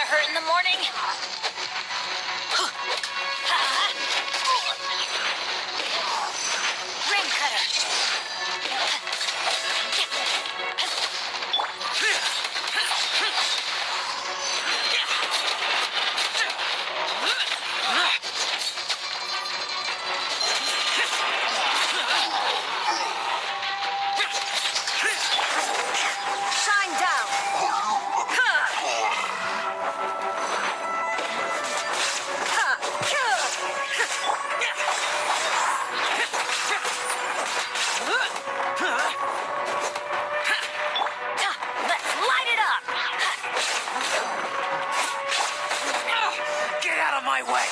gonna hurt in the morning. Ring cutter. Shine down. Let's light it up. Get out of my way!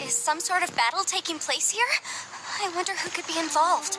Is some sort of battle taking place here? I wonder who could be involved.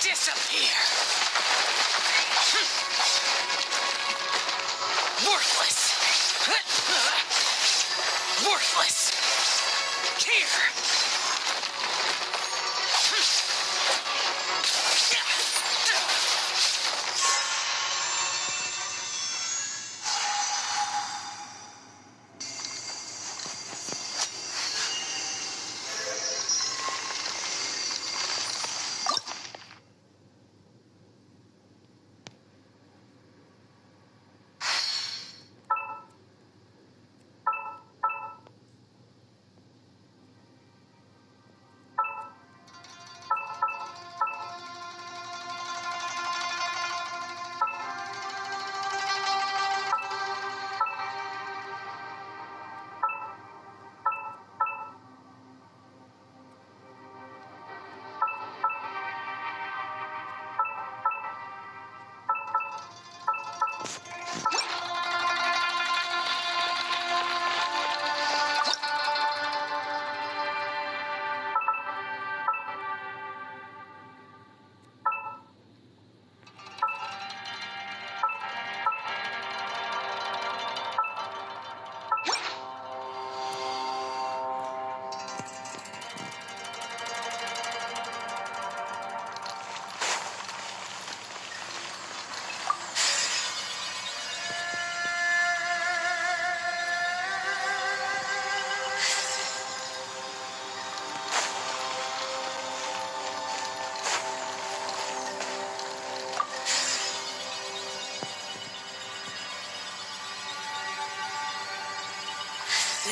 Disappear! Worthless! Worthless! Here!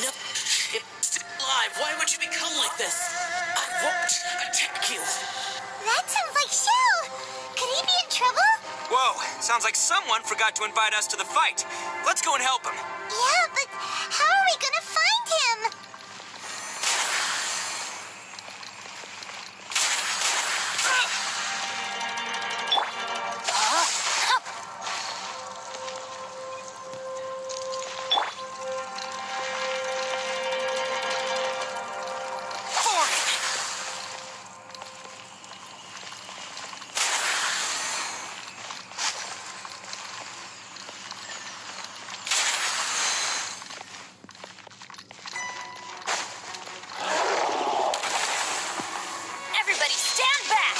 No, it's still alive. alive. Why would you become like this? I won't attack you. That sounds like Shell. Could he be in trouble? Whoa, sounds like someone forgot to invite us to the fight. Let's go and help him. Yeah, but how are we gonna find him? Everybody stand back!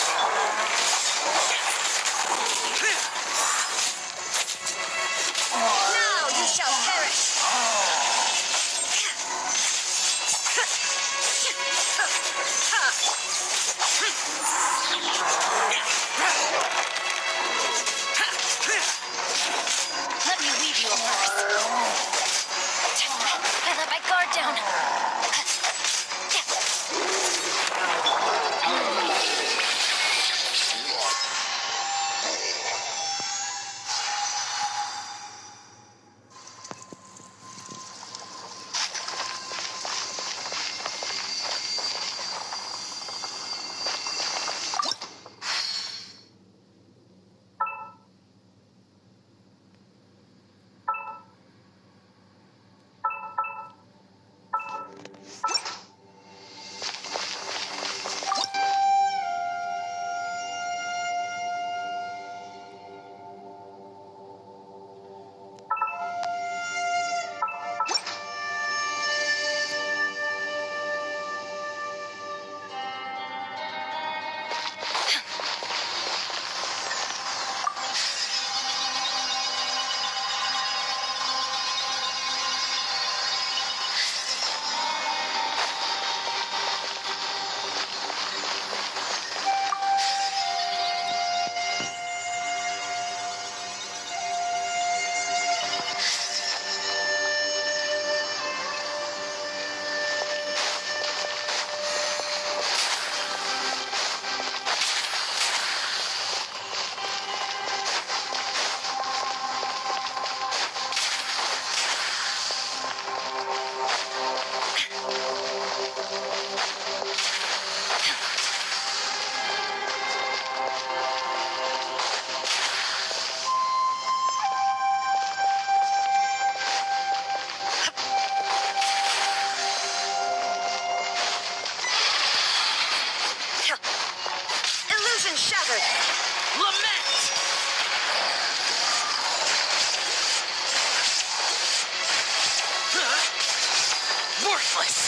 Now you shall perish! Let me weave you a verse. I let my guard down. Illusion shattered! Lament! Worthless!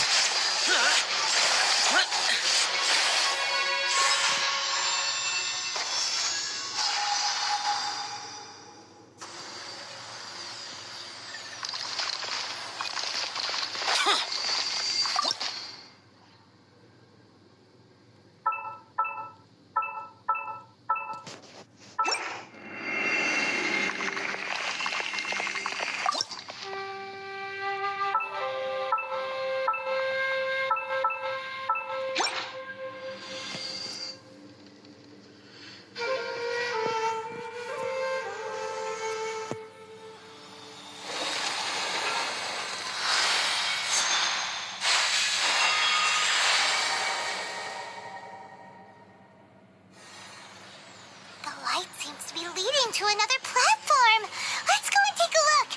The light seems to be leading to another platform. Let's go and take a look.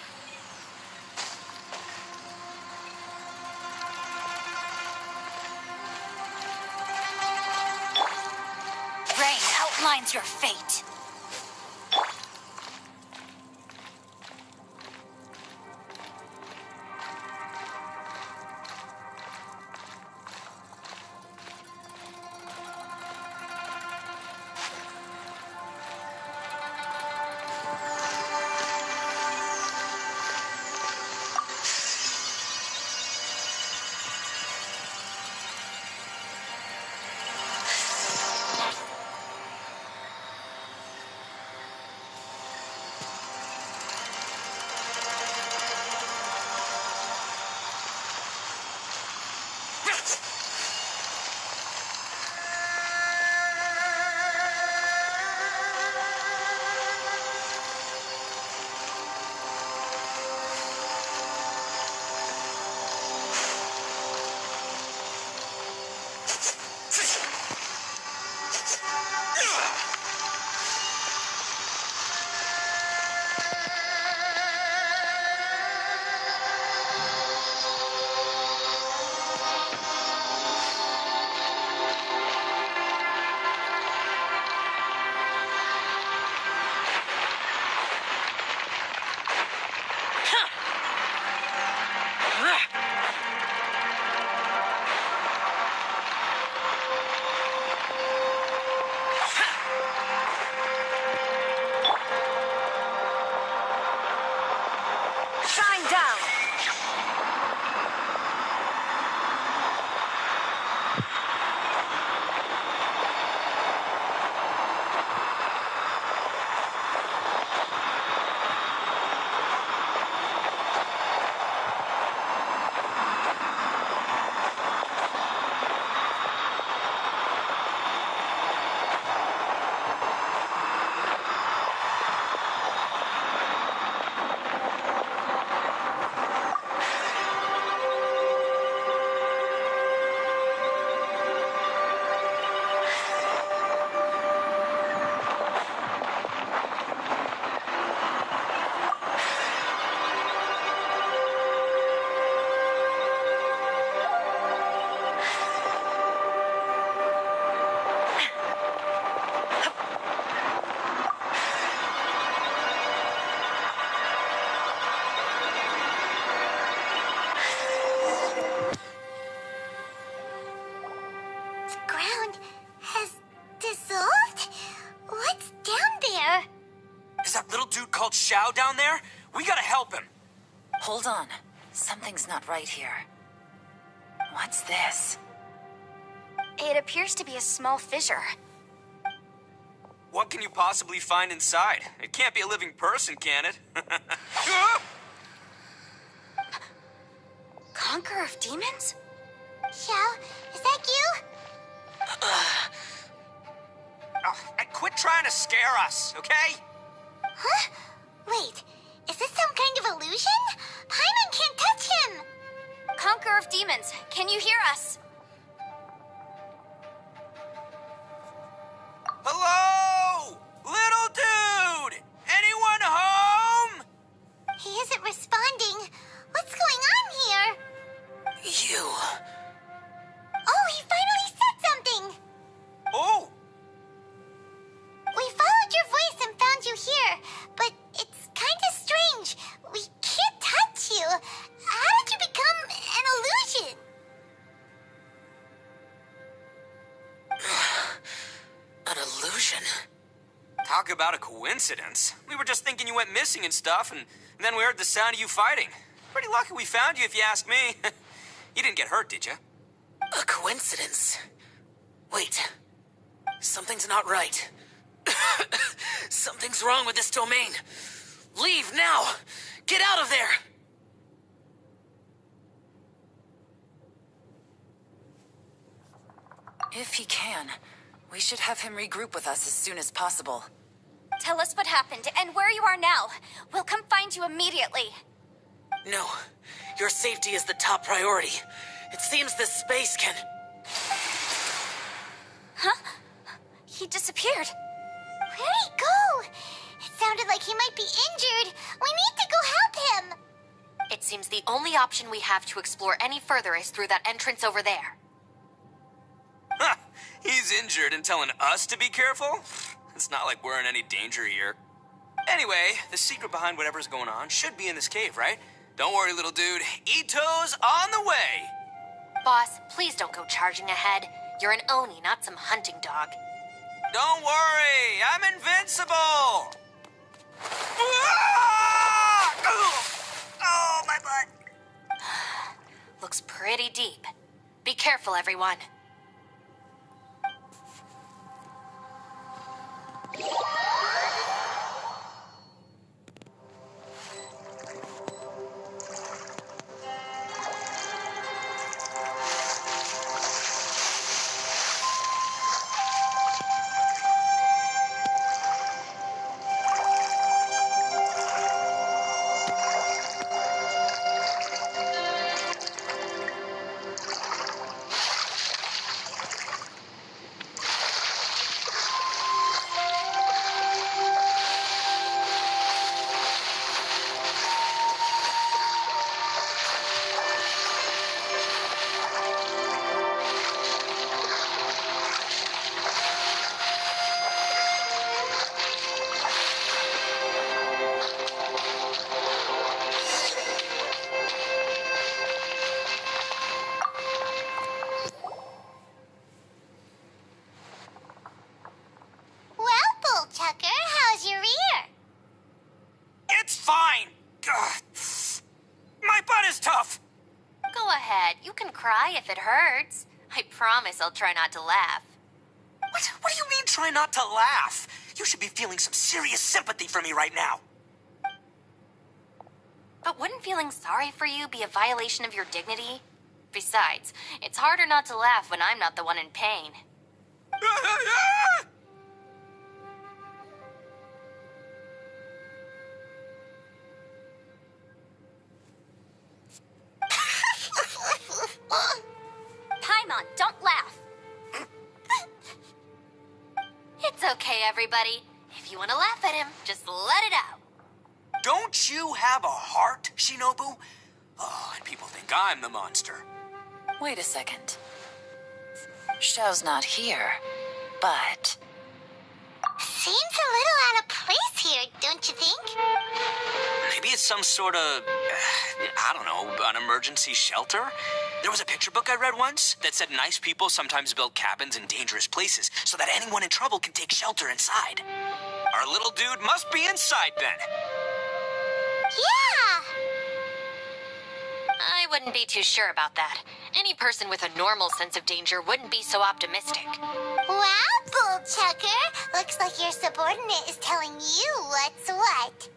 Rain outlines your fate. Xiao down there? We gotta help him. Hold on. Something's not right here. What's this? It appears to be a small fissure. What can you possibly find inside? It can't be a living person, can it? Conqueror of demons? Xiao, is that you? And quit trying to scare us, okay? Huh? Wait, is this some kind of illusion? Paimon can't touch him! Conqueror of demons, can you hear us? Hello? Little dude! Anyone home? He isn't responding. What's going on here? You. Oh, he finally said something! Oh! We followed your voice and found you here, but it's kind of strange. We can't touch you. How did you become an illusion? An illusion? Talk about a coincidence. We were just thinking you went missing and stuff, and then we heard the sound of you fighting. Pretty lucky we found you, if you ask me. You didn't get hurt, did you? A coincidence? Wait. Something's not right. Something's wrong with this domain. Leave now! Get out of there! If he can, we should have him regroup with us as soon as possible. Tell us what happened and where you are now. We'll come find you immediately. No. Your safety is the top priority. It seems this space can... Huh? He disappeared. Where'd he go? It sounded like he might be injured. We need to go help him. It seems the only option we have to explore any further is through that entrance over there. Huh. He's injured and telling us to be careful? It's not like we're in any danger here. Anyway, the secret behind whatever's going on should be in this cave, right? Don't worry, little dude. Ito's on the way! Boss, please don't go charging ahead. You're an Oni, not some hunting dog. Don't worry, I'm invincible! Ah! Oh, my butt! Looks pretty deep. Be careful, everyone. Cry if it hurts. I promise I'll try not to laugh. What do you mean, try not to laugh? You should be feeling some serious sympathy for me right now. But wouldn't feeling sorry for you be a violation of your dignity? Besides, it's harder not to laugh when I'm not the one in pain. Paimon, don't laugh. It's okay, everybody. If you want to laugh at him, just let it out. Don't you have a heart, Shinobu? Oh, and people think I'm the monster. Wait a second. Xiao's not here, but... Seems a little out of place here, don't you think? Maybe it's some sort of, I don't know, an emergency shelter? There was a picture book I read once that said nice people sometimes build cabins in dangerous places so that anyone in trouble can take shelter inside. Our little dude must be inside then. Yeah! I wouldn't be too sure about that. Any person with a normal sense of danger wouldn't be so optimistic. Wow, Bullchucker! Looks like your subordinate is telling you what's what.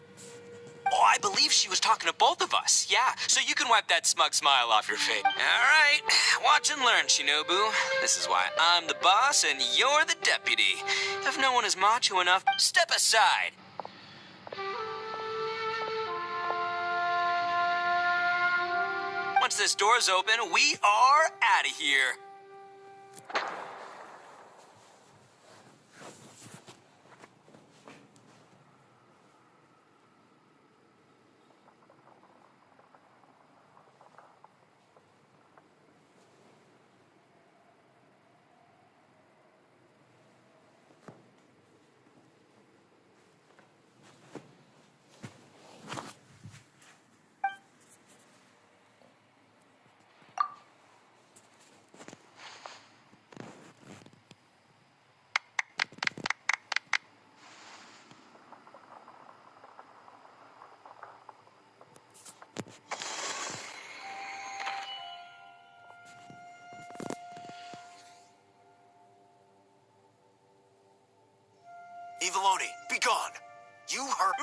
Oh, I believe she was talking to both of us. Yeah, so you can wipe that smug smile off your face. All right, watch and learn, Shinobu. This is why I'm the boss and you're the deputy. If no one is macho enough, step aside. Once this door's open, we are out of here. Eviloni, be gone! You heard—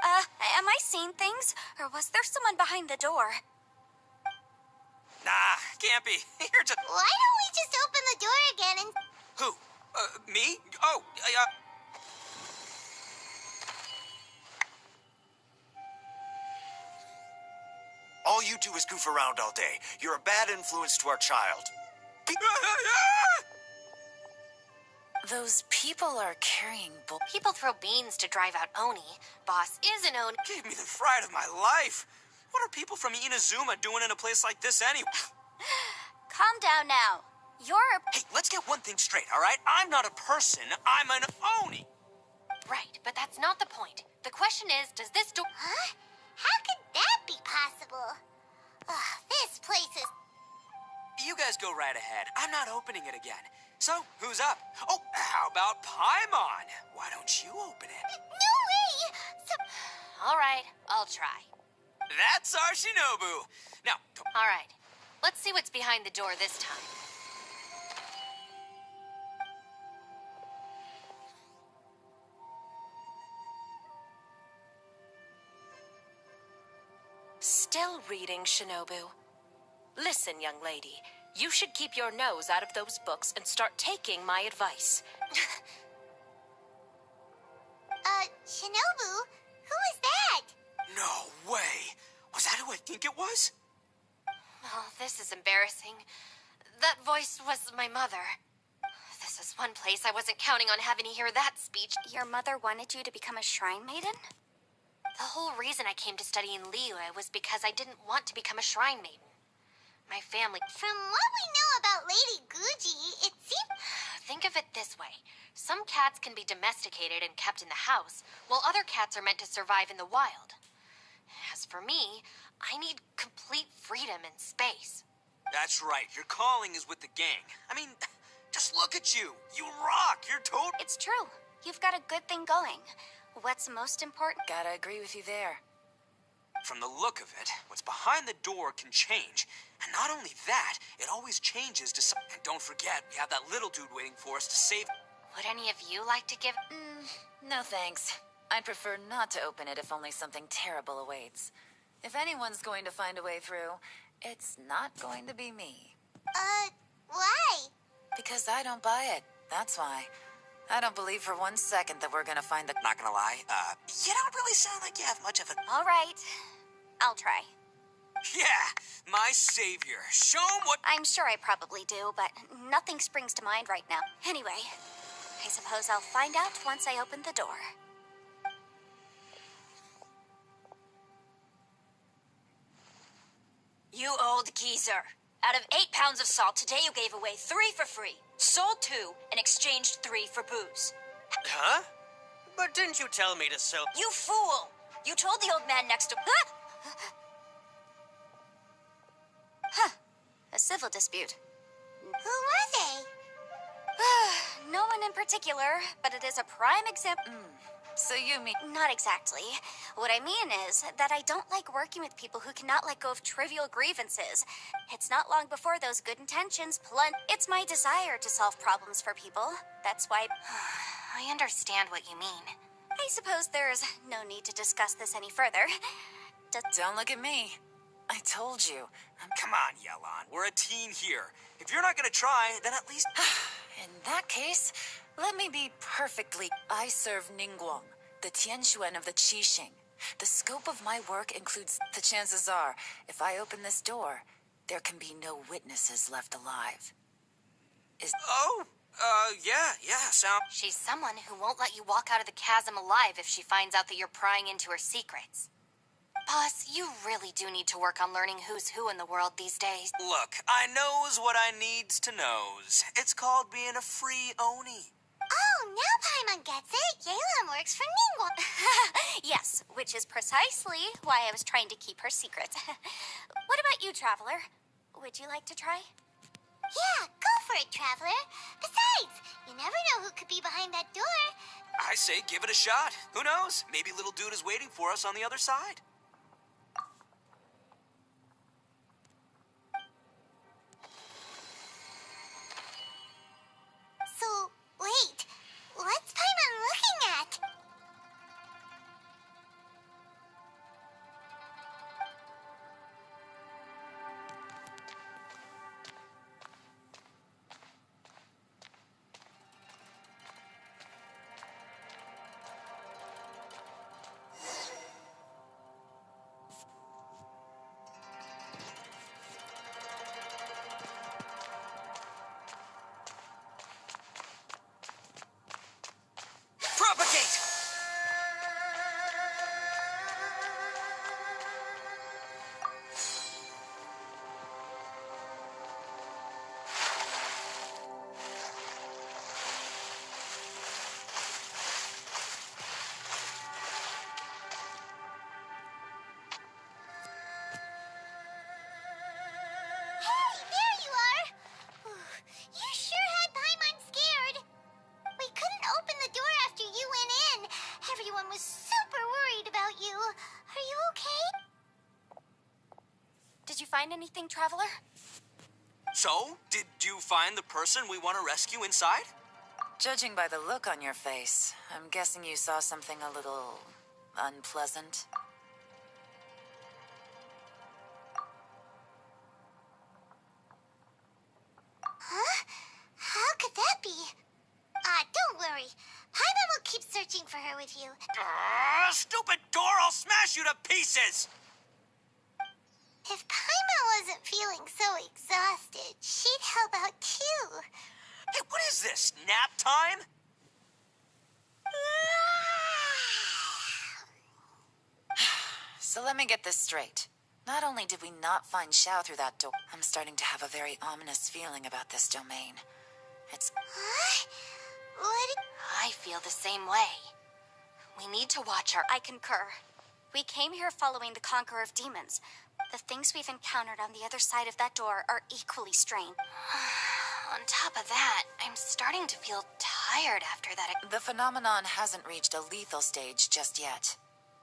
Ah! Am I seeing things? Or was there someone behind the door? Nah, can't be. You're just... Why don't we just open the door again and... Who? Me? Oh, all you do is goof around all day. You're a bad influence to our child. Those people are carrying People throw beans to drive out Oni. Boss is an Oni. Gave me the fright of my life. What are people from Inazuma doing in a place like this anyway? Calm down now. You're... Hey, let's get one thing straight, all right? I'm not a person. I'm an Oni. Right, but that's not the point. The question is, does this door... Huh? How could that be possible? Ugh, this place is... You guys go right ahead. I'm not opening it again. So, who's up? Oh, how about Paimon? Why don't you open it? No way! All right, I'll try. That's our Shinobu. Now, All right, let's see what's behind the door this time. Still reading, Shinobu. Listen, young lady, you should keep your nose out of those books and start taking my advice. Shinobu? Who is that? no way. Was that who I think it was? Oh, this is embarrassing. That voice was my mother. This is one place I wasn't counting on having to hear that speech. Your mother wanted you to become a shrine maiden? The whole reason I came to study in Liyue was because I didn't want to become a shrine maiden. My family... From what we know about Lady Guji, it seems... Think of it this way. Some cats can be domesticated and kept in the house, while other cats are meant to survive in the wild. As for me, I need complete freedom and space. That's right. Your calling is with the gang. I mean, just look at you. You rock. You're total... It's true. You've got a good thing going. What's most important? Gotta agree with you there. From the look of it, what's behind the door can change. And not only that, it always changes to some... And don't forget, we have that little dude waiting for us to save... Would any of you like to give... No thanks. I'd prefer not to open it if only something terrible awaits. If anyone's going to find a way through, it's not going to be me. Why? Because I don't buy it. That's why. I don't believe for 1 second that we're gonna find the... Not gonna lie, you don't really sound like you have much of a... All right. I'll try. Yeah, my savior. Show him what... I'm sure I probably do, but nothing springs to mind right now. Anyway, I suppose I'll find out once I open the door. You old geezer. Out of 8 pounds of salt, today you gave away 3 for free. Sold 2 and exchanged 3 for booze. Huh? But didn't you tell me to sell... You fool! You told the old man next to... A civil dispute. Who were they? No one in particular, but it is a prime example. So you mean... Not exactly. What I mean is that I don't like working with people who cannot let go of trivial grievances. It's not long before those good intentions plunge. It's my desire to solve problems for people. That's why... I understand what you mean. I suppose there's no need to discuss this any further. Don't look at me. I told you. Come on, Yelan. We're a team here. If you're not gonna try, then at least... In that case, let me be perfectly... I serve Ningguang, the Tianquan of the Qixing. The scope of my work includes... The chances are, if I open this door, there can be no witnesses left alive. Yeah, sound... She's someone who won't let you walk out of the chasm alive if she finds out that you're prying into her secrets. Boss, you really do need to work on learning who's who in the world these days. Look, I knows what I needs to knows. It's called being a free Oni. Oh, now Paimon gets it. Yelan works for Ningguang. Yes, which is precisely why I was trying to keep her secret. What about you, Traveler? Would you like to try? Yeah, go for it, Traveler. Besides, you never know who could be behind that door. I say give it a shot. Who knows? Maybe little dude is waiting for us on the other side. So, wait. What's Paimon looking at? Propagate! Hey, there you are! You sure had Paimon scared. We couldn't open the door after you went in. Everyone was super worried about you. Are you okay? Did you find anything, Traveler? So, did you find the person we want to rescue inside? Judging by the look on your face, I'm guessing you saw something a little... unpleasant. Huh? How could that be? Don't worry. Paimon will keep searching for her with you. Stupid door! I'll smash you to pieces! If Paimon wasn't feeling so exhausted, she'd help out too. Hey, what is this? Nap time? So let me get this straight. Not only did we not find Xiao through that door, I'm starting to have a very ominous feeling about this domain. It's... Huh? What? I feel the same way. We need to watch our... I concur. We came here following the Conqueror of Demons. The things we've encountered on the other side of that door are equally strange. On top of that, I'm starting to feel tired after that. The phenomenon hasn't reached a lethal stage just yet.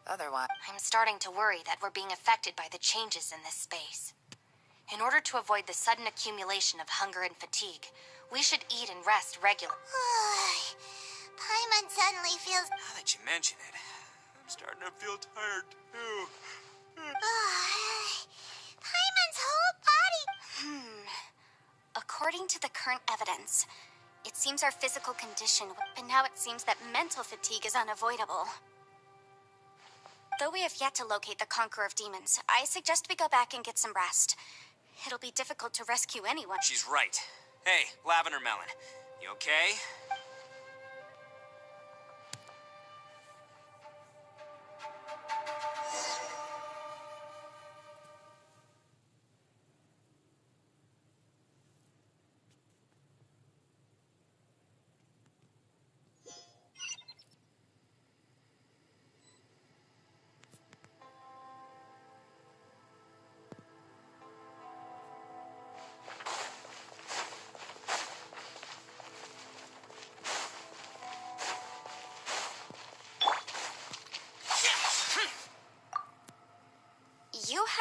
Otherwise... I'm starting to worry that we're being affected by the changes in this space. In order to avoid the sudden accumulation of hunger and fatigue, we should eat and rest regularly. Paimon suddenly feels... Now that you mention it, I'm starting to feel tired too. Paimon's whole body... According to the current evidence, it seems our physical condition, but now it seems that mental fatigue is unavoidable. Though we have yet to locate the Conqueror of Demons, I suggest we go back and get some rest. It'll be difficult to rescue anyone. She's right. Hey, Lavender Melon, you okay?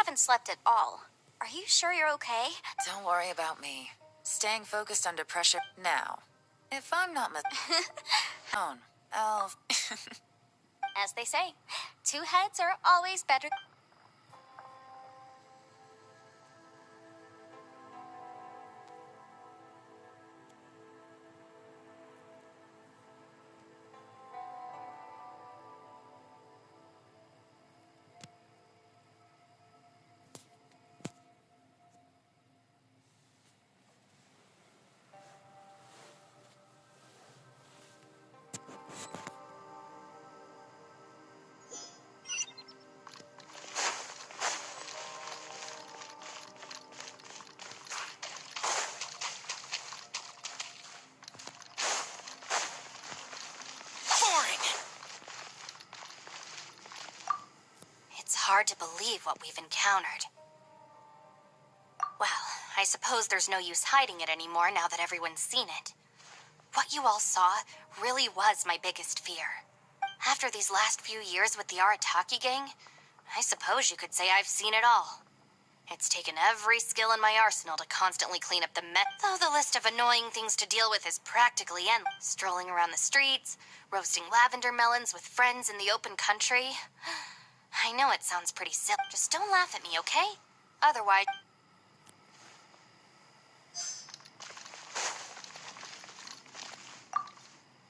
haven't slept at all. Are you sure you're okay? Don't worry about me. Staying focused under pressure now. If I'm not I'll... As they say, two heads are always better. It's hard to believe what we've encountered. Well, I suppose there's no use hiding it anymore now that everyone's seen it. What you all saw really was my biggest fear. After these last few years with the Arataki gang, I suppose you could say I've seen it all. It's taken every skill in my arsenal to constantly clean up the mess, though the list of annoying things to deal with is practically endless. Strolling around the streets, roasting lavender melons with friends in the open country. I know it sounds pretty silly. Just don't laugh at me, okay? Otherwise...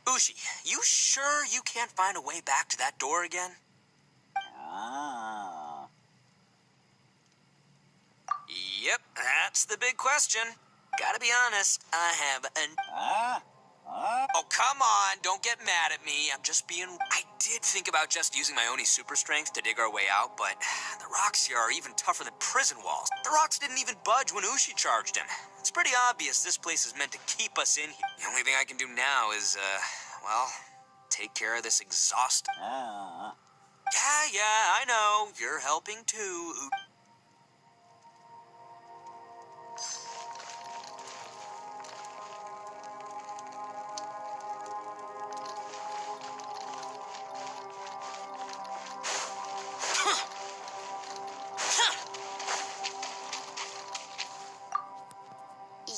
Ushi, you sure you can't find a way back to that door again? Yep, that's the big question. Gotta be honest, I have an... Oh, come on, don't get mad at me. I'm just being... I did think about just using my Oni super strength to dig our way out, but the rocks here are even tougher than prison walls. The rocks didn't even budge when Ushi charged him. It's pretty obvious this place is meant to keep us in here. The only thing I can do now is, well, take care of this exhaust. Yeah, I know. You're helping too.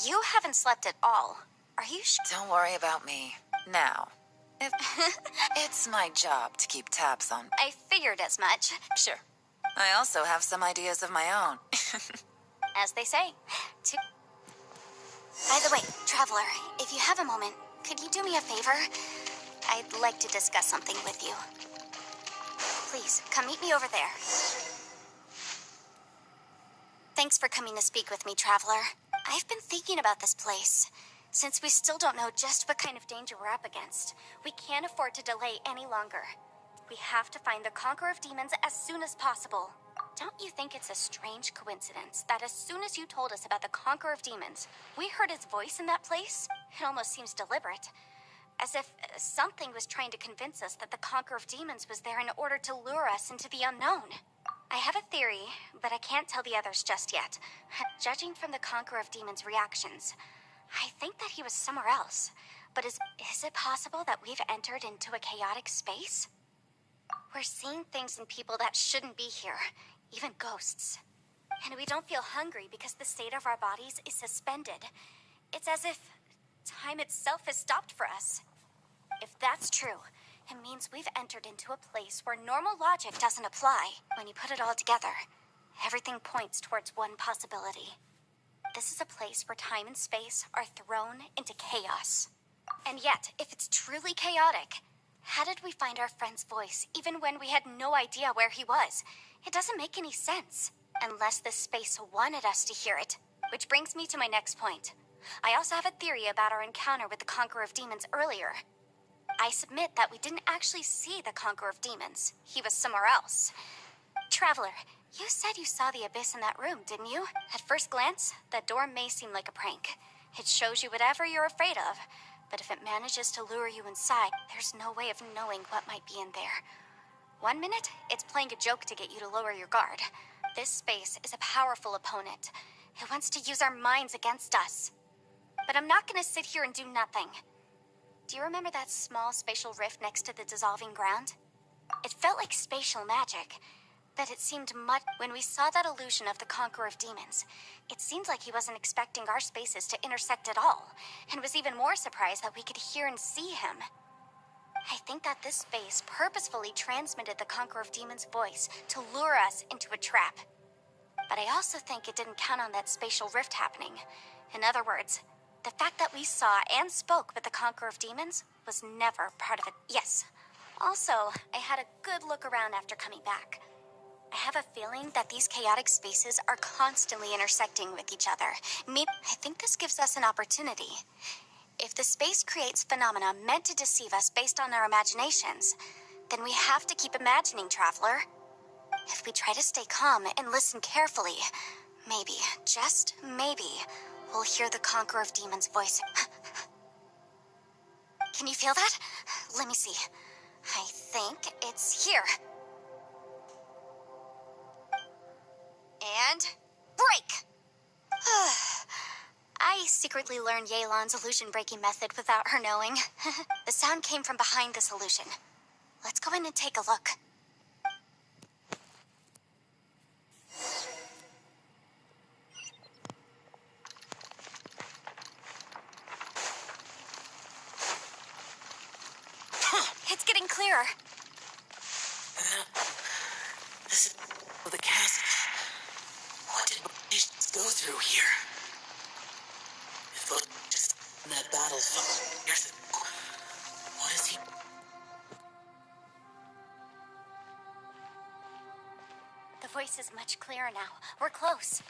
You haven't slept at all. Are you sure? Don't worry about me. Now. It's my job to keep tabs on... I figured as much. Sure. I also have some ideas of my own. As they say. By the way, Traveler, if you have a moment, could you do me a favor? I'd like to discuss something with you. Please, come meet me over there. Thanks for coming to speak with me, Traveler. I've been thinking about this place. Since we still don't know just what kind of danger we're up against, we can't afford to delay any longer. We have to find the Conqueror of Demons as soon as possible. Don't you think it's a strange coincidence that as soon as you told us about the Conqueror of Demons, we heard his voice in that place? It almost seems deliberate. As if something was trying to convince us that the Conqueror of Demons was there in order to lure us into the unknown. I have a theory, but I can't tell the others just yet. Judging from the Conqueror of Demons' reactions, I think that he was somewhere else. But is it possible that we've entered into a chaotic space? We're seeing things in people that shouldn't be here, even ghosts. And we don't feel hungry because the state of our bodies is suspended. It's as if time itself has stopped for us. If that's true, it means we've entered into a place where normal logic doesn't apply. When you put it all together, everything points towards one possibility. This is a place where time and space are thrown into chaos. And yet, if it's truly chaotic, how did we find our friend's voice even when we had no idea where he was? It doesn't make any sense. Unless this space wanted us to hear it. Which brings me to my next point. I also have a theory about our encounter with the Conqueror of Demons earlier. I submit that we didn't actually see the Conqueror of Demons. He was somewhere else. Traveler, you said you saw the abyss in that room, didn't you? At first glance, that door may seem like a prank. It shows you whatever you're afraid of. But if it manages to lure you inside, there's no way of knowing what might be in there. 1 minute, it's playing a joke to get you to lower your guard. This space is a powerful opponent. It wants to use our minds against us. But I'm not gonna sit here and do nothing. Do you remember that small spatial rift next to the dissolving ground? It felt like spatial magic, But it seemed much when we saw that illusion of the Conqueror of Demons. It seemed like he wasn't expecting our spaces to intersect at all, and was even more surprised that we could hear and see him. I think that this space purposefully transmitted the Conqueror of Demons' voice to lure us into a trap. But I also think it didn't count on that spatial rift happening. In other words, the fact that we saw and spoke with the Conqueror of Demons was never part of it. Yes. Also, I had a good look around after coming back. I have a feeling that these chaotic spaces are constantly intersecting with each other. I think this gives us an opportunity. If the space creates phenomena meant to deceive us based on our imaginations, then we have to keep imagining, Traveler. If we try to stay calm and listen carefully, maybe, just maybe, we'll hear the Conqueror of Demons' voice. Can you feel that? Let me see. I think it's here. And break! I secretly learned Yelan's illusion-breaking method without her knowing. The sound came from behind this illusion. Let's go in and take a look. It's getting clearer. This is the castle. What did we go through here? If those just in that battle years ago, what is he? The voice is much clearer now. We're close.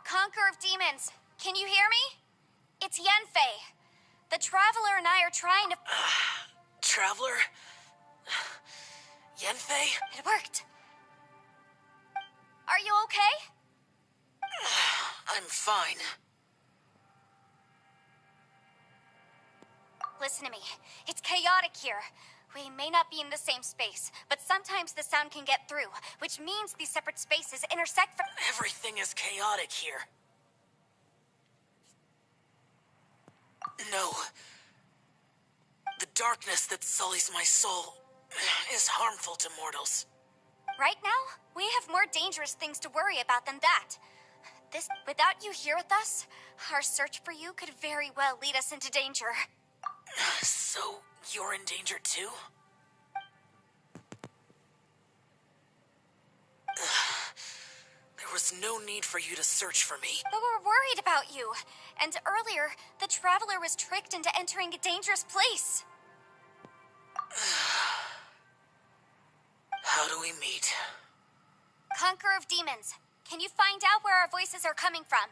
Conqueror of Demons, can you hear me? It's Yenfei. The Traveler and I are trying to... Traveler? Yenfei? It worked. Are you okay? I'm fine. Listen to me. It's chaotic here. We may not be in the same space, but sometimes the sound can get through, which means these separate spaces intersect for... Everything is chaotic here. No. The darkness that sullies my soul is harmful to mortals. Right now, we have more dangerous things to worry about than that. Without you here with us, our search for you could very well lead us into danger. So, you're in danger too? There was no need for you to search for me. But we're worried about you. And earlier, the Traveler was tricked into entering a dangerous place. How do we meet? Conqueror of Demons, can you find out where our voices are coming from?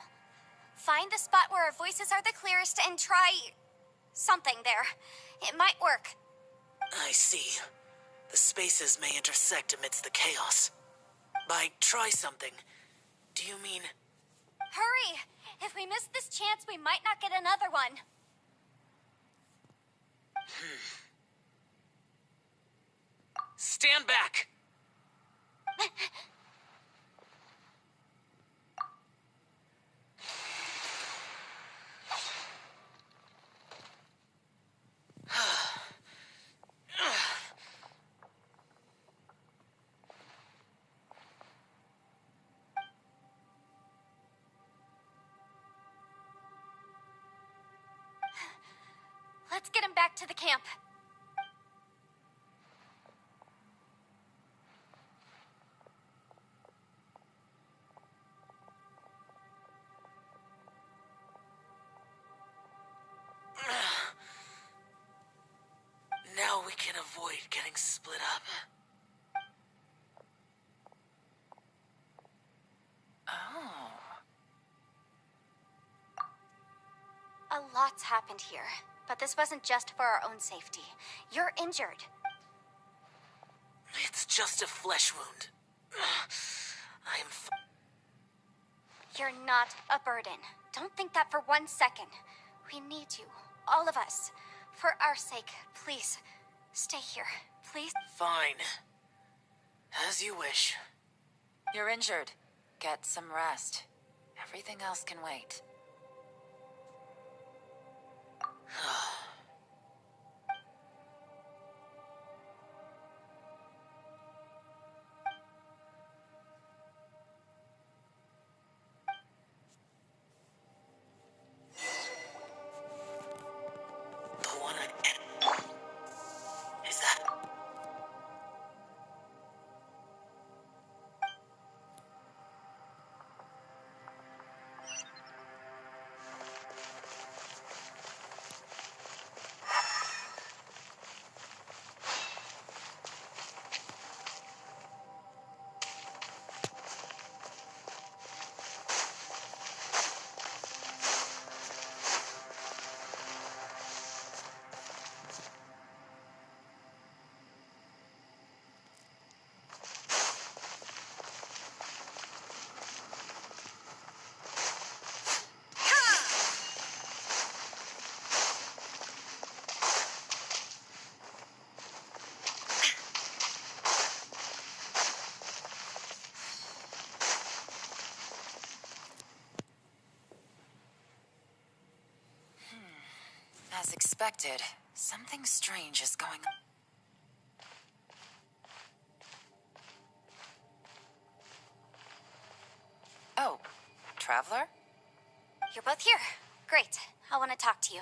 Find the spot where our voices are the clearest and try... something there. It might work. I see. The spaces may intersect amidst the chaos. By try something, do you mean... Hurry! If we miss this chance, we might not get another one. Stand back! Let's get him back to the camp. Now we can avoid getting split up. Oh. A lot's happened here, but this wasn't just for our own safety. You're injured. It's just a flesh wound. I am You're not a burden. Don't think that for 1 second. We need you, all of us. For our sake, please, stay here, please. fine. As you wish. You're injured. Get some rest. Everything else can wait. As expected, something strange is going on. Oh, Traveler? You're both here. Great. I want to talk to you.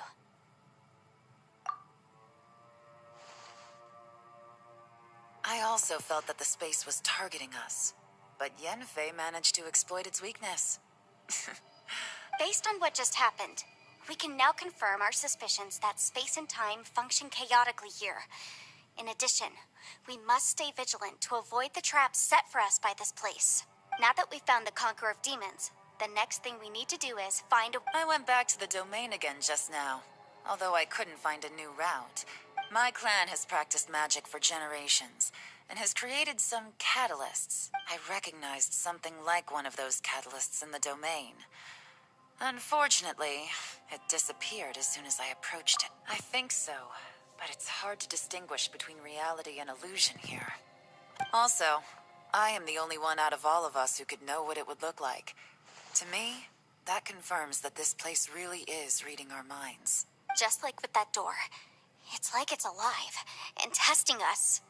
I also felt that the space was targeting us, but Yenfei managed to exploit its weakness. Based on what just happened, we can now confirm our suspicions that space and time function chaotically here. In addition, we must stay vigilant to avoid the traps set for us by this place. Now that we've found the Conqueror of Demons, the next thing we need to do is find a... I went back to the domain again just now, although I couldn't find a new route. My clan has practiced magic for generations, and has created some catalysts. I recognized something like one of those catalysts in the domain. Unfortunately, it disappeared as soon as I approached it. I think so, but it's hard to distinguish between reality and illusion here. Also, I am the only one out of all of us who could know what it would look like. To me, that confirms that this place really is reading our minds. Just like with that door. It's like it's alive and testing us.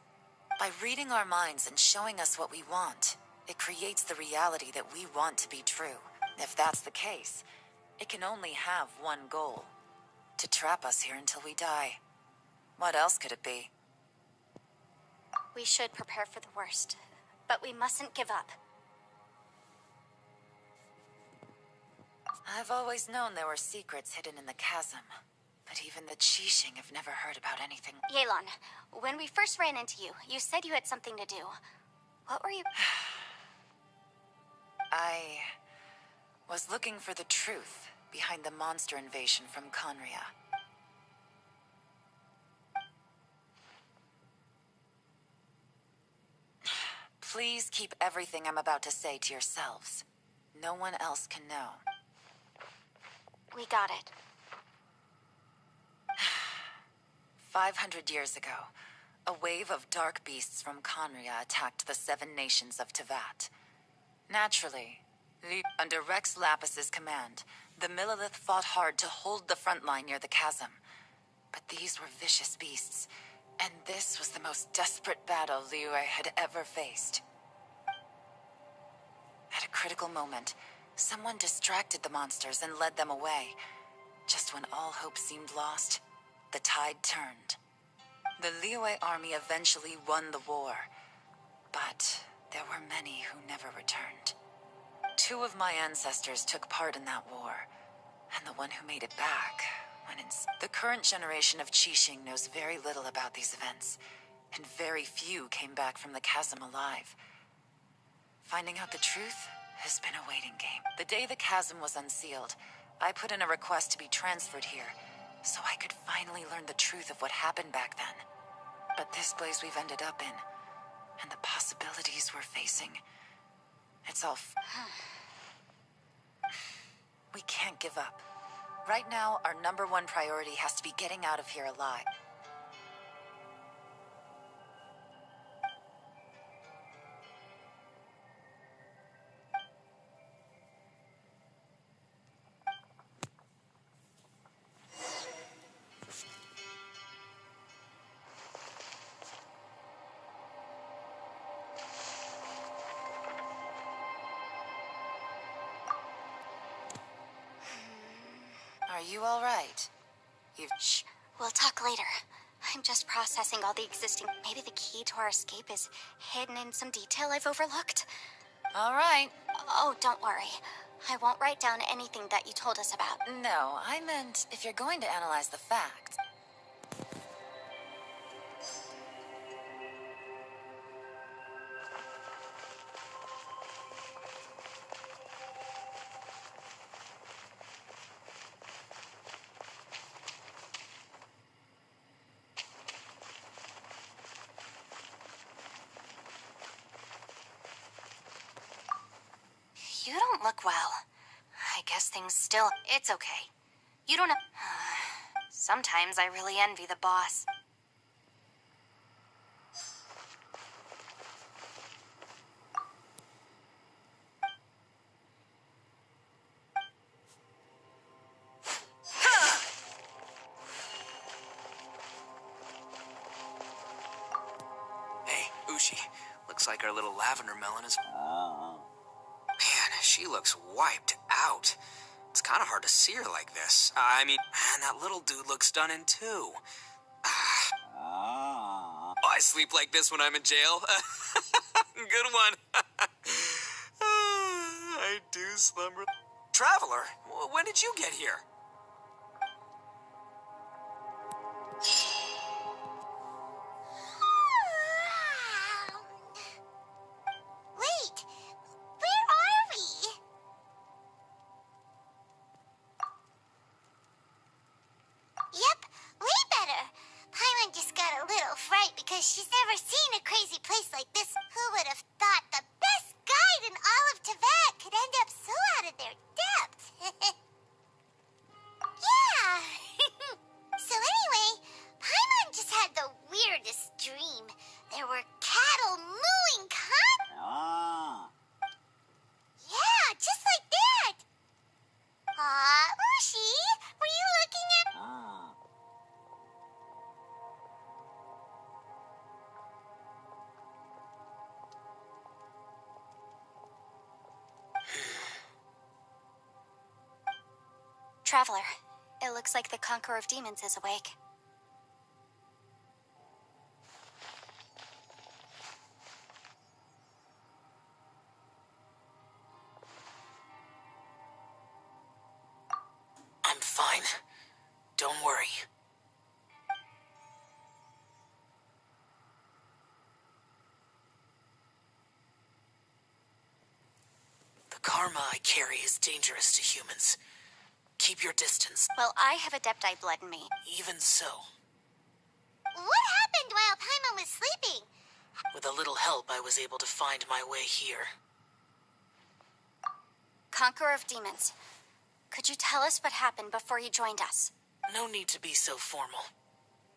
By reading our minds and showing us what we want, it creates the reality that we want to be true. If that's the case, it can only have one goal: to trap us here until we die. What else could it be? We should prepare for the worst, but we mustn't give up. I've always known there were secrets hidden in the chasm, but even the Qixing have never heard about anything. Yelan, when we first ran into you, you said you had something to do. What were you... I was looking for the truth behind the monster invasion from Conria. Please keep everything I'm about to say to yourselves. No one else can know. We got it. 500 years ago, a wave of dark beasts from Conria attacked the 7 nations of Tevat. Naturally, under Rex Lapis's command, the Millelith fought hard to hold the front line near the chasm. But these were vicious beasts, and this was the most desperate battle Liyue had ever faced. At a critical moment, someone distracted the monsters and led them away. Just when all hope seemed lost, the tide turned. The Liyue army eventually won the war, but there were many who never returned. 2 of my ancestors took part in that war, and the one who made it back went in. The current generation of Qixing knows very little about these events, and very few came back from the chasm alive. Finding out the truth has been a waiting game. The day the chasm was unsealed, I put in a request to be transferred here, so I could finally learn the truth of what happened back then. But this place we've ended up in, and the possibilities we're facing, it's all... We can't give up. Right now, our #1 priority has to be getting out of here alive. Are you all right? Shh. We'll talk later. I'm just processing all the existing... Maybe the key to our escape is hidden in some detail I've overlooked? All right. Oh, don't worry. I won't write down anything that you told us about. No, I meant if you're going to analyze the facts. You don't look well. I guess things still... It's okay. You don't have... Sometimes I really envy the boss. looks like our little lavender melon is... Man, she looks wiped out. It's kind of hard to see her like this. I mean, man, that little dude looks stunning too. Oh, I sleep like this when I'm in jail. Good one. I do slumber. Traveler, when did you get here? Wait, where are we? Yep, way better. Paimon just got a little fright because she's never seen a crazy place like this. Who would have thought the best guide in all of Teyvat could end up so out of their depth? Yeah. So anyway, Paimon just had the weirdest dream. There were cattle mooing Yeah, just like that. Ushi, were you looking at... Traveler, it looks like the Conqueror of Demons is awake. I'm fine. Don't worry. The karma I carry is dangerous to humans. Keep your distance. Well, I have Adepti blood in me. Even so, What happened while Paimon was sleeping? with a little help, I was able to find my way here. Conqueror of Demons, could you tell us what happened before you joined us? No need to be so formal.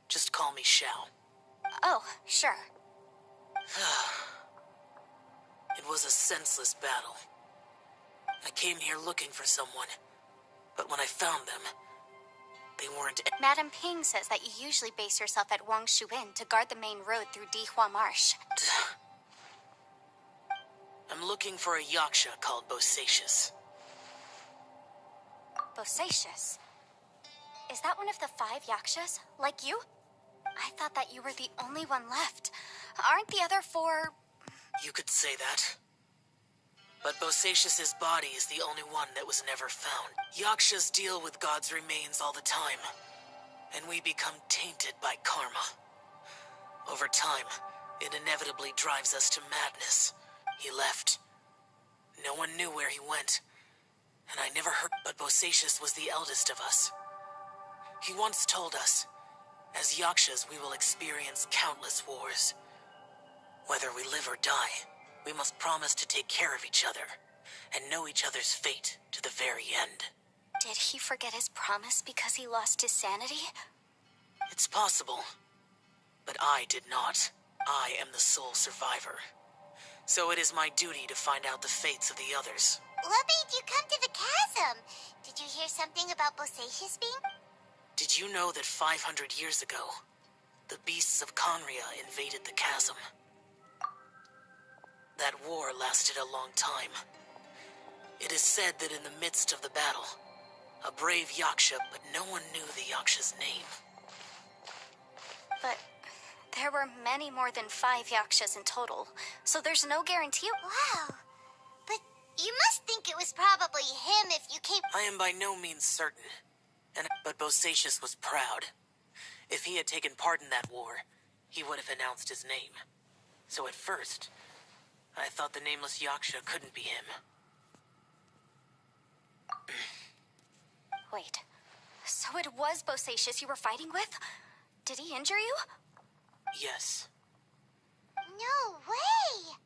Just call me Xiao. Oh, sure. It was a senseless battle. I came here looking for someone, but when I found them, they weren't... Madam Ping says that you usually base yourself at Wangshuin to guard the main road through Dihua Marsh. I'm looking for a yaksha called Bosacious. Bosacious? Is that one of the 5 yakshas? Like you? I thought that you were the only one left. Aren't the other 4... You could say that. But Bosacious's body is the only one that was never found. Yakshas deal with God's remains all the time, and we become tainted by karma. Over time, it inevitably drives us to madness. He left. No one knew where he went, and I never heard. But Bosacious was the eldest of us. He once told us, as Yakshas, we will experience countless wars. Whether we live or die, we must promise to take care of each other and know each other's fate to the very end. Did he forget his promise because he lost his sanity? It's possible, but I did not. I am the sole survivor. So it is my duty to find out the fates of the others. What made you come to the chasm? Did you hear something about Bosacious being... Did you know that 500 years ago, the beasts of Conria invaded the chasm? That war lasted a long time. It is said that in the midst of the battle, a brave yaksha, but no one knew the yaksha's name. But there were many more than 5 yakshas in total, so there's no guarantee. Wow. But you must think it was probably him if you came... I am by no means certain, but Bosacious was proud. If he had taken part in that war, he would have announced his name. So at first, I thought the nameless yaksha couldn't be him. Wait, so it was Bosacious you were fighting with? Did he injure you? Yes. No way!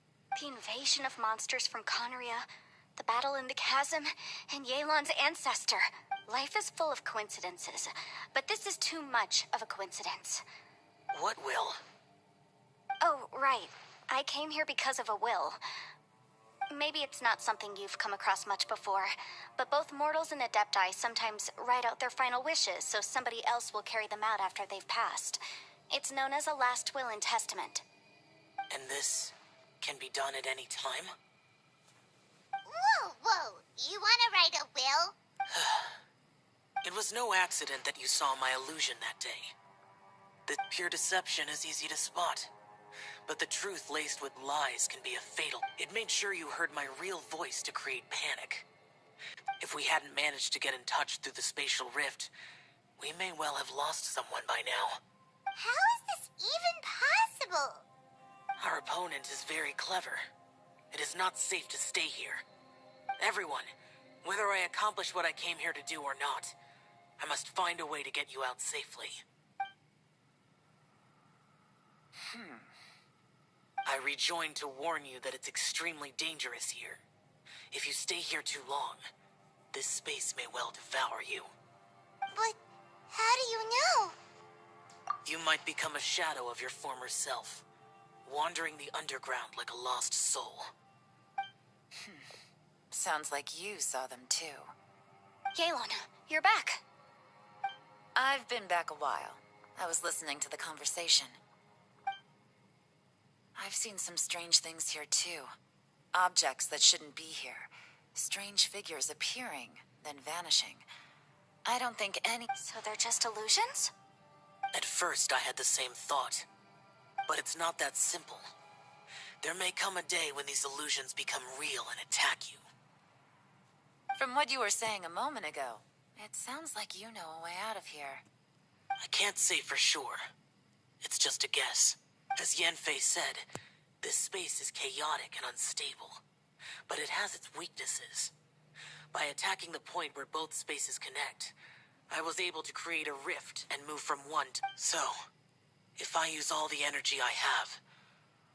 The invasion of monsters from Conria, the battle in the chasm, and Yelan's ancestor. Life is full of coincidences, but this is too much of a coincidence. What will? Oh, right. I came here because of a will. Maybe it's not something you've come across much before, but both mortals and Adepti sometimes write out their final wishes so somebody else will carry them out after they've passed. It's known as a last will and testament. And this can be done at any time. Whoa. You wanna write a will? It was no accident that you saw my illusion that day. The pure deception is easy to spot, but the truth laced with lies can be a fatal. It made sure you heard my real voice to create panic. If we hadn't managed to get in touch through the spatial rift, we may well have lost someone by now. How is this even possible? Our opponent is very clever. It is not safe to stay here. Everyone, whether I accomplish what I came here to do or not, I must find a way to get you out safely. I rejoined to warn you that it's extremely dangerous here. If you stay here too long, this space may well devour you. But how do you know? You might become a shadow of your former self, wandering the underground like a lost soul. Sounds like you saw them too. Yelan, you're back. I've been back a while. I was listening to the conversation. I've seen some strange things here too. Objects that shouldn't be here. Strange figures appearing, then vanishing. I don't think any... So they're just illusions? At first, I had the same thought. But it's not that simple. There may come a day when these illusions become real and attack you. From what you were saying a moment ago, it sounds like you know a way out of here. I can't say for sure. It's just a guess. As Yanfei said, this space is chaotic and unstable. But it has its weaknesses. By attacking the point where both spaces connect, I was able to create a rift and move from one to... So, if I use all the energy I have,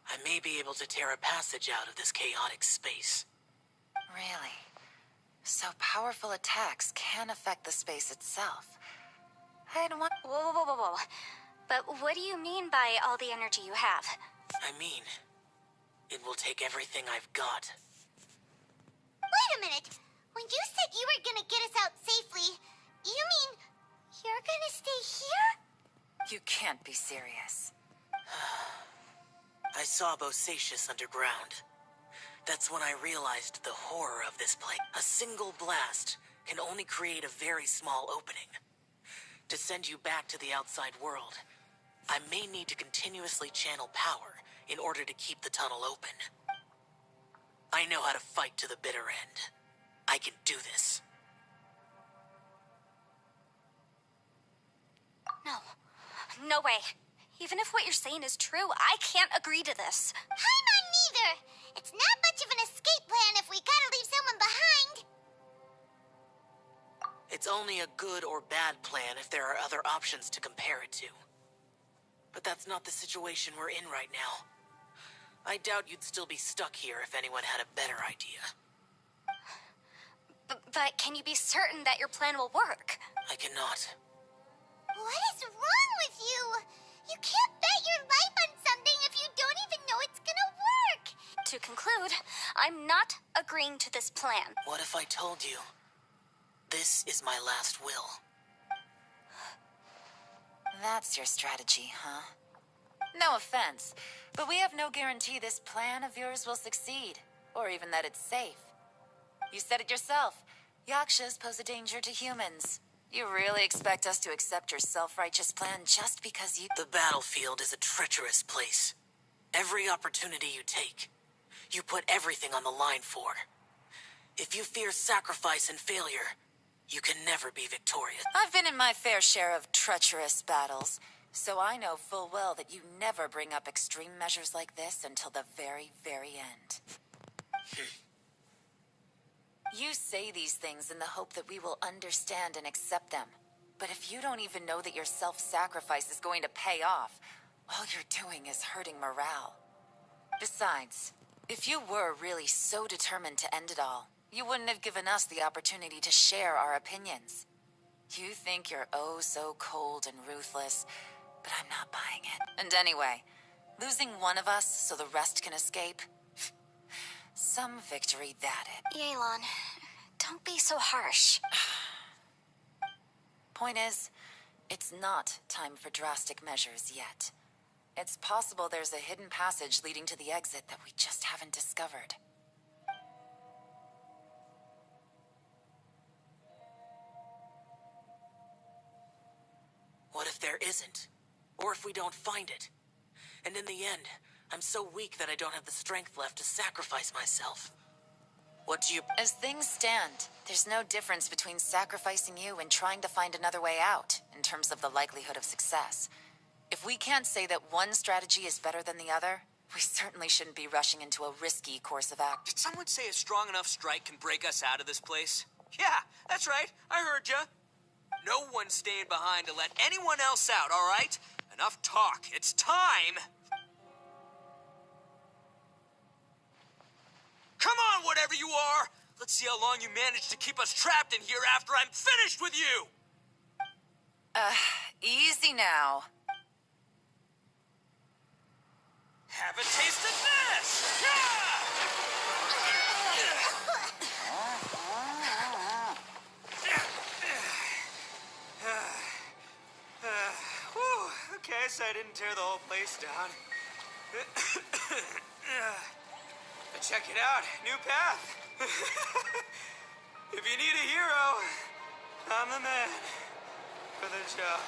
I may be able to tear a passage out of this chaotic space. Really? So powerful attacks can affect the space itself. I'd want... Whoa. But what do you mean by all the energy you have? I mean, it will take everything I've got. Wait a minute. When you said you were gonna get us out safely, you mean you're gonna stay here? You can't be serious. I saw Bosacius underground. That's when I realized the horror of this place. A single blast can only create a very small opening. To send you back to the outside world, I may need to continuously channel power in order to keep the tunnel open. I know how to fight to the bitter end. I can do this. No way. Even if what you're saying is true, I can't agree to this. Paimon neither. It's not much of an escape plan if we gotta leave someone behind. It's only a good or bad plan if there are other options to compare it to. But that's not the situation we're in right now. I doubt you'd still be stuck here if anyone had a better idea. But can you be certain that your plan will work? I cannot. What is wrong with you? You can't bet your life on something if you don't even know it's gonna work. To conclude, I'm not agreeing to this plan. What if I told you? This is my last will. That's your strategy, huh? No offense, but we have no guarantee this plan of yours will succeed, or even that it's safe. You said it yourself. Yakshas pose a danger to humans. You really expect us to accept your self-righteous plan just because you... The battlefield is a treacherous place. Every opportunity you take, you put everything on the line for. If you fear sacrifice and failure, you can never be victorious. I've been in my fair share of treacherous battles, so I know full well that you never bring up extreme measures like this until the very, very end. You say these things in the hope that we will understand and accept them. But if you don't even know that your self-sacrifice is going to pay off, all you're doing is hurting morale. Besides, if you were really so determined to end it all, you wouldn't have given us the opportunity to share our opinions. You think you're oh so cold and ruthless, but I'm not buying it. And anyway, losing one of us so the rest can escape? Some victory that it. Yelan, don't be so harsh. Point is, it's not time for drastic measures yet. It's possible there's a hidden passage leading to the exit that we just haven't discovered. What if there isn't? Or if we don't find it? And in the end, I'm so weak that I don't have the strength left to sacrifice myself. What do you... As things stand, there's no difference between sacrificing you and trying to find another way out, in terms of the likelihood of success. If we can't say that one strategy is better than the other, we certainly shouldn't be rushing into a risky course of action. Did someone say a strong enough strike can break us out of this place? Yeah, that's right. I heard ya. No one's staying behind to let anyone else out, all right? Enough talk. It's time! Come on, whatever you are! Let's see how long you manage to keep us trapped in here after I'm finished with you! Easy now. Have a taste of this! Whew, okay, so I didn't tear the whole place down. But check it out, new path. If you need a hero, I'm the man for the job.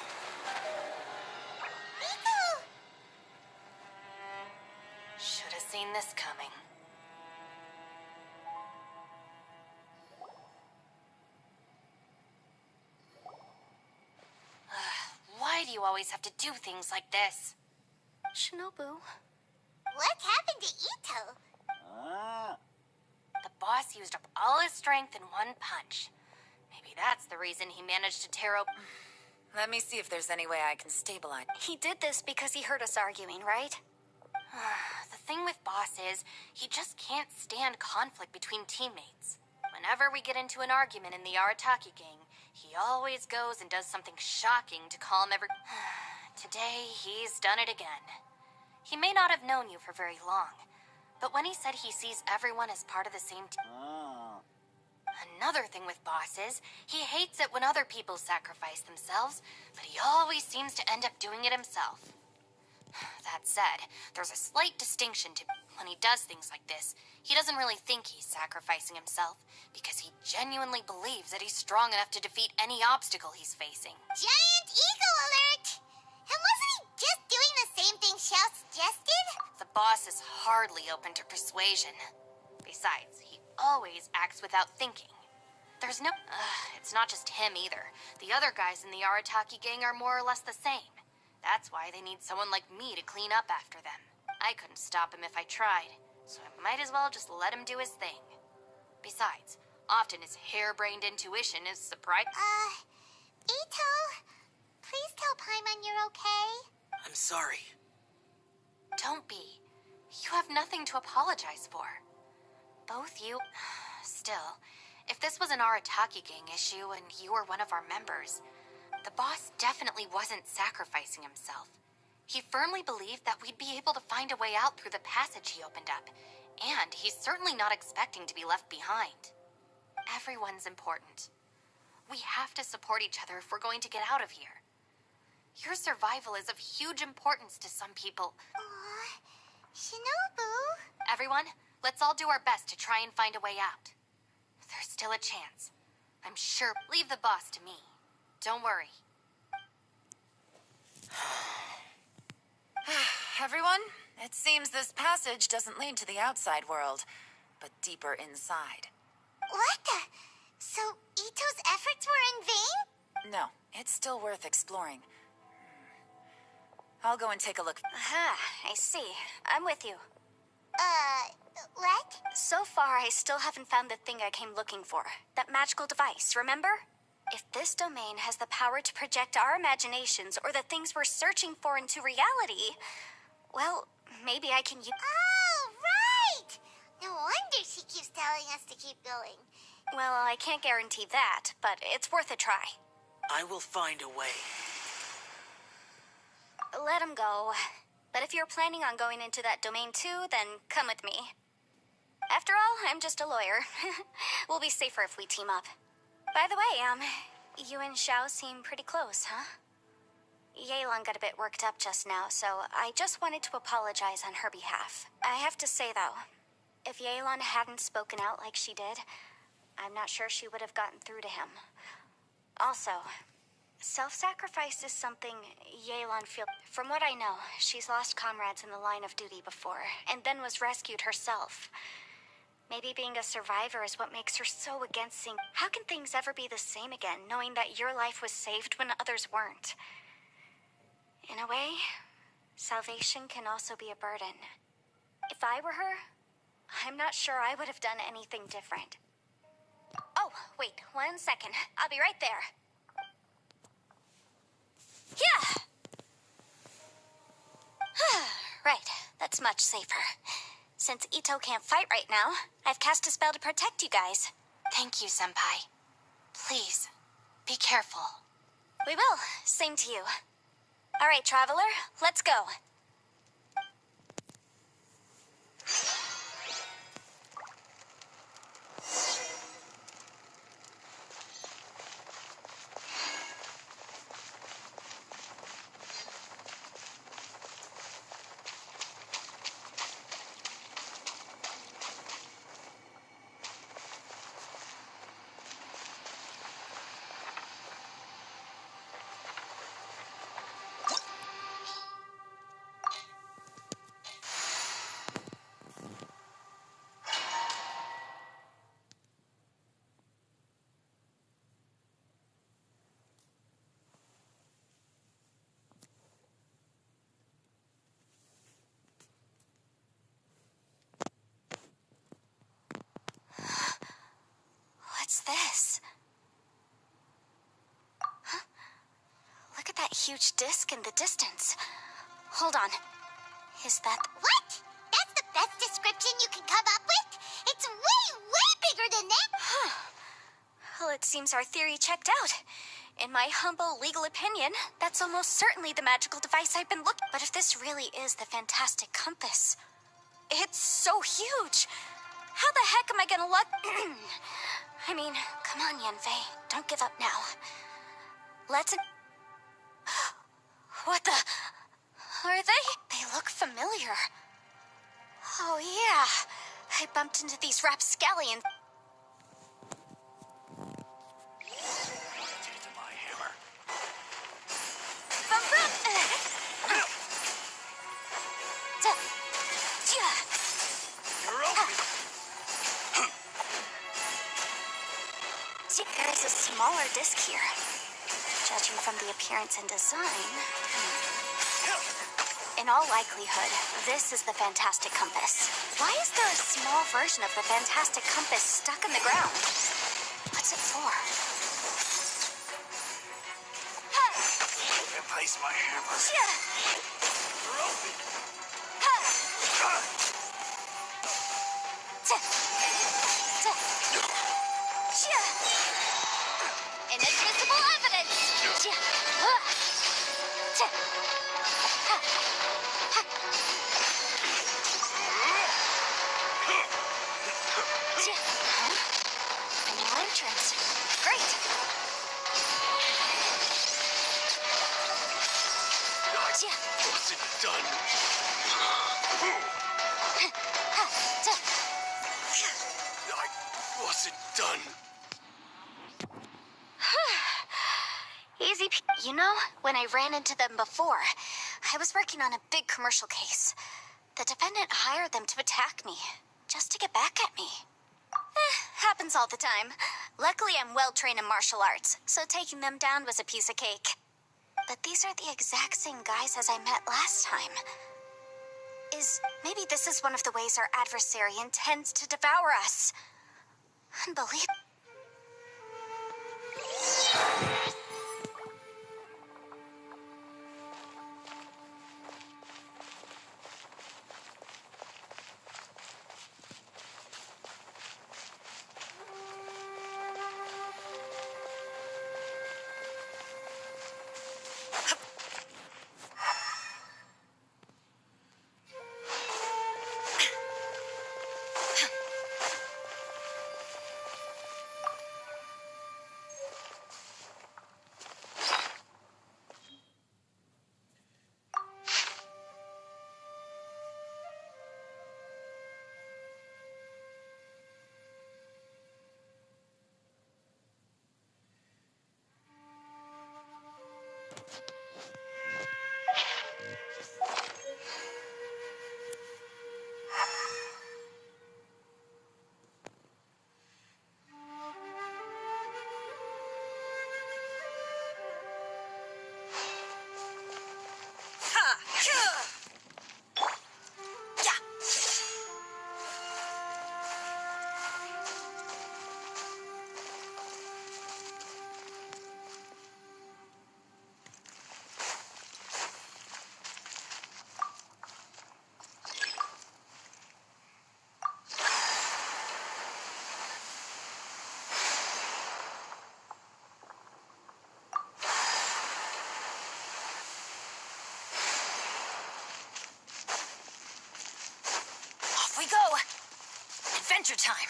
Should have seen this coming. Why do you always have to do things like this? Shinobu. What happened to Ito? The boss used up all his strength in one punch. Maybe that's the reason he managed to tear open... Let me see if there's any way I can stabilize. He did this because he heard us arguing, right? The thing with Boss is, he just can't stand conflict between teammates. Whenever we get into an argument in the Arataki gang, he always goes and does something shocking to calm Today, he's done it again. He may not have known you for very long, but when he said he sees everyone as part of the same team... Another thing with Boss is, he hates it when other people sacrifice themselves, but he always seems to end up doing it himself. That said, there's a slight distinction to when he does things like this. He doesn't really think he's sacrificing himself, because he genuinely believes that he's strong enough to defeat any obstacle he's facing. Giant ego alert! And wasn't he just doing the same thing Xiao suggested? The boss is hardly open to persuasion. Besides, he always acts without thinking. There's no... it's not just him either. The other guys in the Arataki gang are more or less the same. That's why they need someone like me to clean up after them. I couldn't stop him if I tried, so I might as well just let him do his thing. Besides, often his harebrained intuition is surprising. Ito, please tell Paimon you're okay. I'm sorry. Don't be. You have nothing to apologize for. Both you... Still, if this was an Arataki gang issue and you were one of our members, the boss definitely wasn't sacrificing himself. He firmly believed that we'd be able to find a way out through the passage he opened up, and he's certainly not expecting to be left behind. Everyone's important. We have to support each other if we're going to get out of here. Your survival is of huge importance to some people. Aw, Shinobu. Everyone, let's all do our best to try and find a way out. There's still a chance. I'm sure. Leave the boss to me. Don't worry. Everyone, it seems this passage doesn't lead to the outside world, but deeper inside. What the? So Ito's efforts were in vain? No, it's still worth exploring. I'll go and take a look. Aha, I see. I'm with you. What? So far, I still haven't found the thing I came looking for. That magical device, remember? If this domain has the power to project our imaginations or the things we're searching for into reality, well, maybe I can use... Oh, right! No wonder she keeps telling us to keep going. Well, I can't guarantee that, but it's worth a try. I will find a way. Let him go. But if you're planning on going into that domain too, then come with me. After all, I'm just a lawyer. We'll be safer if we team up. By the way, you and Xiao seem pretty close, huh? Yelan got a bit worked up just now, so I just wanted to apologize on her behalf. I have to say, though, if Yelan hadn't spoken out like she did, I'm not sure she would have gotten through to him. Also, self-sacrifice is something Yelan feels. From what I know, she's lost comrades in the line of duty before, and then was rescued herself. Maybe being a survivor is what makes her so against seeing. How can things ever be the same again, knowing that your life was saved when others weren't? In a way, salvation can also be a burden. If I were her, I'm not sure I would have done anything different. Oh, wait, 1 second. I'll be right there. Yeah! Right, that's much safer. Since Ito can't fight right now, I've cast a spell to protect you guys. Thank you, Senpai. Please, be careful. We will. Same to you. All right, Traveler, let's go. What's this? Huh? Look at that huge disc in the distance. Hold on. Is that... What? That's the best description you can come up with? It's way, way bigger than that! Well, it seems our theory checked out. In my humble legal opinion, that's almost certainly the magical device I've been looking... But if this really is the fantastic compass, it's so huge! How the heck am I gonna look... I mean, come on, Yanfei. Don't give up now. Let's... What the... Are they? They look familiar. Oh, yeah. I bumped into these rapscallions. My hammer. You're open. There's a smaller disc here. Judging from the appearance and design... In all likelihood, this is the Fantastic Compass. Why is there a small version of the Fantastic Compass stuck in the ground? What's it for? Replace my hammer. You're open. Inadmissible evidence! A new entrance. Great. I wasn't done. I wasn't done. Easy. You know, when I ran into them before, I was working on a big commercial case. The defendant hired them to attack me, just to get back at me. Happens all the time. Luckily, I'm well trained in martial arts, so taking them down was a piece of cake. But these are the exact same guys as I met last time. Maybe this is one of the ways our adversary intends to devour us. Unbelievable. Adventure time!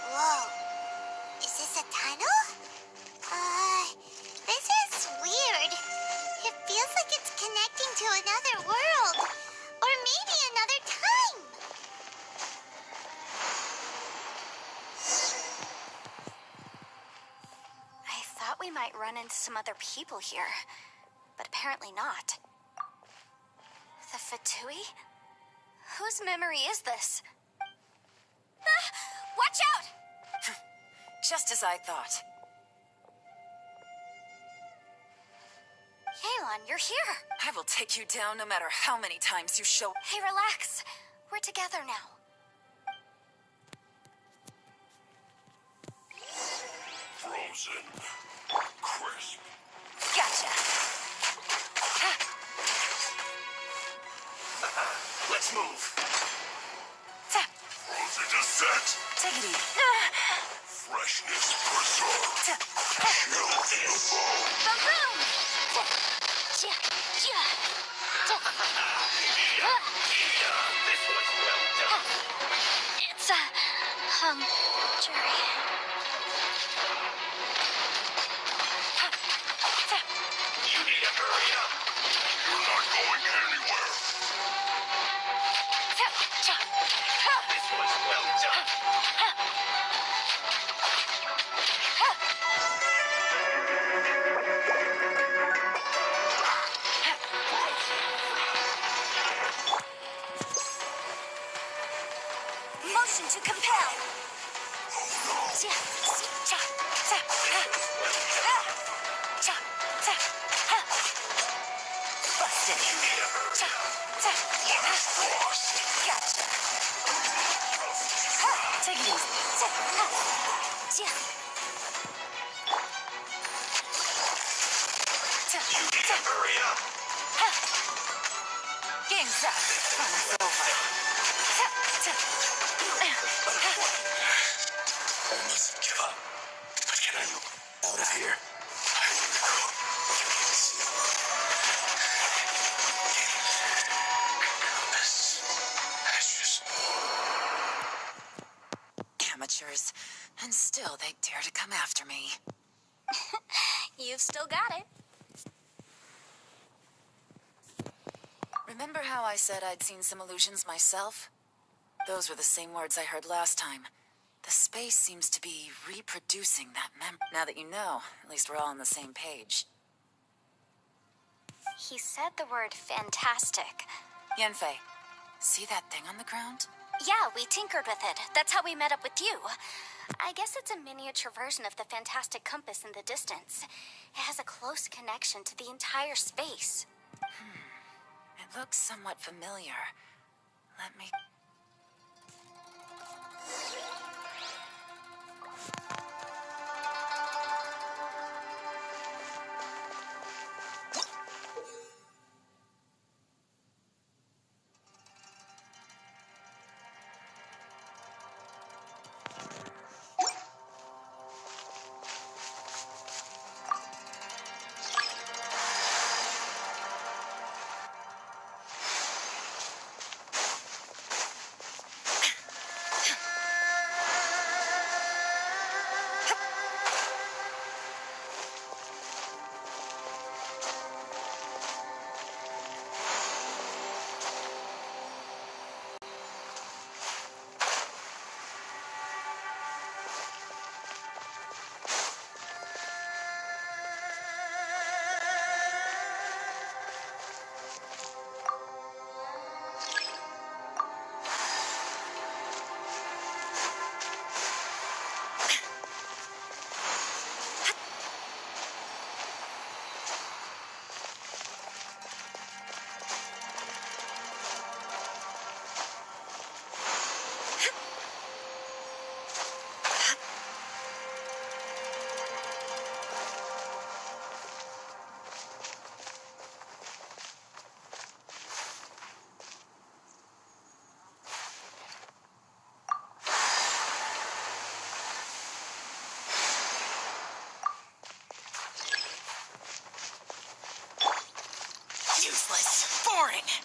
Whoa. Is this a tunnel? This is weird. It feels like it's connecting to another world. Or maybe another time. I thought we might run into some other people here, but apparently not. The Fatui? Whose memory is this? Ah, watch out! Just as I thought. Yelan, you're here. I will take you down no matter how many times you show. Hey, relax. We're together now. Frozen. Crisp. Gotcha! Let's move. Tap. Frozen to set. Take it easy. Freshness preserved. Tap. Chill to the bone. Boom! This was well done. It's jury. You need to hurry up. You're not going anywhere. This was well done. Motion to compel. Busted. Gotcha. Take it easy. You need to hurry up. Game's up. Fun's over. I mustn't give up. But can I move out of here? I need to go. Compass. Ashes. Amateurs. And still they dare to come after me. You've still got it. Remember how I said I'd seen some illusions myself? Those were the same words I heard last time. The space seems to be reproducing that memory. Now that you know, at least we're all on the same page. He said the word fantastic. Yanfei, see that thing on the ground? Yeah, we tinkered with it. That's how we met up with you. I guess it's a miniature version of the fantastic compass in the distance. It has a close connection to the entire space. It looks somewhat familiar. Let me... anything.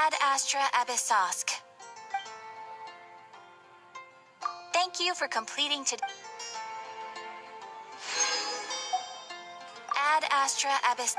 Ad Astra Abyssosk. Thank you for completing to Ad Astra Abyss.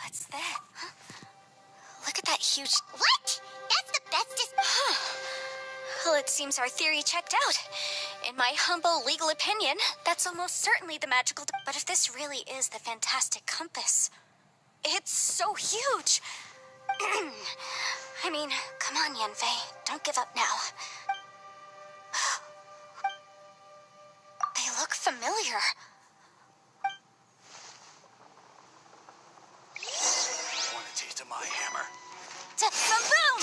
What's that? Huh? Look at that huge... What? That's the bestest... Well, it seems our theory checked out. In my humble legal opinion, that's almost certainly the magical... But if this really is the fantastic compass, it's so huge. I mean, come on, Yanfei. Don't give up now. They look familiar. Want a taste of my hammer? Boom!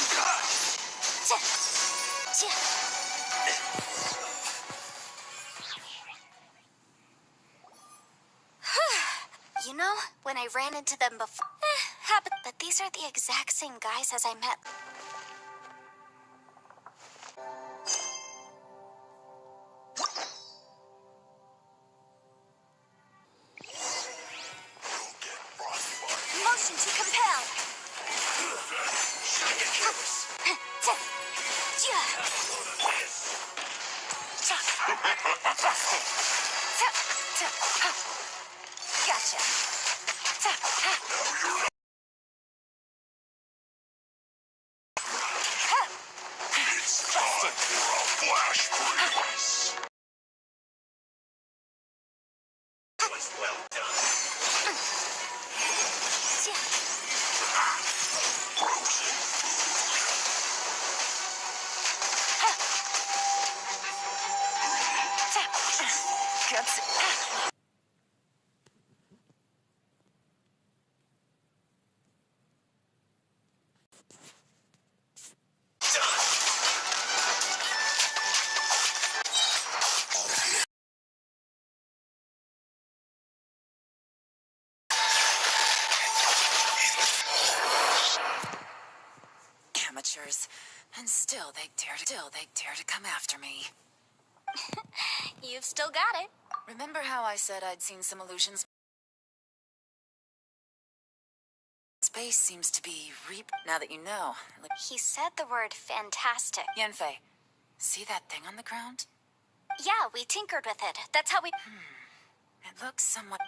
You know, when I ran into them before, happened that these are the exact same guys as I met. Motion to compel. Gotcha. It's time for a flash freeze. Was well done. Frozen Amateurs. And still they dare to come after me. You've still got it. Remember how I said I'd seen some illusions? Space seems to be now that you know. He said the word fantastic. Yanfei, see that thing on the ground? Yeah, we tinkered with it. That's how we... It looks somewhat...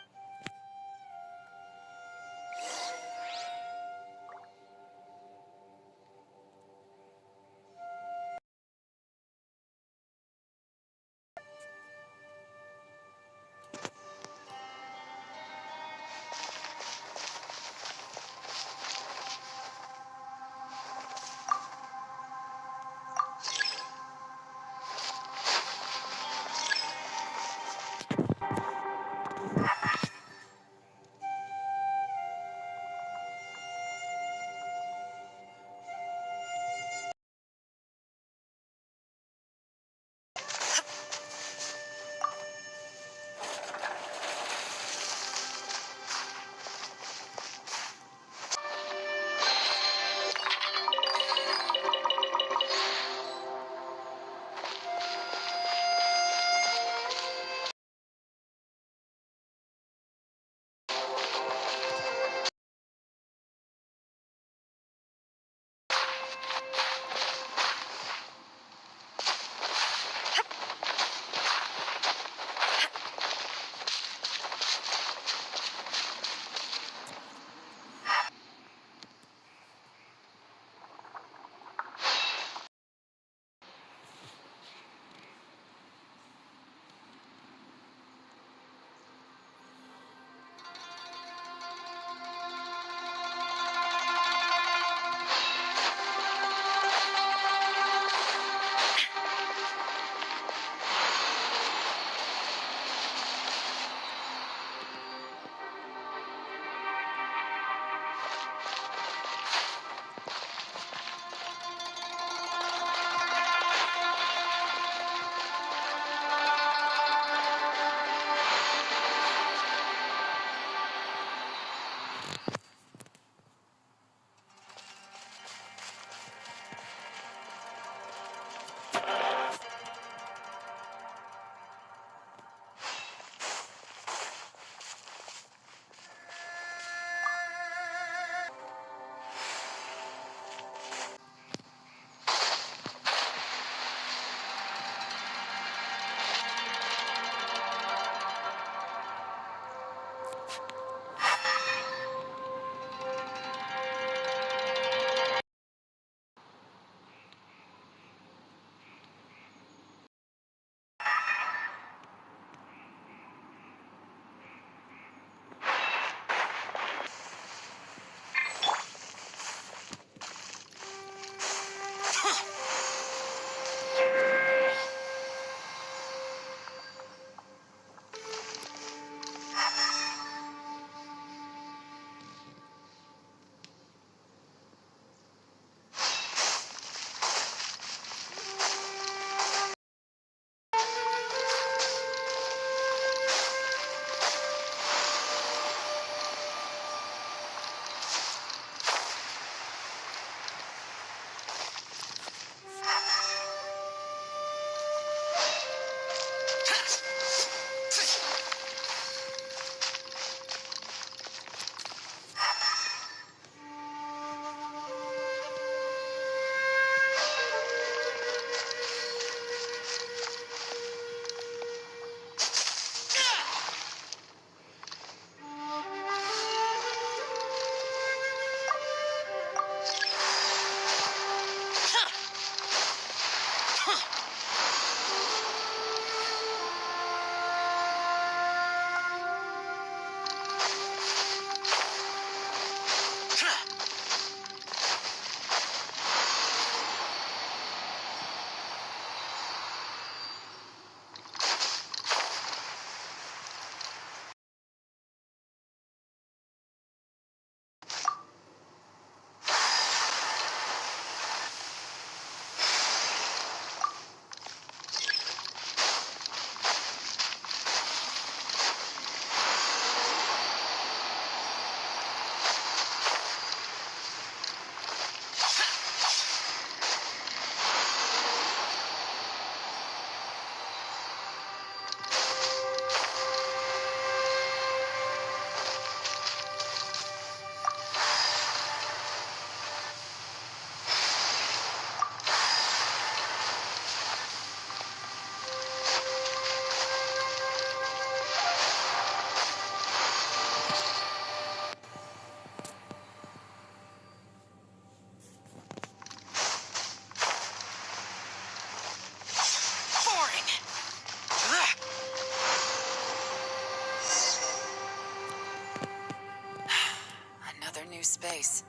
new space.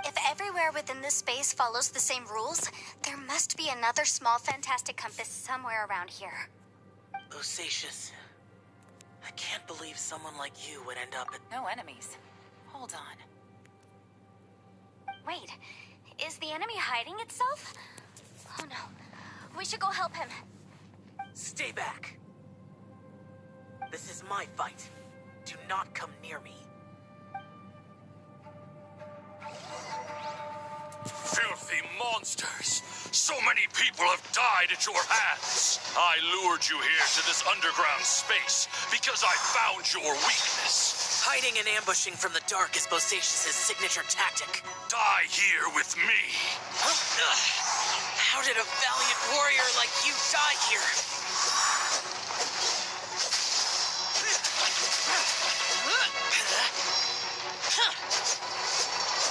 If everywhere within this space follows the same rules, there must be another small fantastic compass somewhere around here. Osacious. I can't believe someone like you would end up at... No enemies. Hold on. Wait, is the enemy hiding itself? Oh no, we should go help him. Stay back. This is my fight. Do not come near me. Filthy monsters! So many people have died at your hands! I lured you here to this underground space because I found your weakness. Hiding and ambushing from the dark is Bosacious' signature tactic. Die here with me! How did a valiant warrior like you die here?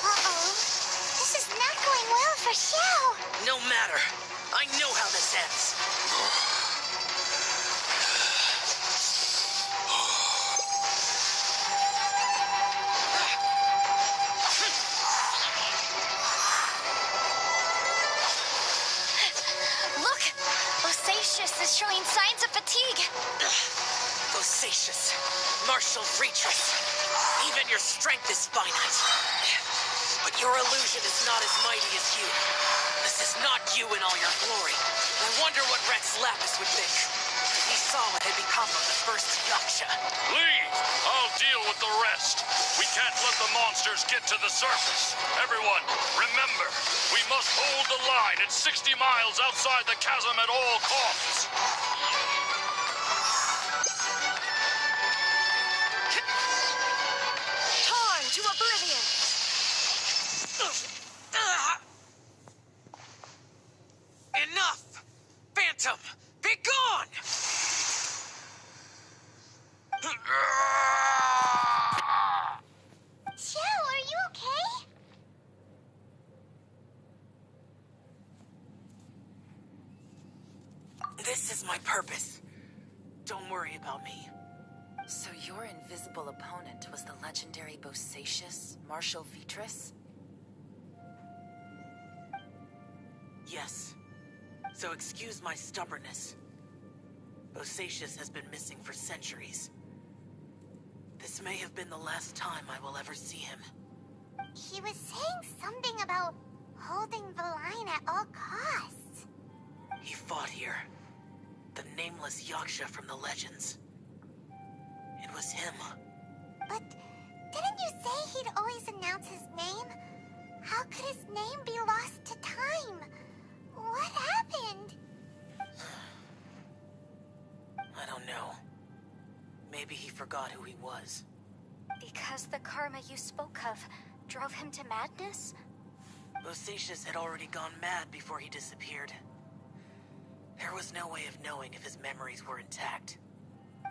Uh-oh. This is not going well for Xiao. No matter. I know how this ends. Look! Osacious is showing signs of fatigue. Bosacious. Martial retreat. Even your strength is finite. But your illusion is not as mighty as you. This is not you in all your glory. I wonder what Rex Lapis would think if he saw what had become of the first Yaksha. Leave! I'll deal with the rest. We can't let the monsters get to the surface. Everyone, remember, we must hold the line at 60 miles outside the chasm at all costs. Torn to oblivion! Enough! Phantom, be gone! Xiao, are you okay? This is my purpose. Don't worry about me. So your invisible opponent was the legendary Bosacious, Marshal Vitris? Yes. So excuse my stubbornness. Bosacious has been missing for centuries. This may have been the last time I will ever see him. He was saying something about holding the line at all costs. He fought here. The nameless Yaksha from the legends. It was him. But didn't you say he'd always announce his name? How could his name be lost to time? What happened? I don't know. Maybe he forgot who he was. Because the karma you spoke of drove him to madness? Bosacious had already gone mad before he disappeared. There was no way of knowing if his memories were intact.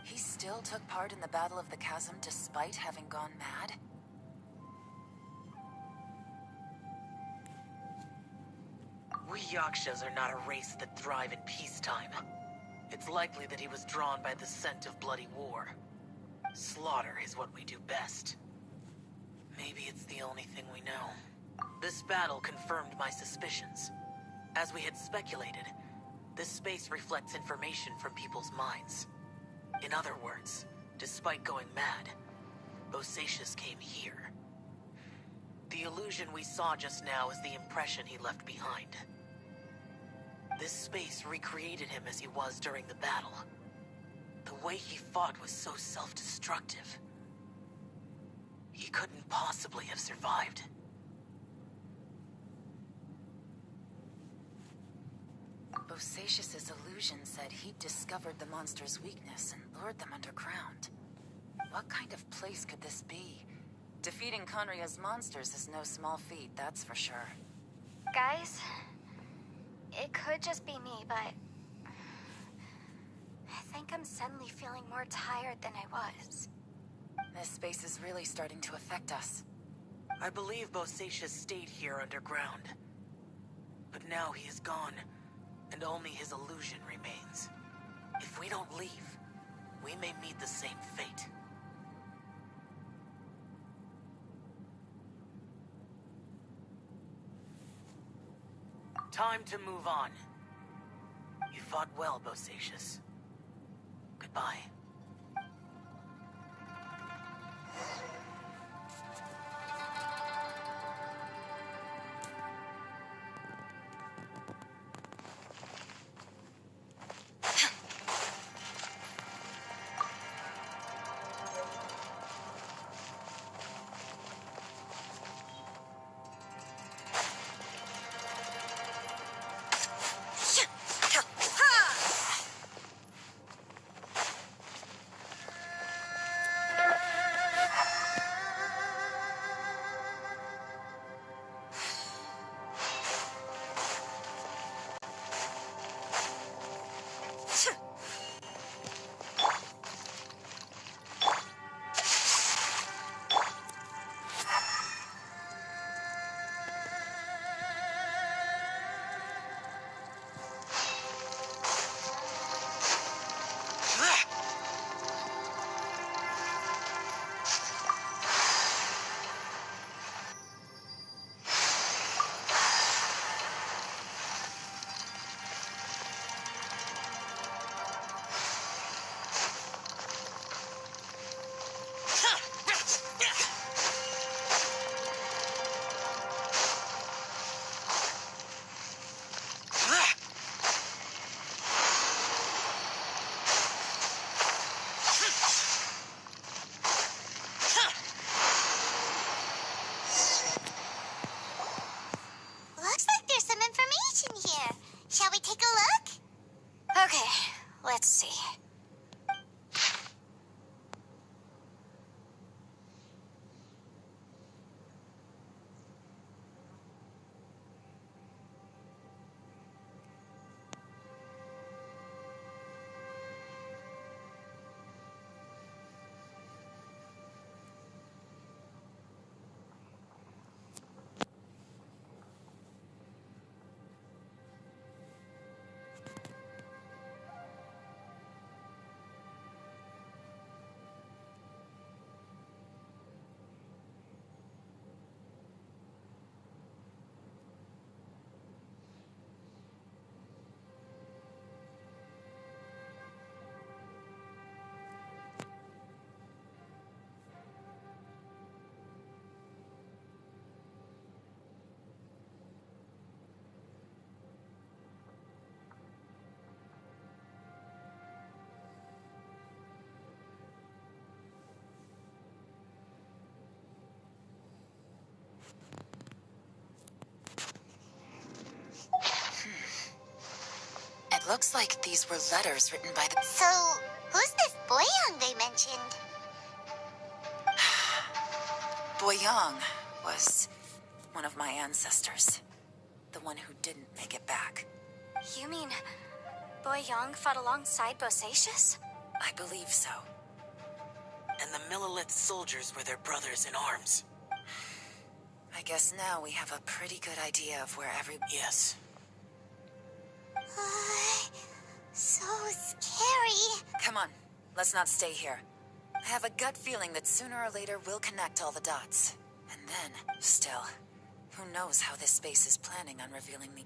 He still took part in the Battle of the Chasm despite having gone mad? We Yakshas are not a race that thrive in peacetime. It's likely that he was drawn by the scent of bloody war. Slaughter is what we do best. Maybe it's the only thing we know. This battle confirmed my suspicions. As we had speculated, this space reflects information from people's minds. In other words, despite going mad, Bosacious came here. The illusion we saw just now is the impression he left behind. This space recreated him as he was during the battle. The way he fought was so self-destructive. He couldn't possibly have survived. Bosacious's illusion said he'd discovered the monster's weakness and lured them underground. What kind of place could this be? Defeating Conria's monsters is no small feat, that's for sure. Guys, it could just be me, but I think I'm suddenly feeling more tired than I was. This space is really starting to affect us. I believe Bosacious stayed here underground. But now he is gone, and only his illusion remains. If we don't leave, we may meet the same fate. Time to move on. You fought well, Bosacius. Goodbye. Looks like there's some information here. Shall we take a look? Okay, let's see. It looks like these were letters written by the... So, who's this Boyang they mentioned? Boyang was one of my ancestors. The one who didn't make it back. You mean Boyang fought alongside Bosacius? I believe so. And the Millelith soldiers were their brothers in arms. I guess now we have a pretty good idea of where every... Yes. So scary. Come on, let's not stay here. I have a gut feeling that sooner or later we'll connect all the dots. And then, still, who knows how this space is planning on revealing the...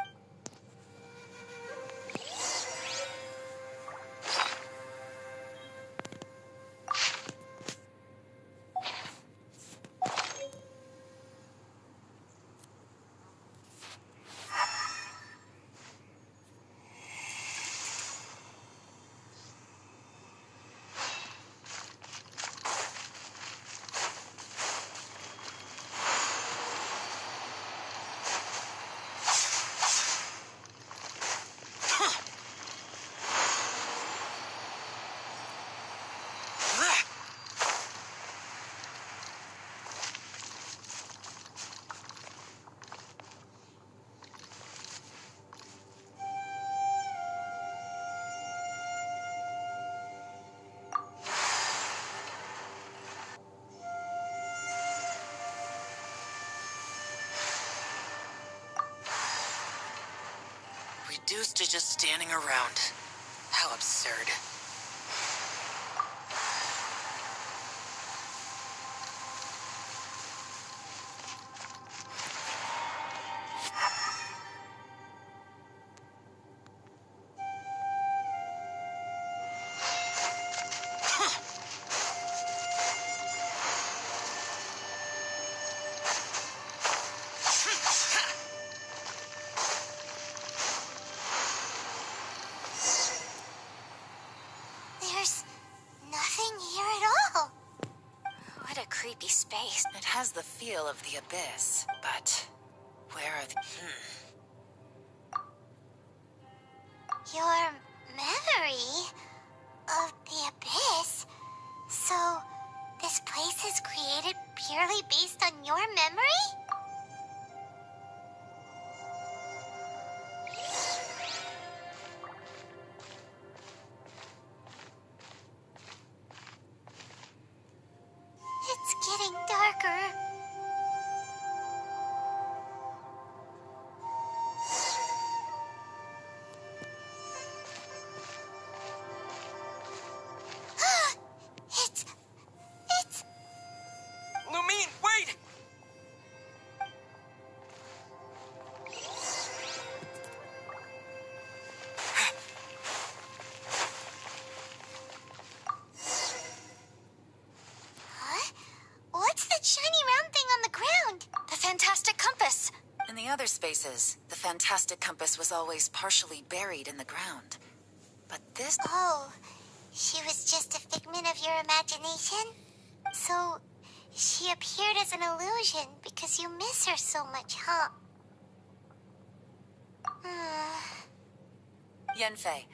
Reduced to just standing around. How absurd. What a creepy space. It has the feel of the abyss, but where are the... Your memory of the abyss? So, this place is created purely based on your memory? It's getting darker. It's... Lumine, wait! Huh? What's that shiny round thing on the ground? The fantastic compass. In the other spaces, the fantastic compass was always partially buried in the ground. But this... Oh, she was just a figment of your imagination? So, she appeared as an illusion because you miss her so much, huh? Yanfei,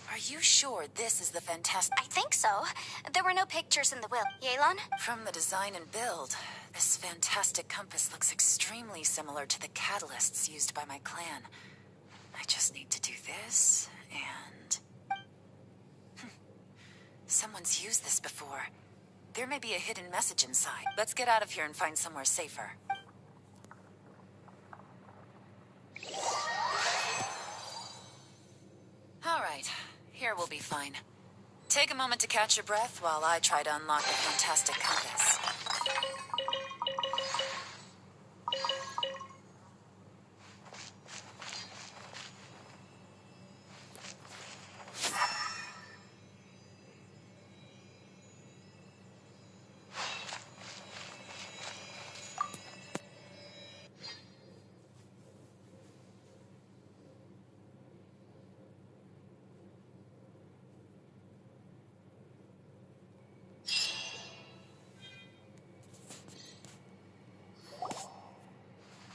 are you sure this is the fantastic... I think so. There were no pictures in the will. Yelan? From the design and build, this fantastic compass looks extremely similar to the catalysts used by my clan. I just need to do this, and... Someone's used this before. There may be a hidden message inside. Let's get out of here and find somewhere safer. All right, here we'll be fine. Take a moment to catch your breath while I try to unlock the fantastic compass.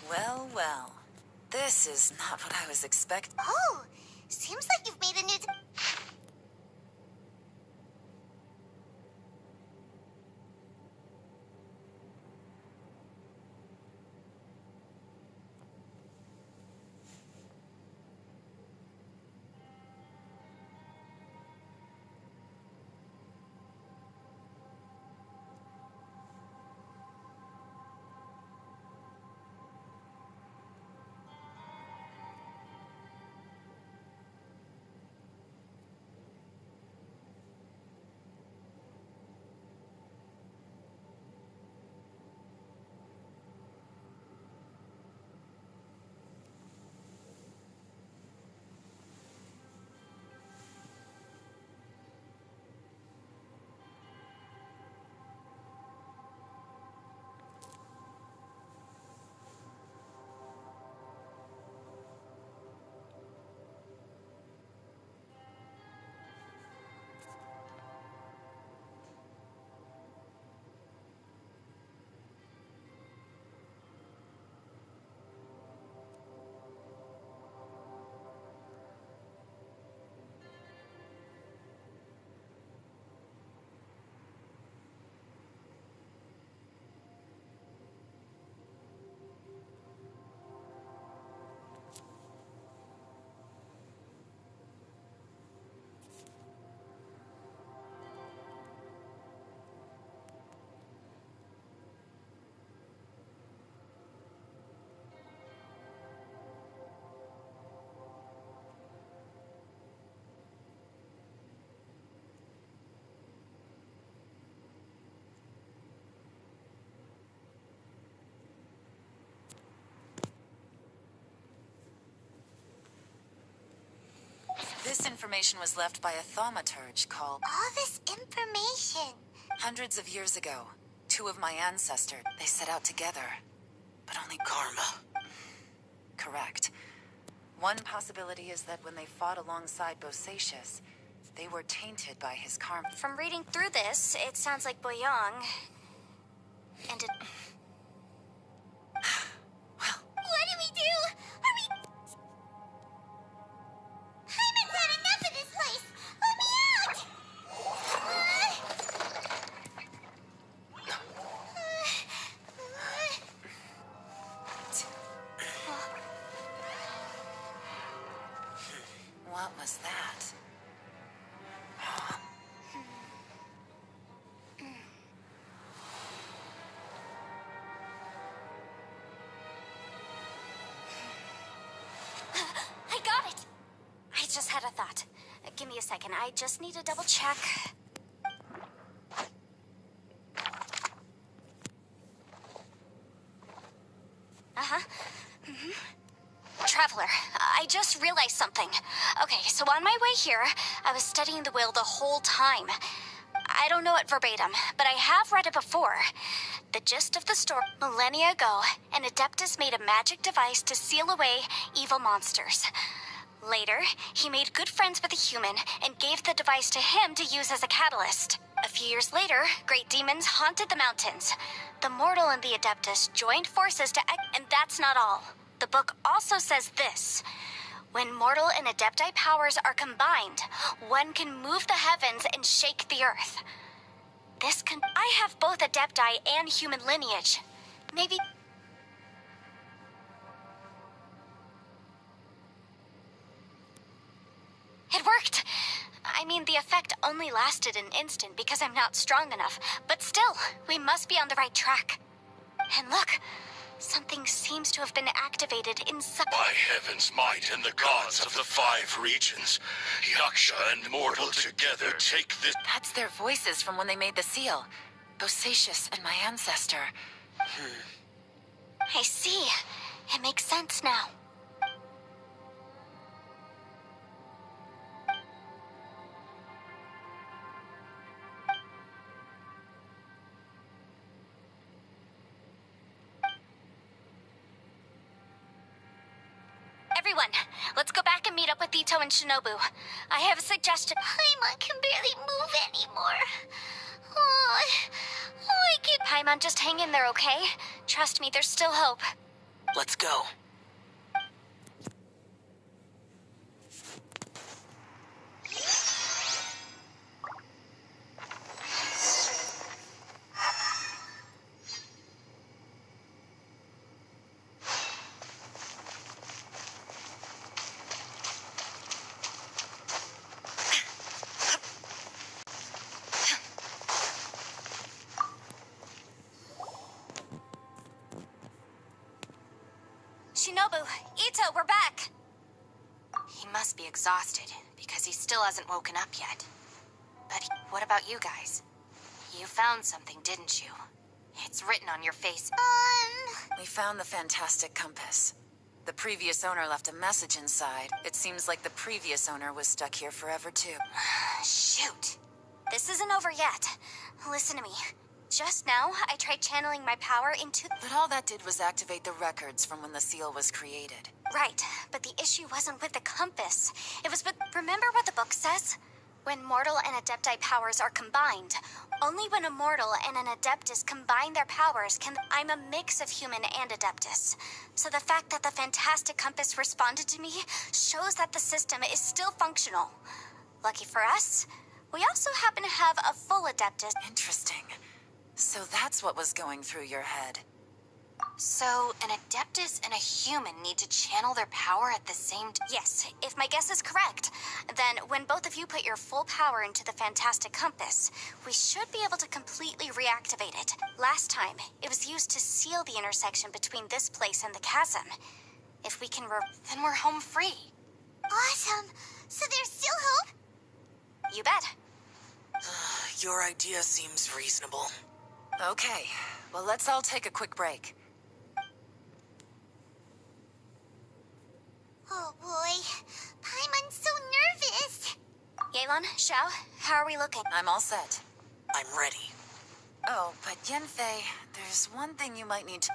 Well, well. This is not what I was expecting. Oh, seems like you've made a new... This information was left by a thaumaturge called... All this information. Hundreds of years ago, two of my ancestors, they set out together. But only... Karma. Correct. One possibility is that when they fought alongside Bosacius, they were tainted by his karma. From reading through this, it sounds like Boyang a second. I just need to double check. Traveler, I just realized something. Okay, so on my way here, I was studying the will the whole time. I don't know it verbatim, but I have read it before. The gist of the story: millennia ago, an Adeptus made a magic device to seal away evil monsters. Later, he made good friends with a human and gave the device to him to use as a catalyst. A few years later, great demons haunted the mountains. The mortal and the Adeptus joined forces to and that's not all. The book also says this: when mortal and Adepti powers are combined, one can move the heavens and shake the earth. I have both Adepti and human lineage. Maybe... It worked! I mean, the effect only lasted an instant because I'm not strong enough, but still, we must be on the right track. And look, something seems to have been activated inside. By heaven's might and the gods of the 5 regions, Yaksha and mortal together take this. That's their voices from when they made the seal. Bosacius and my ancestor. I see. It makes sense now. Everyone, let's go back and meet up with Ito and Shinobu. I have a suggestion. Paimon can barely move anymore. Oh, I can... Paimon, just hang in there, okay? Trust me, there's still hope. Let's go. Shinobu, Ito, we're back! He must be exhausted, because he still hasn't woken up yet. But what about you guys? You found something, didn't you? It's written on your face. We found the fantastic compass. The previous owner left a message inside. It seems like the previous owner was stuck here forever, too. Shoot. This isn't over yet. Listen to me. Just now, I tried channeling my power into... But all that did was activate the records from when the seal was created. Right, but the issue wasn't with the compass. It was with... Remember what the book says? When mortal and Adepti powers are combined. Only when a mortal and an Adeptus combine their powers can... I'm a mix of human and Adeptus. So the fact that the fantastic compass responded to me shows that the system is still functional. Lucky for us, we also happen to have a full Adeptus. Interesting. So that's what was going through your head. So, an Adeptus and a human need to channel their power at the same time? Yes, if my guess is correct. Then, when both of you put your full power into the fantastic compass, we should be able to completely reactivate it. Last time, it was used to seal the intersection between this place and the chasm. If we can then we're home free. Awesome. So there's still hope? You bet. Your idea seems reasonable. Okay, well, let's all take a quick break. Oh boy, Paimon's so nervous. Yelan, Xiao, how are we looking? I'm all set. I'm ready. Oh, but Yanfei, there's one thing you might need to...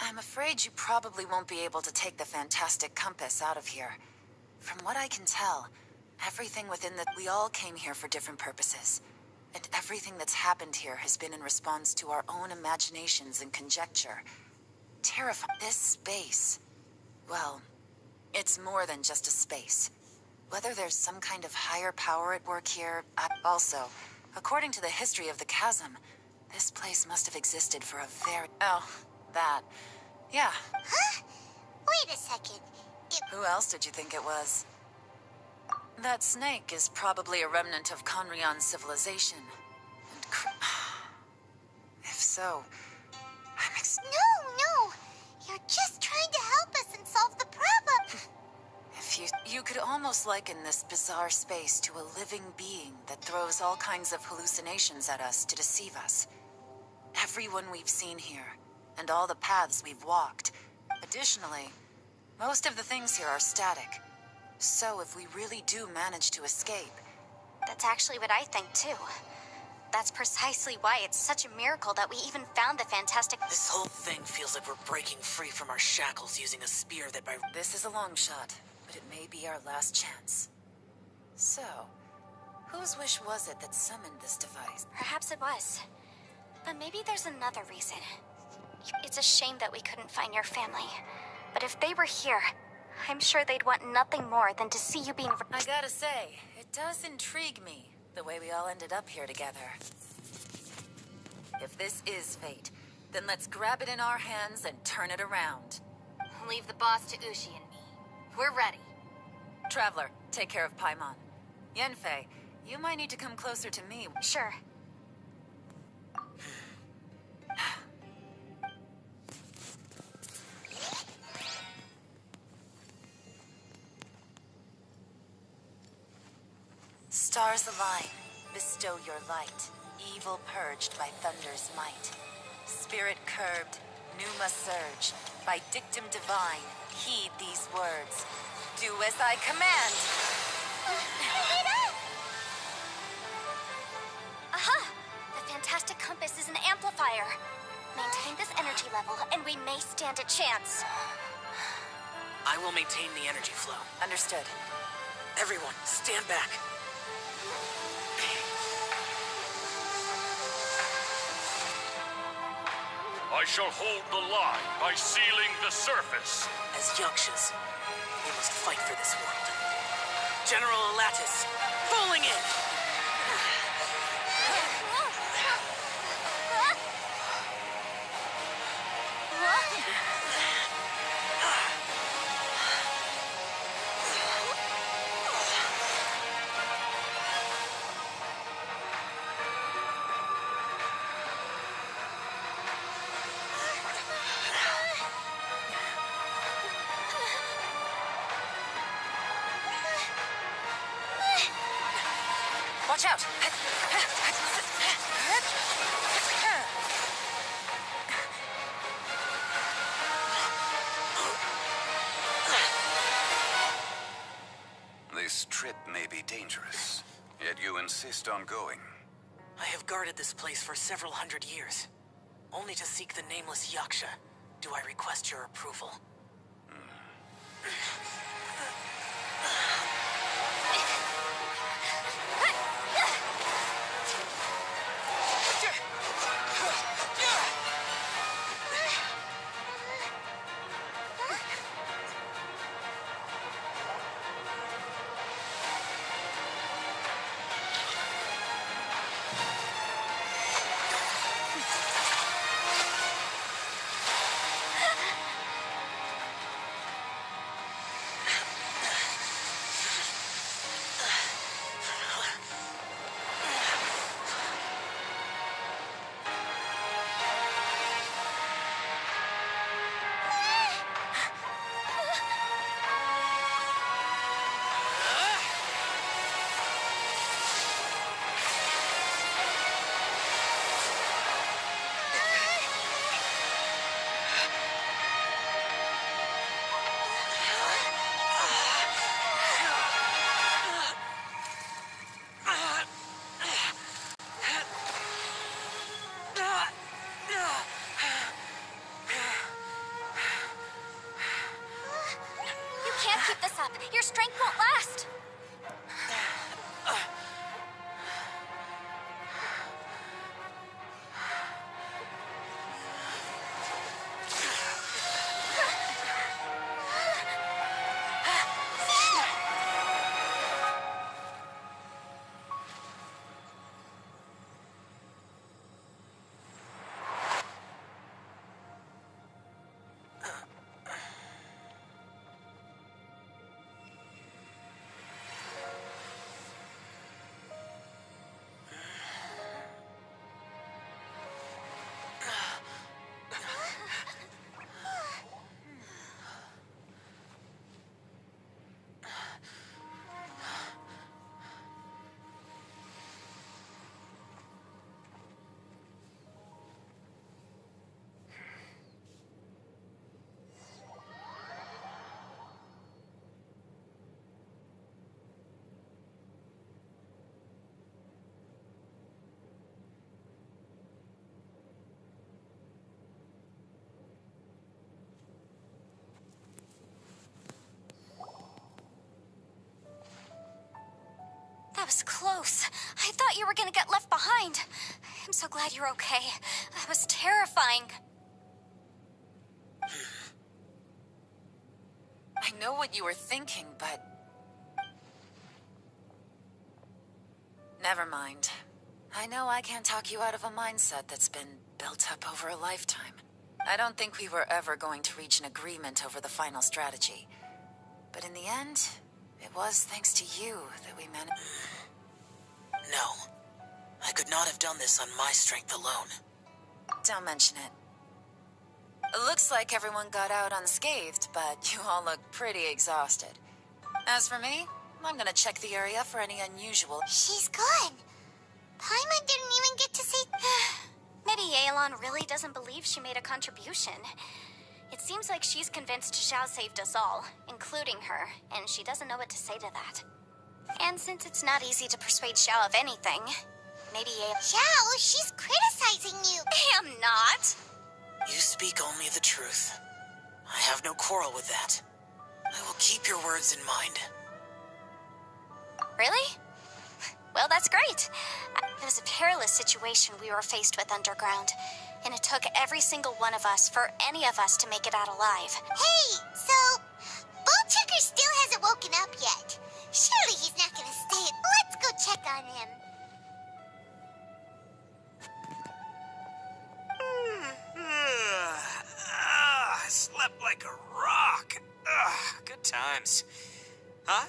I'm afraid you probably won't be able to take the fantastic compass out of here. From what I can tell, everything within the... We all came here for different purposes. And everything that's happened here has been in response to our own imaginations and conjecture. Terrifying. This space... Well, it's more than just a space. Whether there's some kind of higher power at work here... Also, according to the history of the chasm, this place must have existed for a very... Oh, that. Yeah. Huh? Wait a second. Who else did you think it was? That snake is probably a remnant of Conrion's civilization. And if so, No. You're just trying to help us and solve the problem. If You could almost liken this bizarre space to a living being that throws all kinds of hallucinations at us to deceive us. Everyone we've seen here, and all the paths we've walked. Additionally, most of the things here are static. So if we really do manage to escape... That's actually what I think, too. That's precisely why it's such a miracle that we even found the fantastic... This whole thing feels like we're breaking free from our shackles using a spear that by... This is a long shot, but it may be our last chance. So, whose wish was it that summoned this device? Perhaps it was. But maybe there's another reason. It's a shame that we couldn't find your family. But if they were here, I'm sure they'd want nothing more than to see you being... I gotta say, it does intrigue me, the way we all ended up here together. If this is fate, then let's grab it in our hands and turn it around. Leave the boss to Ushi and me. We're ready. Traveler, take care of Paimon. Yanfei, you might need to come closer to me. Sure. Stars align, bestow your light. Evil purged by thunder's might. Spirit curbed, pneuma surge. By dictum divine, heed these words. Do as I command! Aha! The fantastic compass is an amplifier. Maintain this energy level, and we may stand a chance. I will maintain the energy flow. Understood. Everyone, stand back. I shall hold the line by sealing the surface. As Yakshas, we must fight for this world. General Elatus, falling in! Watch out! This trip may be dangerous, yet you insist on going. I have guarded this place for several hundred years. Only to seek the nameless Yaksha, do I request your approval. Keep this up. Your strength won't last. That was close. I thought you were gonna get left behind. I'm so glad you're okay. That was terrifying. I know what you were thinking, but... Never mind. I know I can't talk you out of a mindset that's been built up over a lifetime. I don't think we were ever going to reach an agreement over the final strategy. But in the end, it was thanks to you that we managed... No. I could not have done this on my strength alone. Don't mention it. It looks like everyone got out unscathed, but you all look pretty exhausted. As for me, I'm gonna check the area for any unusual... She's gone. Paimon didn't even get to say... Maybe Yelan really doesn't believe she made a contribution. It seems like she's convinced Xiao saved us all, including her, and she doesn't know what to say to that. And since it's not easy to persuade Xiao of anything, maybe Xiao, she's criticizing you. I'm not. You speak only the truth. I have no quarrel with that. I will keep your words in mind. Really? Well, that's great. It was a perilous situation we were faced with underground, and it took every single one of us for any of us to make it out alive. Hey, so Bullchucker still hasn't woken up yet. Surely he's not gonna stay. Let's go check on him. I slept like a rock. Good times. Huh?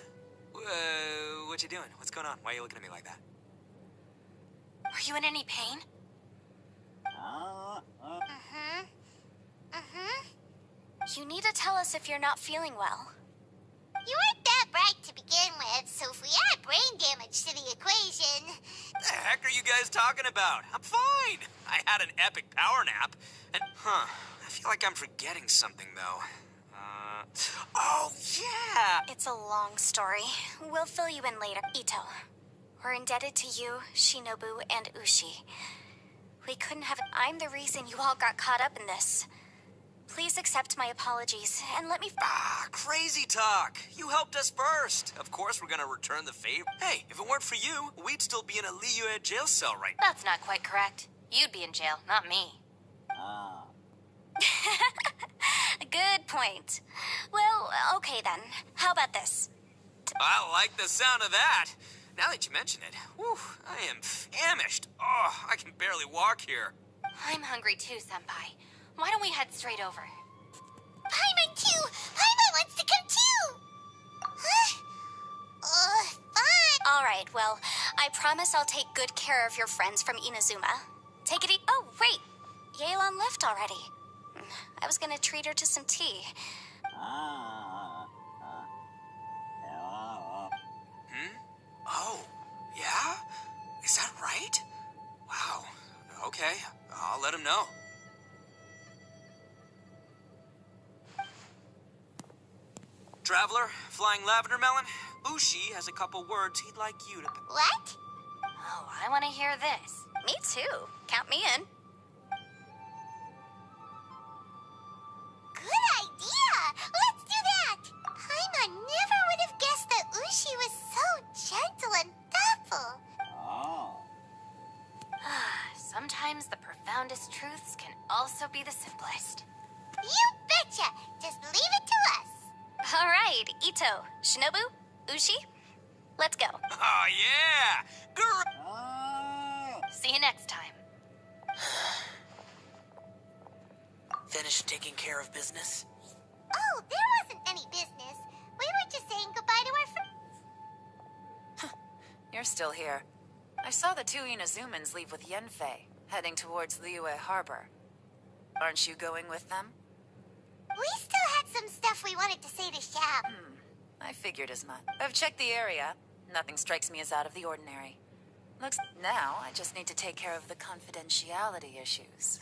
What you doing? What's going on? Why are you looking at me like that? Are you in any pain? You need to tell us if you're not feeling well. You weren't that bright to begin with, so if we add brain damage to the equation... The heck are you guys talking about? I'm fine. I had an epic power nap, and... I feel like I'm forgetting something, though. Oh, yeah! It's a long story. We'll fill you in later. Ito, we're indebted to you, Shinobu, and Ushi. We couldn't have... I'm the reason you all got caught up in this. Please accept my apologies, and let me... Crazy talk. You helped us first. Of course we're gonna return the favor. Hey, if it weren't for you, we'd still be in a Liyue jail cell right now. That's not quite correct. You'd be in jail, not me. Good point. Well, okay then. How about this? I like the sound of that. Now that you mention it, whew, I am famished. Oh, I can barely walk here. I'm hungry too, Senpai. Why don't we head straight over? Paimon too! Paimon wants to come too! Fine. All right, well, I promise I'll take good care of your friends from Inazuma. Take it Oh, wait. Yelan left already. I was gonna treat her to some tea. Oh, yeah? Is that right? Wow. Okay, I'll let him know. Traveler, flying lavender melon, Ushi has a couple words he'd like you to... What? Oh, I want to hear this. Me too. Count me in. Good idea! Let's do that! Paimon never would have guessed that Ushi was so gentle and thoughtful. Sometimes the profoundest truths can also be the simplest. You betcha! Just leave it to us. All right, Ito, Shinobu, Ushi, let's go. Oh, yeah! See you next time. Finished taking care of business? Oh, there wasn't any business. We were just saying goodbye to our friends. You're still here. I saw the two Inazumans leave with Yenfei, heading towards Liyue Harbor. Aren't you going with them? We still had some stuff we wanted to say to Xiao. I figured as much. I've checked the area. Nothing strikes me as out of the ordinary. Looks now, I just need to take care of the confidentiality issues.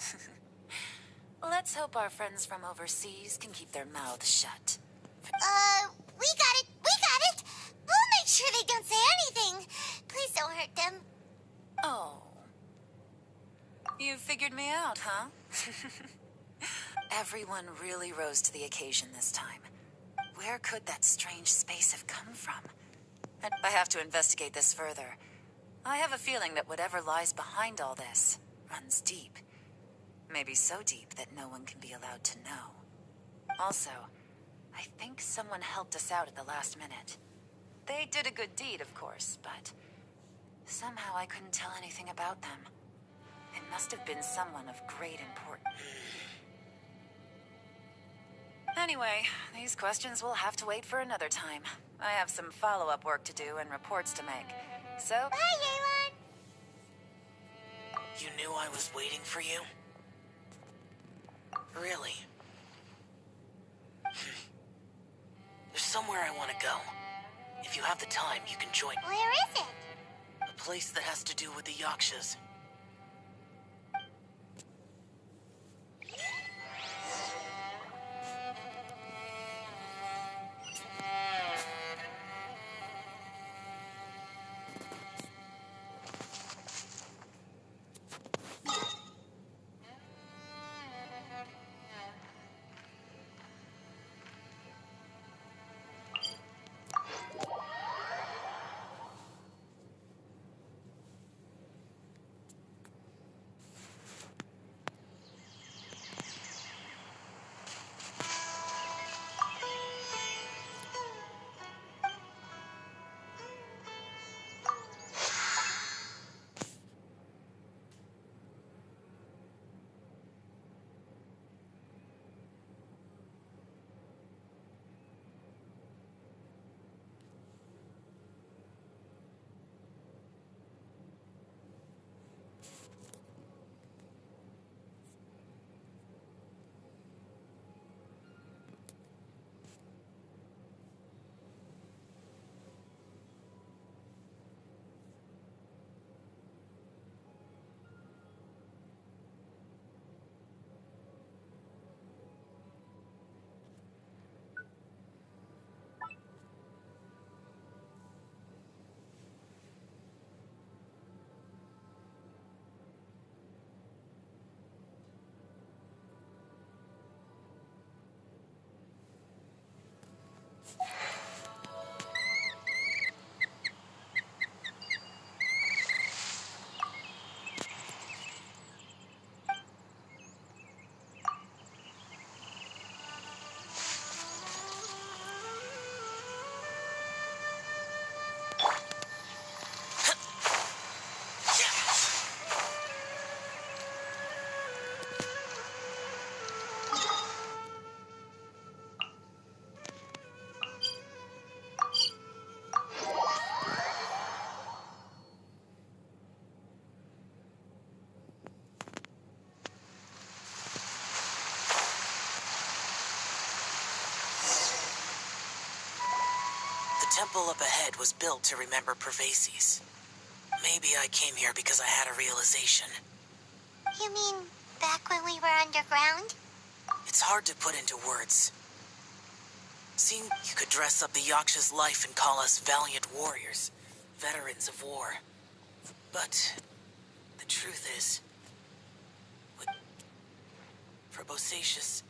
Let's hope our friends from overseas can keep their mouths shut. We got it. We got it. We'll make sure they don't say anything. Please don't hurt them. Oh. You figured me out, huh? Everyone really rose to the occasion this time. Where could that strange space have come from? And I have to investigate this further. I have a feeling that whatever lies behind all this runs deep. Maybe so deep that no one can be allowed to know. Also, I think someone helped us out at the last minute. They did a good deed, of course, but somehow I couldn't tell anything about them. It must have been someone of great importance. Anyway, these questions will have to wait for another time. I have some follow-up work to do and reports to make. So... Bye, Yelan! You knew I was waiting for you? Really? There's somewhere I want to go. If you have the time, you can join. Where is it? A place that has to do with the Yakshas. The temple up ahead was built to remember Pervases. Maybe I came here because I had a realization. You mean back when we were underground? It's hard to put into words. Seemed you could dress up the Yaksha's life and call us valiant warriors, veterans of war. But the truth is, for Bosacius,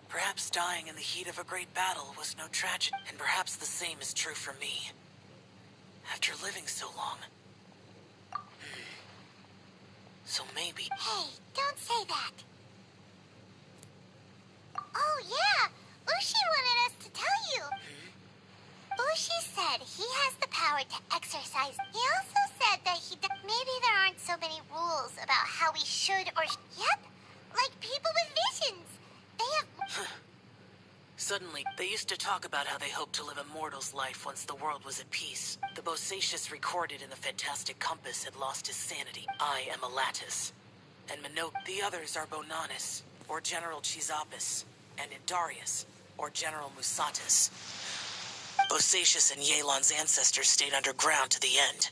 perhaps dying in the heat of a great battle was no tragedy, and perhaps the same is true for me. After living so long. So maybe... Hey, don't say that. Oh, yeah! Ushi wanted us to tell you. Ushi said he has the power to exercise. He also said that maybe there aren't so many rules about how we should or... Yep, like people with visions. They have... Suddenly, they used to talk about how they hoped to live a mortal's life once the world was at peace. The Bosacius recorded in the Fantastic Compass had lost his sanity. I am a lattice. And Minot, the others are Bonanis, or General Chizapis, and Indarius, or General Musatis. Bosacius and Yelan's ancestors stayed underground to the end.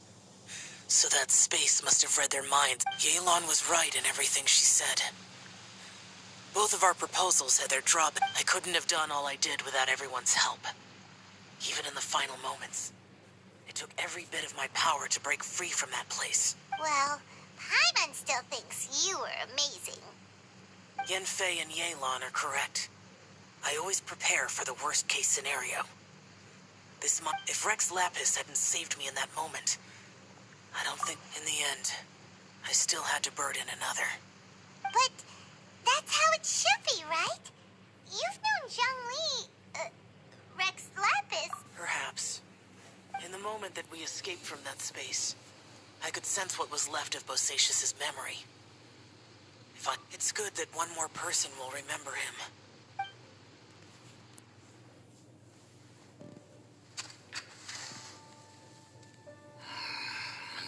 So that space must have read their minds. Yelan was right in everything she said. Both of our proposals had their drawbacks. I couldn't have done all I did without everyone's help. Even in the final moments. It took every bit of my power to break free from that place. Well, Paimon still thinks you were amazing. Yanfei and Yelan are correct. I always prepare for the worst-case scenario. If Rex Lapis hadn't saved me in that moment, I don't think, in the end, I still had to burden another. But that's how it should be, right? You've known Zhongli, Rex Lapis. Perhaps. In the moment that we escaped from that space, I could sense what was left of Bosacious's memory. It's good that one more person will remember him.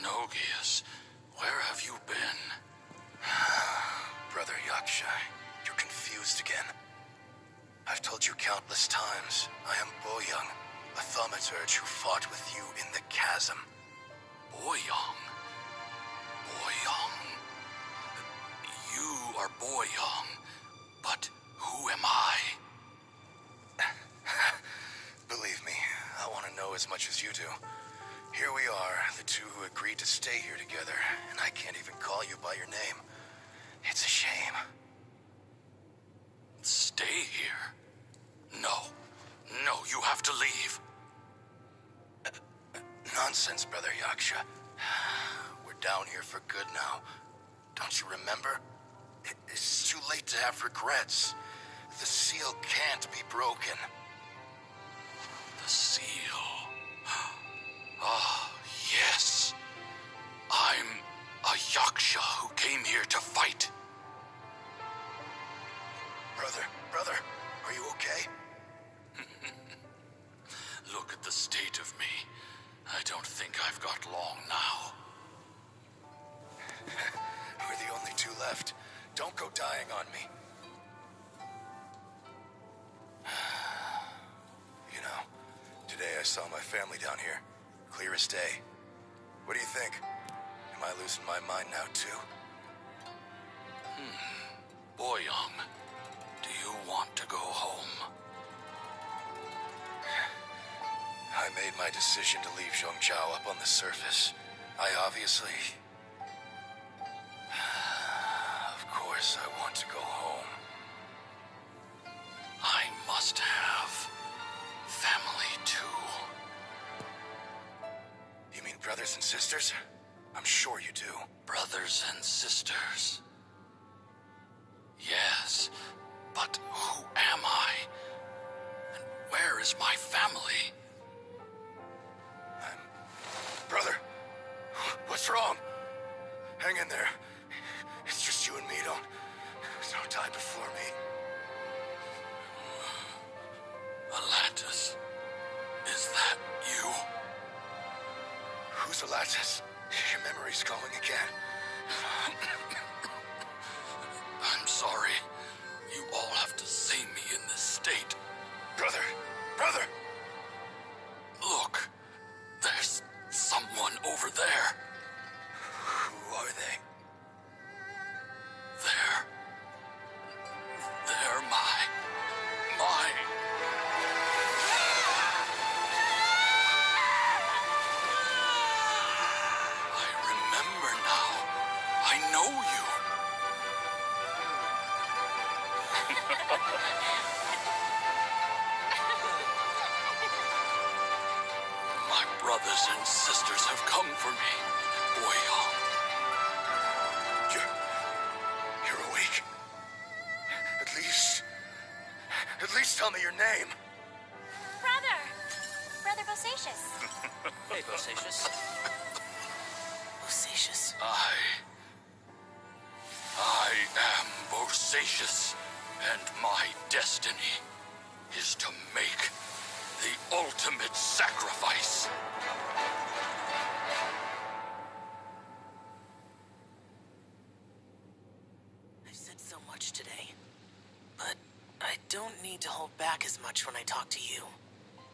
Minogius, where have you been? Brother Yaksha, you're confused again. I've told you countless times, I am Boyoung, a thaumaturge who fought with you in the chasm. Boyoung? Boyoung? You are Boyoung, but who am I? Believe me, I want to know as much as you do. Here we are, the two who agreed to stay here together, and I can't even call you by your name. It's a shame. Stay here? No. No, you have to leave. Nonsense, Brother Yaksha. We're down here for good now. Don't you remember? It's too late to have regrets. The seal can't be broken. The seal. Ah, yes. I'm a Yaksha who came here to fight. Brother, are you okay? Look at the state of me. I don't think I've got long now. We're the only two left. Don't go dying on me. You know, today I saw my family down here. Clear as day. What do you think? Am I losing my mind now, too? Boyoung, do you want to go home? I made my decision to leave Zhongzhao up on the surface. I obviously... Of course I want to go home. I must have family too. You mean brothers and sisters? I'm sure you do. Brothers and sisters. Yes, but who am I? And where is my family? Brother, what's wrong? Hang in there. It's just you and me, don't die before me. Alatus, is that you? Who's Alatus? Your memory's going again. I'm sorry. You all have to see me in this state. Brother! Look, there's someone over there. Who are they? They're my... I remember now. I know you. My brothers and sisters have come for me, Boyoung. You're awake. At least tell me your name. Brother Bosacious. Hey, Bosacious. Bosacious? I am Bosacious, and my destiny is to make the ultimate sacrifice. I've said so much today, but I don't need to hold back as much when I talk to you.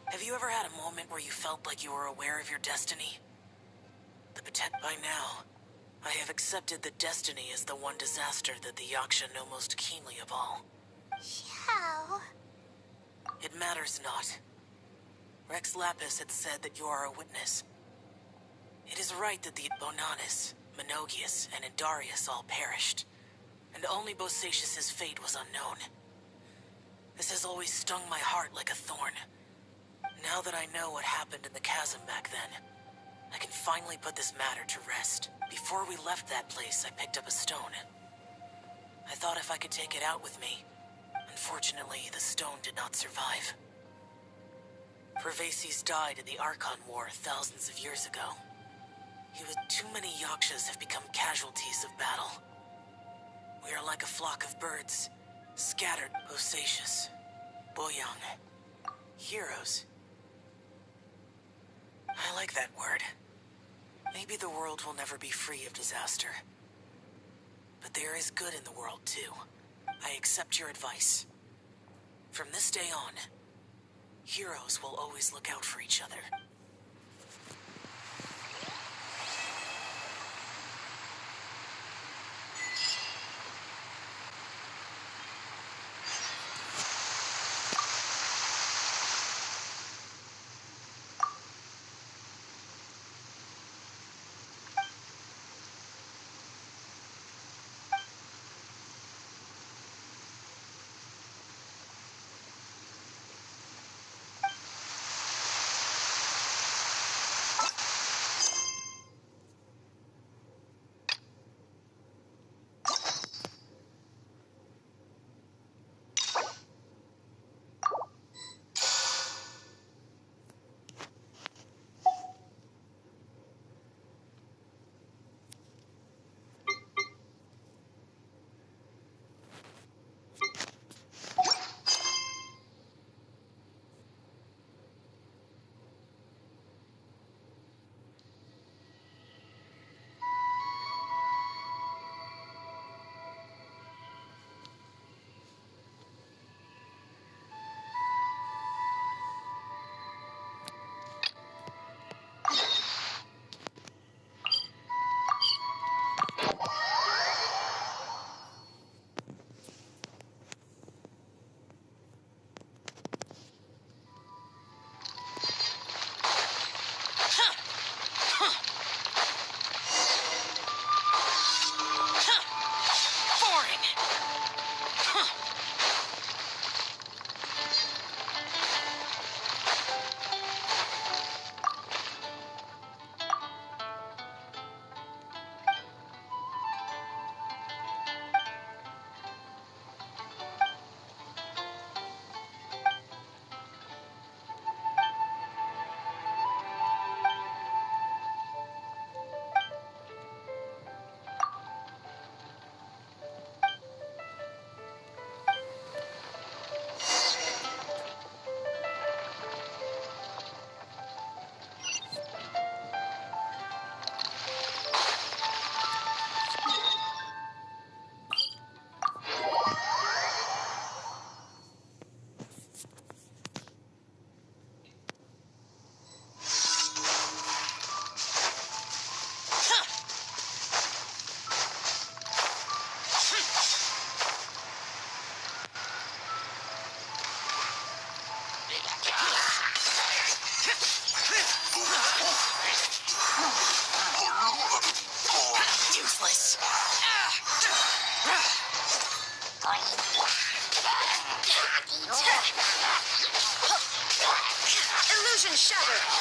Have you ever had a moment where you felt like you were aware of your destiny? By now, I have accepted that destiny is the one disaster that the Yaksha know most keenly of all. How? It matters not. Rex Lapis had said that you are a witness. It is right that the Bonanis, Minogius, and Indarius all perished, and only Bosacious's fate was unknown. This has always stung my heart like a thorn. Now that I know what happened in the chasm back then, I can finally put this matter to rest. Before we left that place, I picked up a stone. I thought if I could take it out with me. Unfortunately, the stone did not survive. Pervases died in the Archon War thousands of years ago. Too many Yakshas have become casualties of battle. We are like a flock of birds, scattered, bosacious, boyang, heroes. I like that word. Maybe the world will never be free of disaster. But there is good in the world, too. I accept your advice. From this day on, heroes will always look out for each other. Illusion shattered!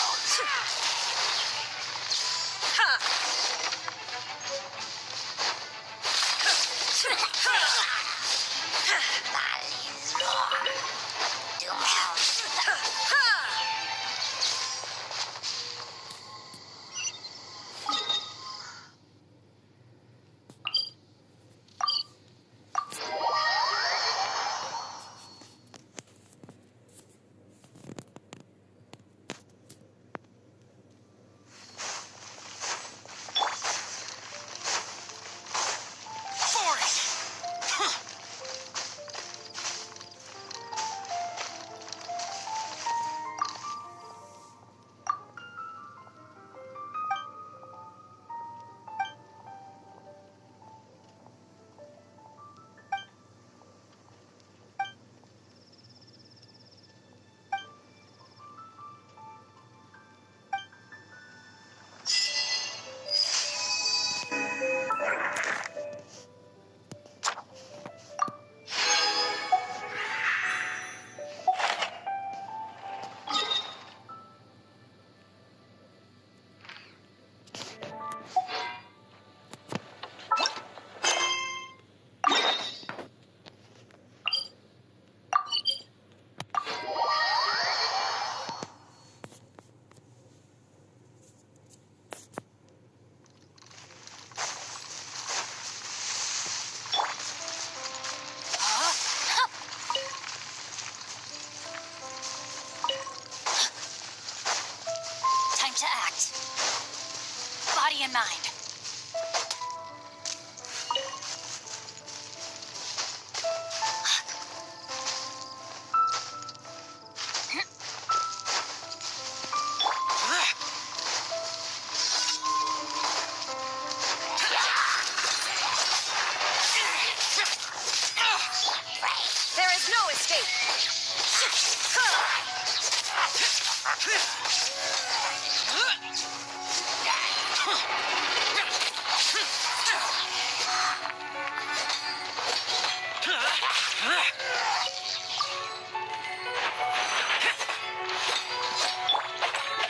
escape!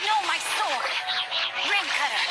No, my sword! Ring cutter!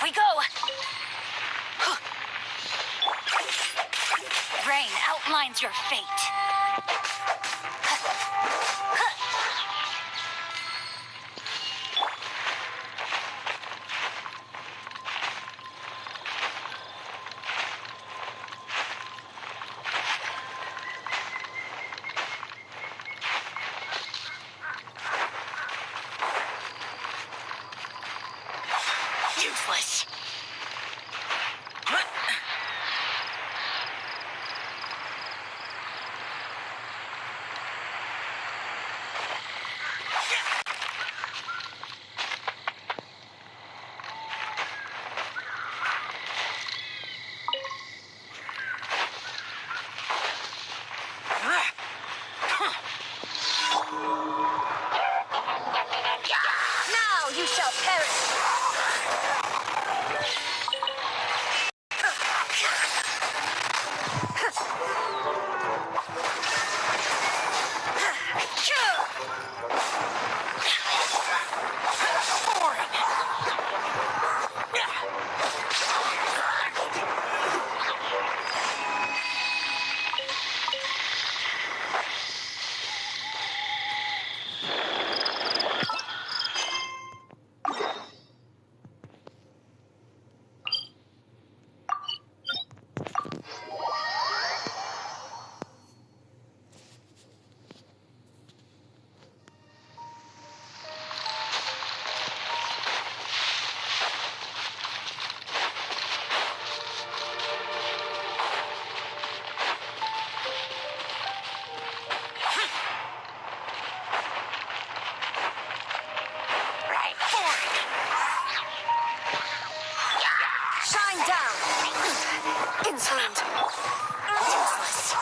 We go! Rain outlines your fate. Useless. Now you shall perish! Shine down! Insolent! Useless!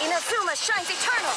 Inazuma shines eternal!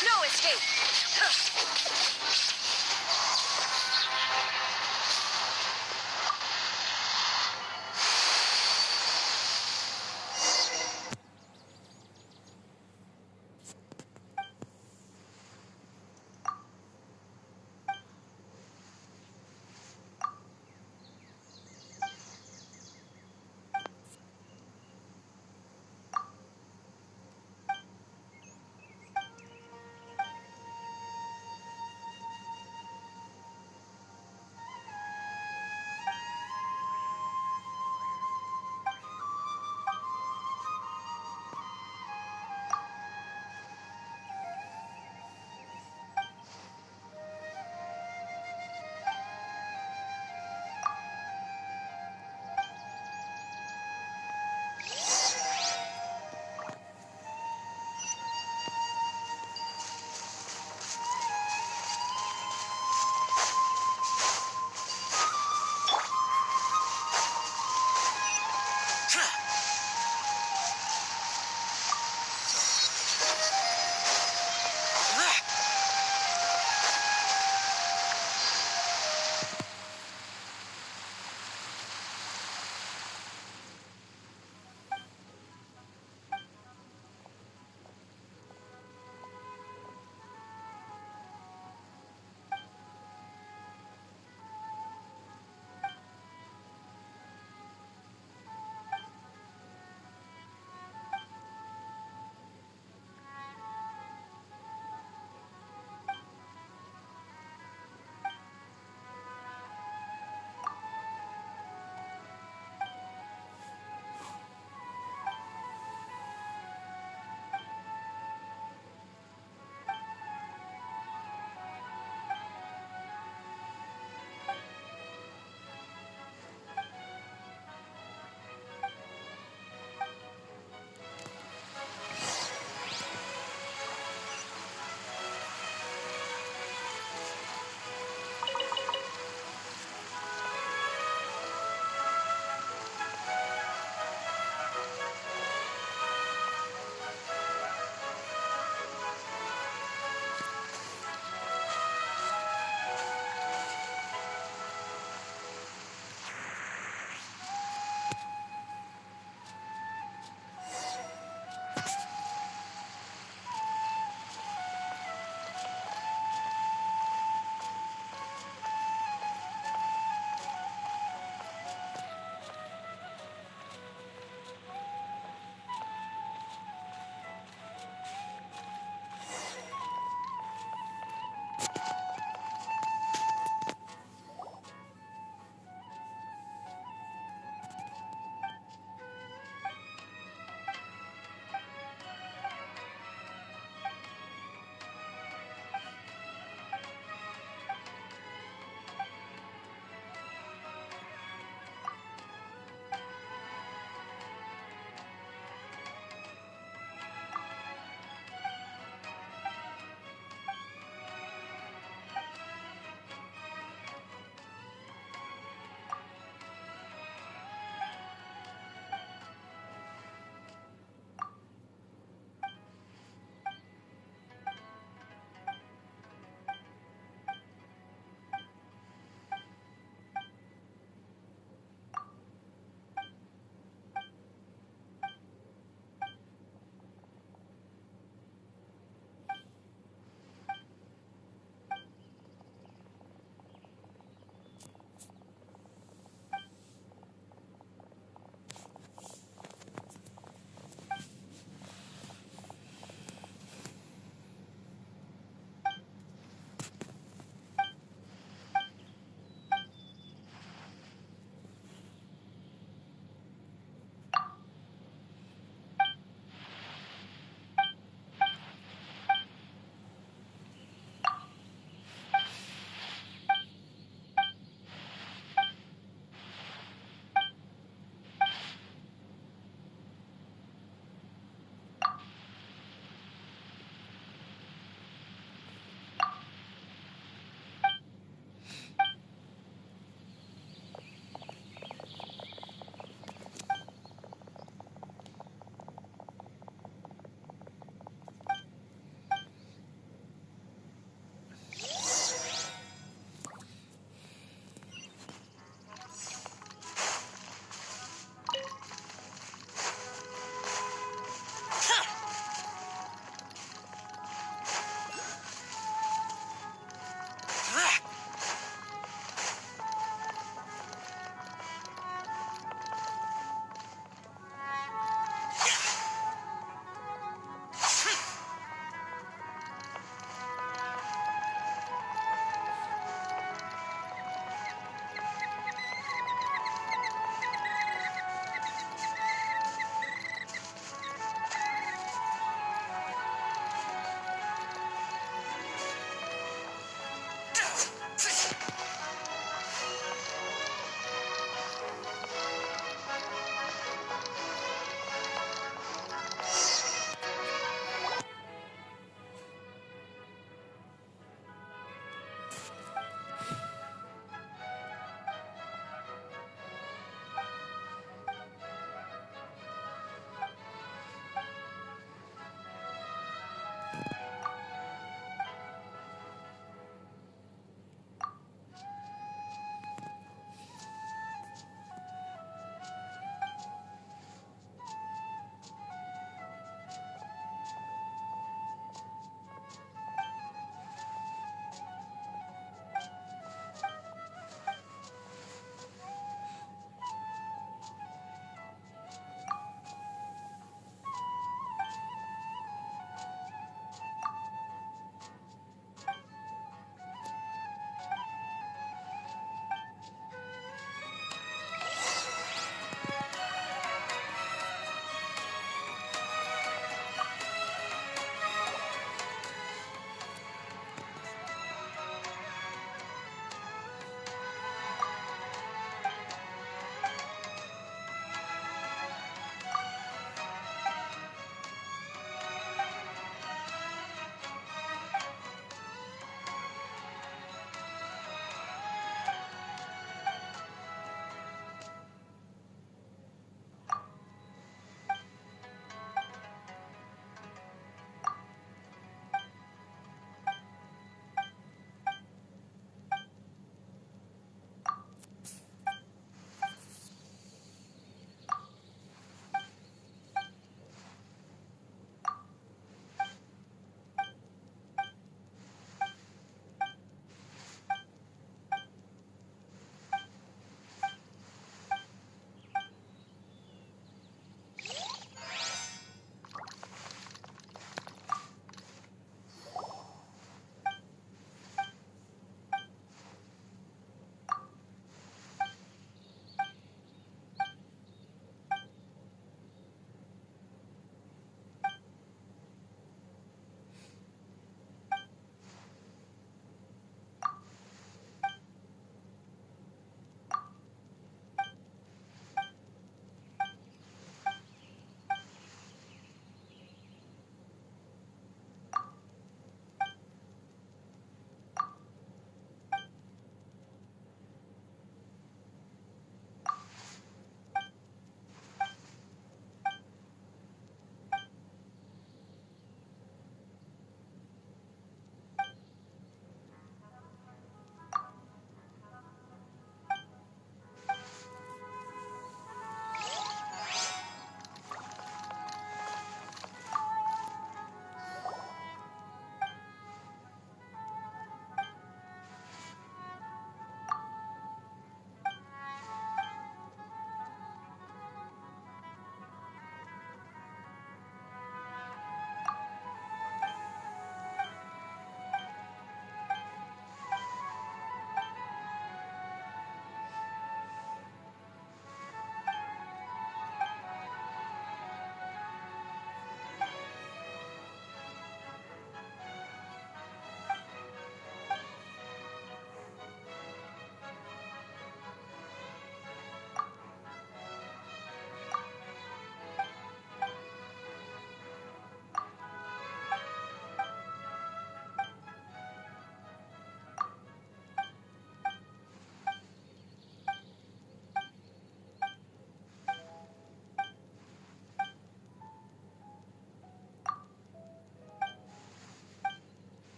There's no escape!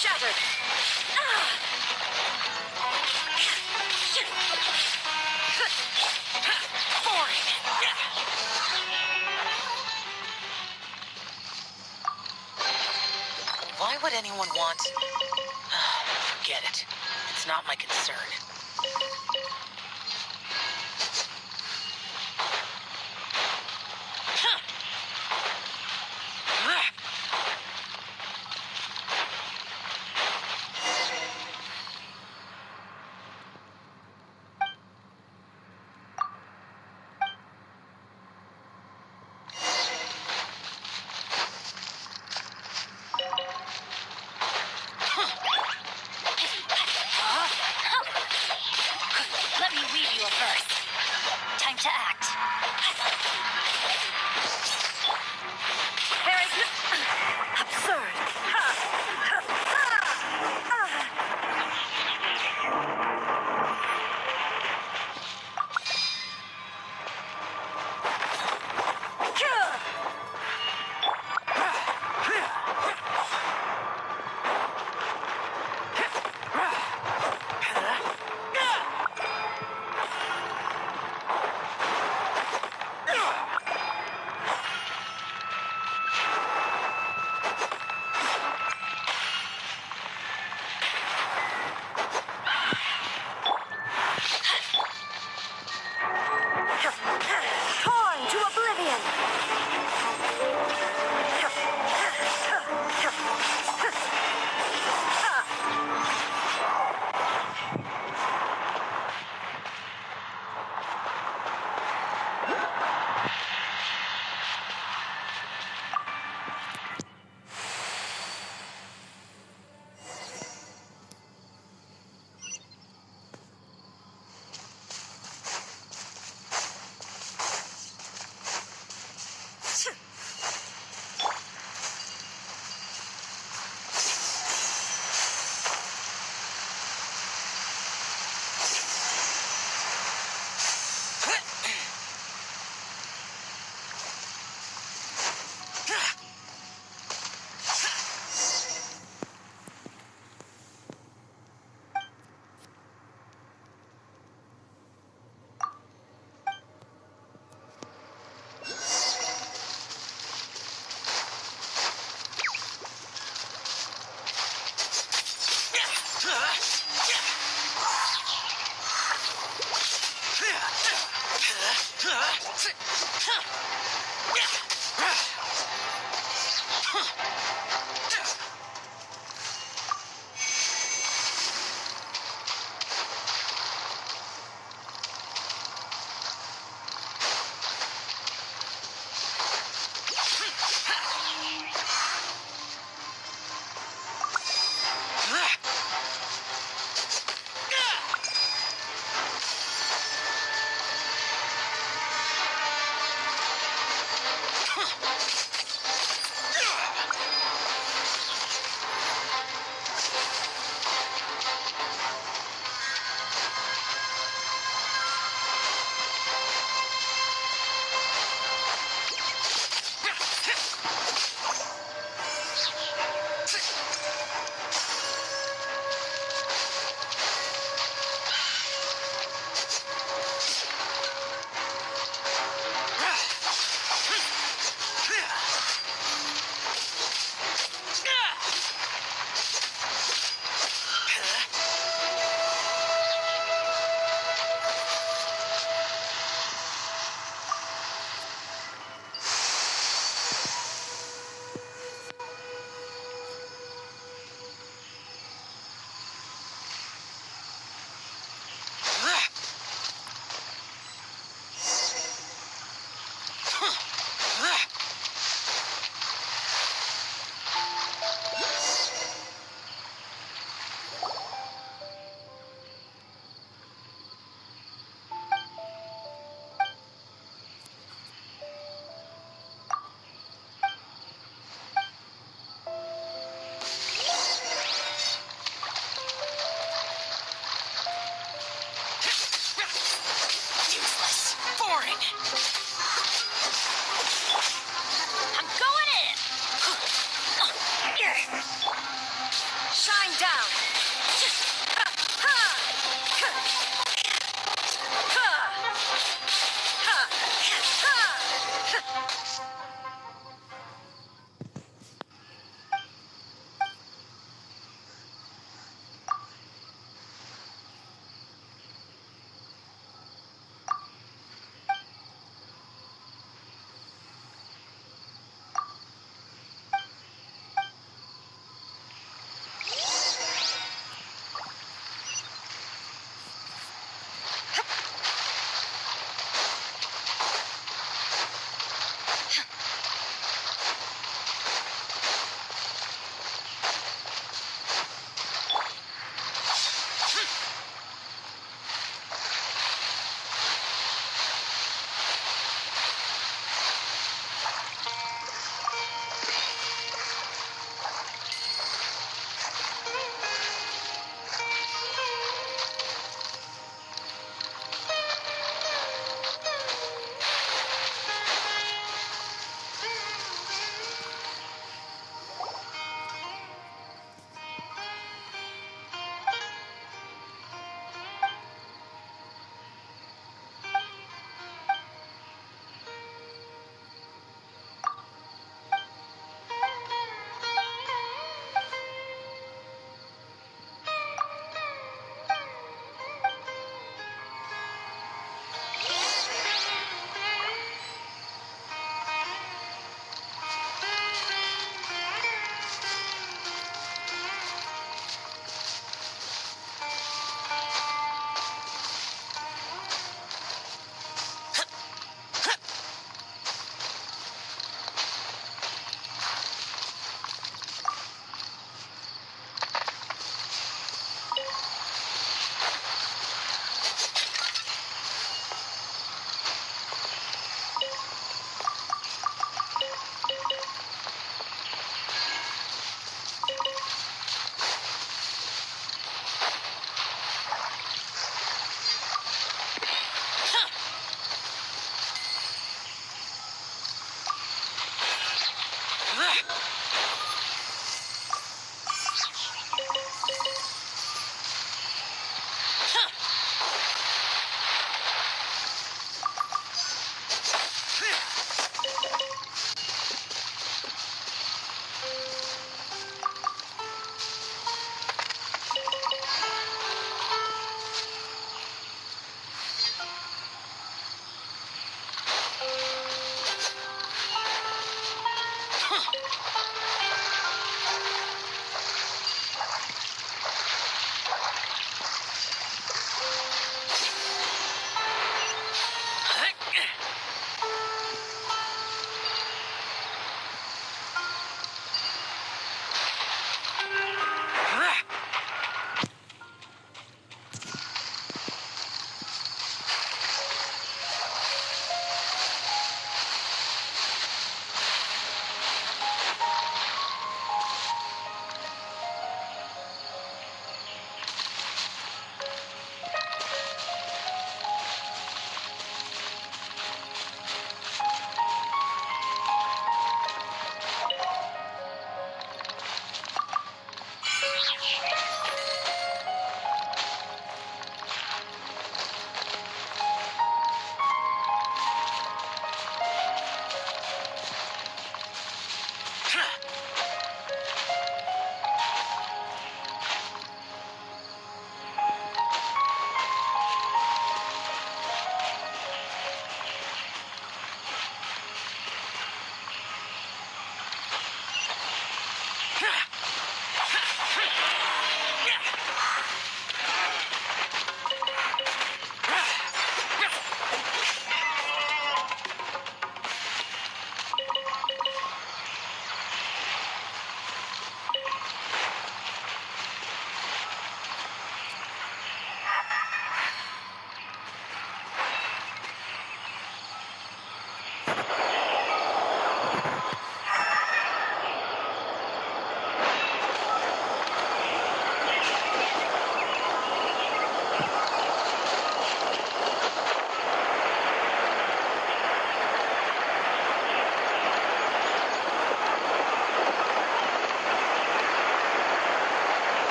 shattered. Boring. Why would anyone want... Forget it. It's not my concern.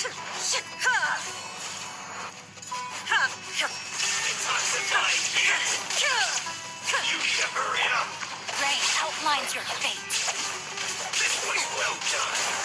You need to hurry up. Rain outlines your fate. This was well done.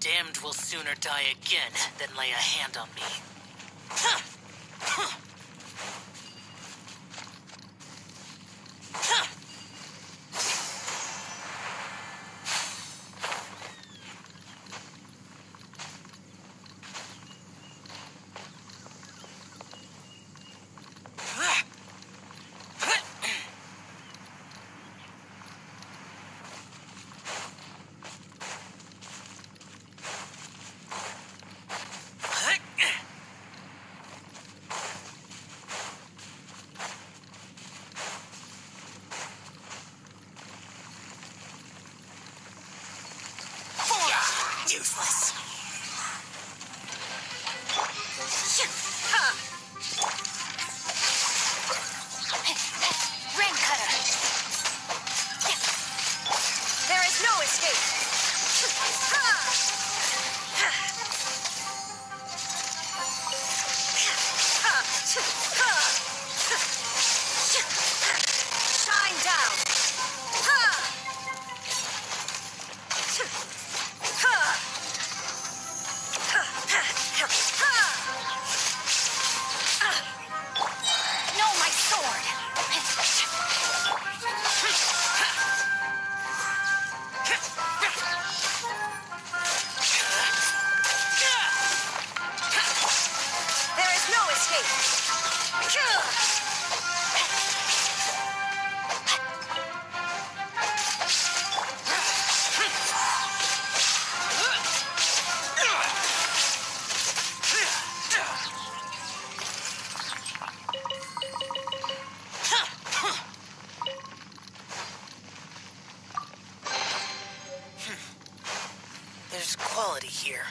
damned will sooner die again than lay a hand on me. Useless. Rain cutter. There is no escape. Shine down. No, my sword. There is no escape. There's quality here.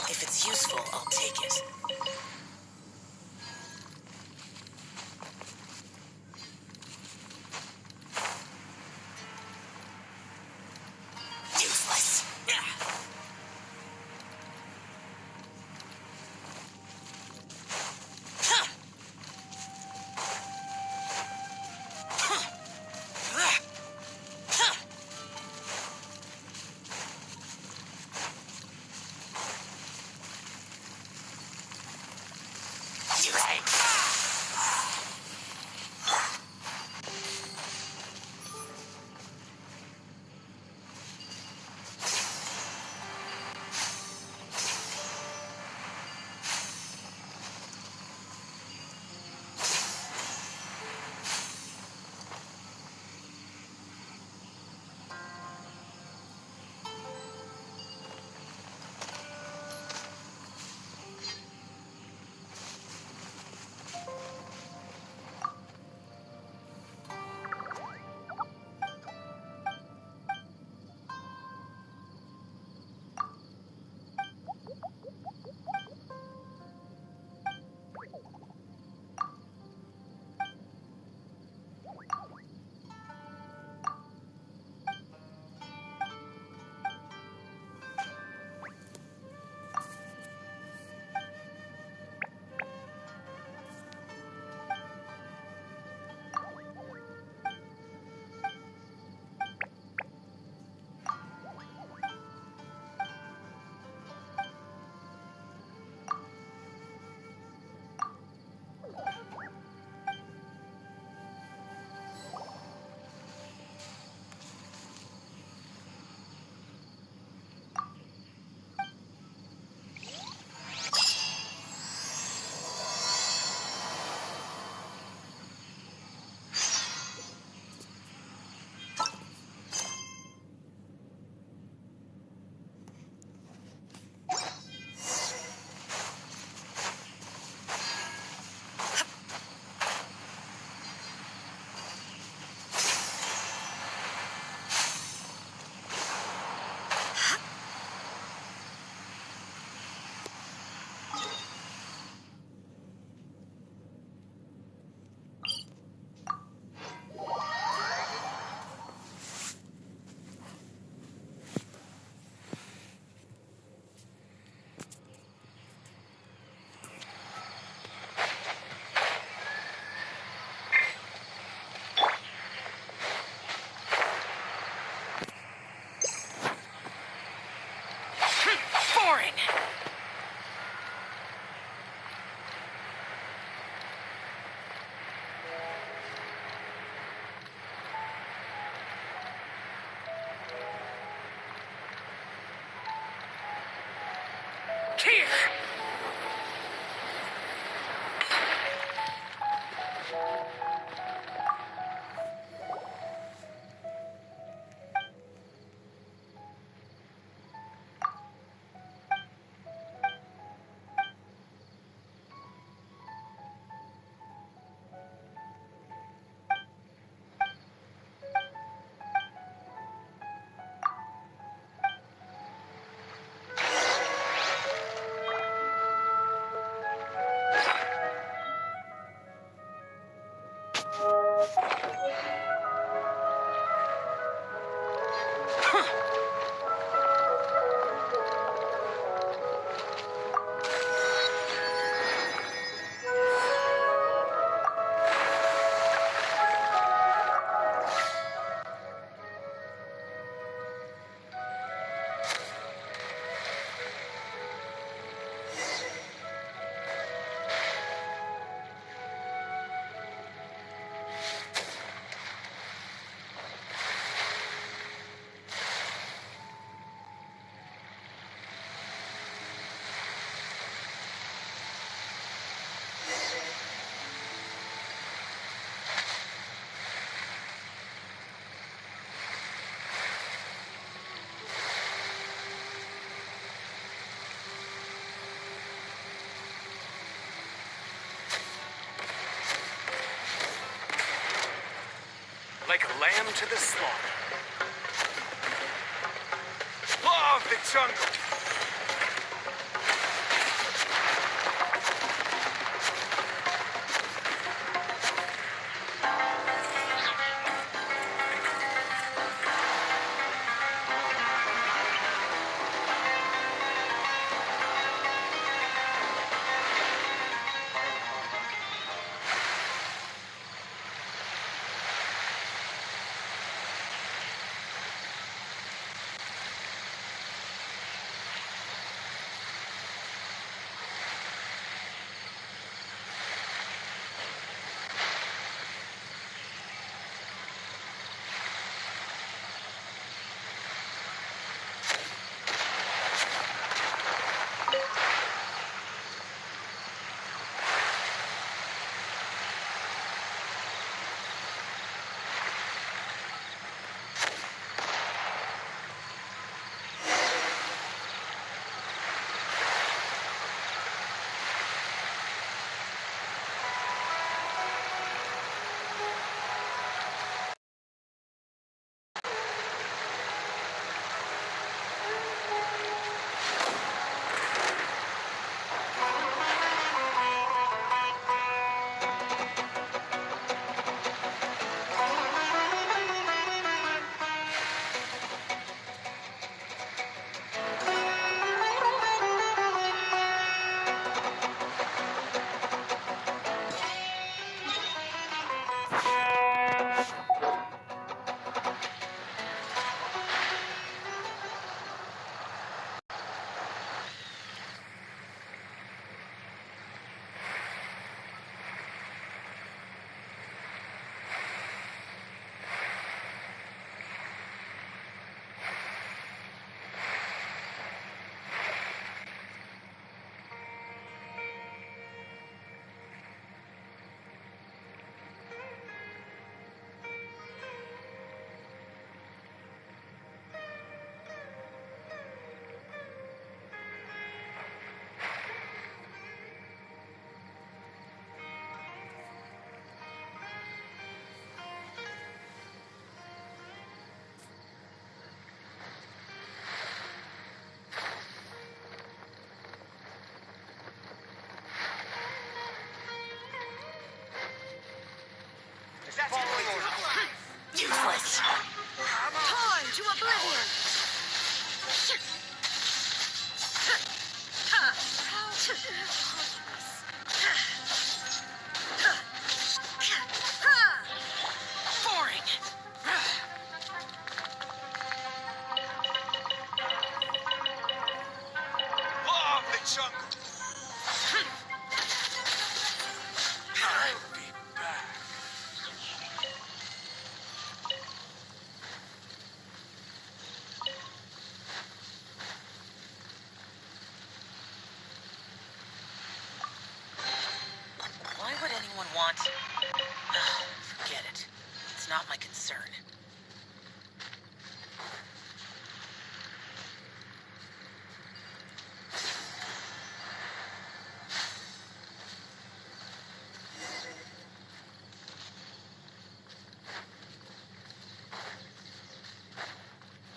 If it's useful, I'll take it. Useless. boring. Here! Like a lamb to the slaughter. Law of the jungle! jungle. I'll be back. Why would anyone want... Forget it. It's not my concern.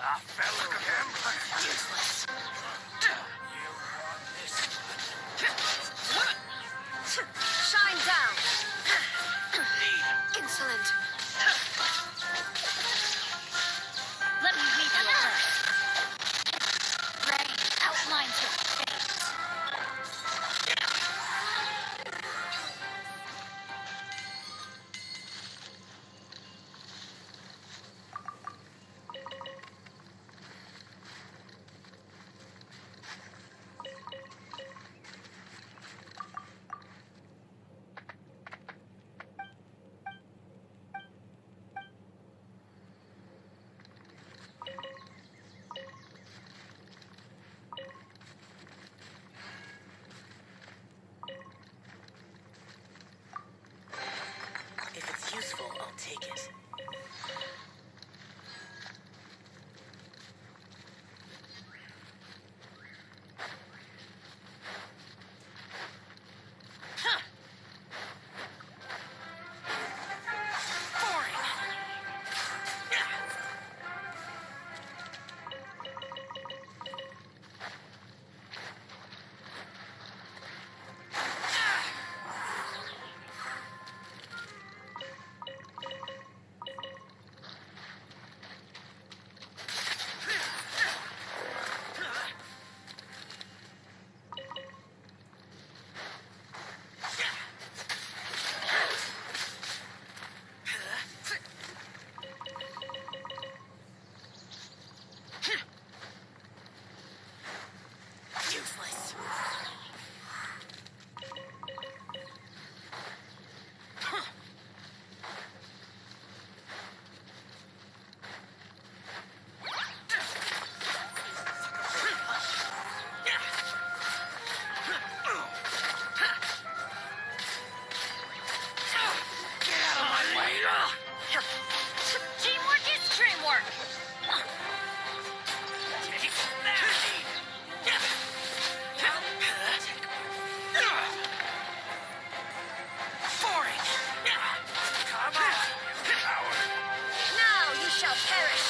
Our fellow gambler. Useless. You want this one? Shine down! Insolent! Let me read your verse. Rain outlines your fate. If it's useful, I'll take it. Useless. Teamwork is dreamwork! Now you shall perish!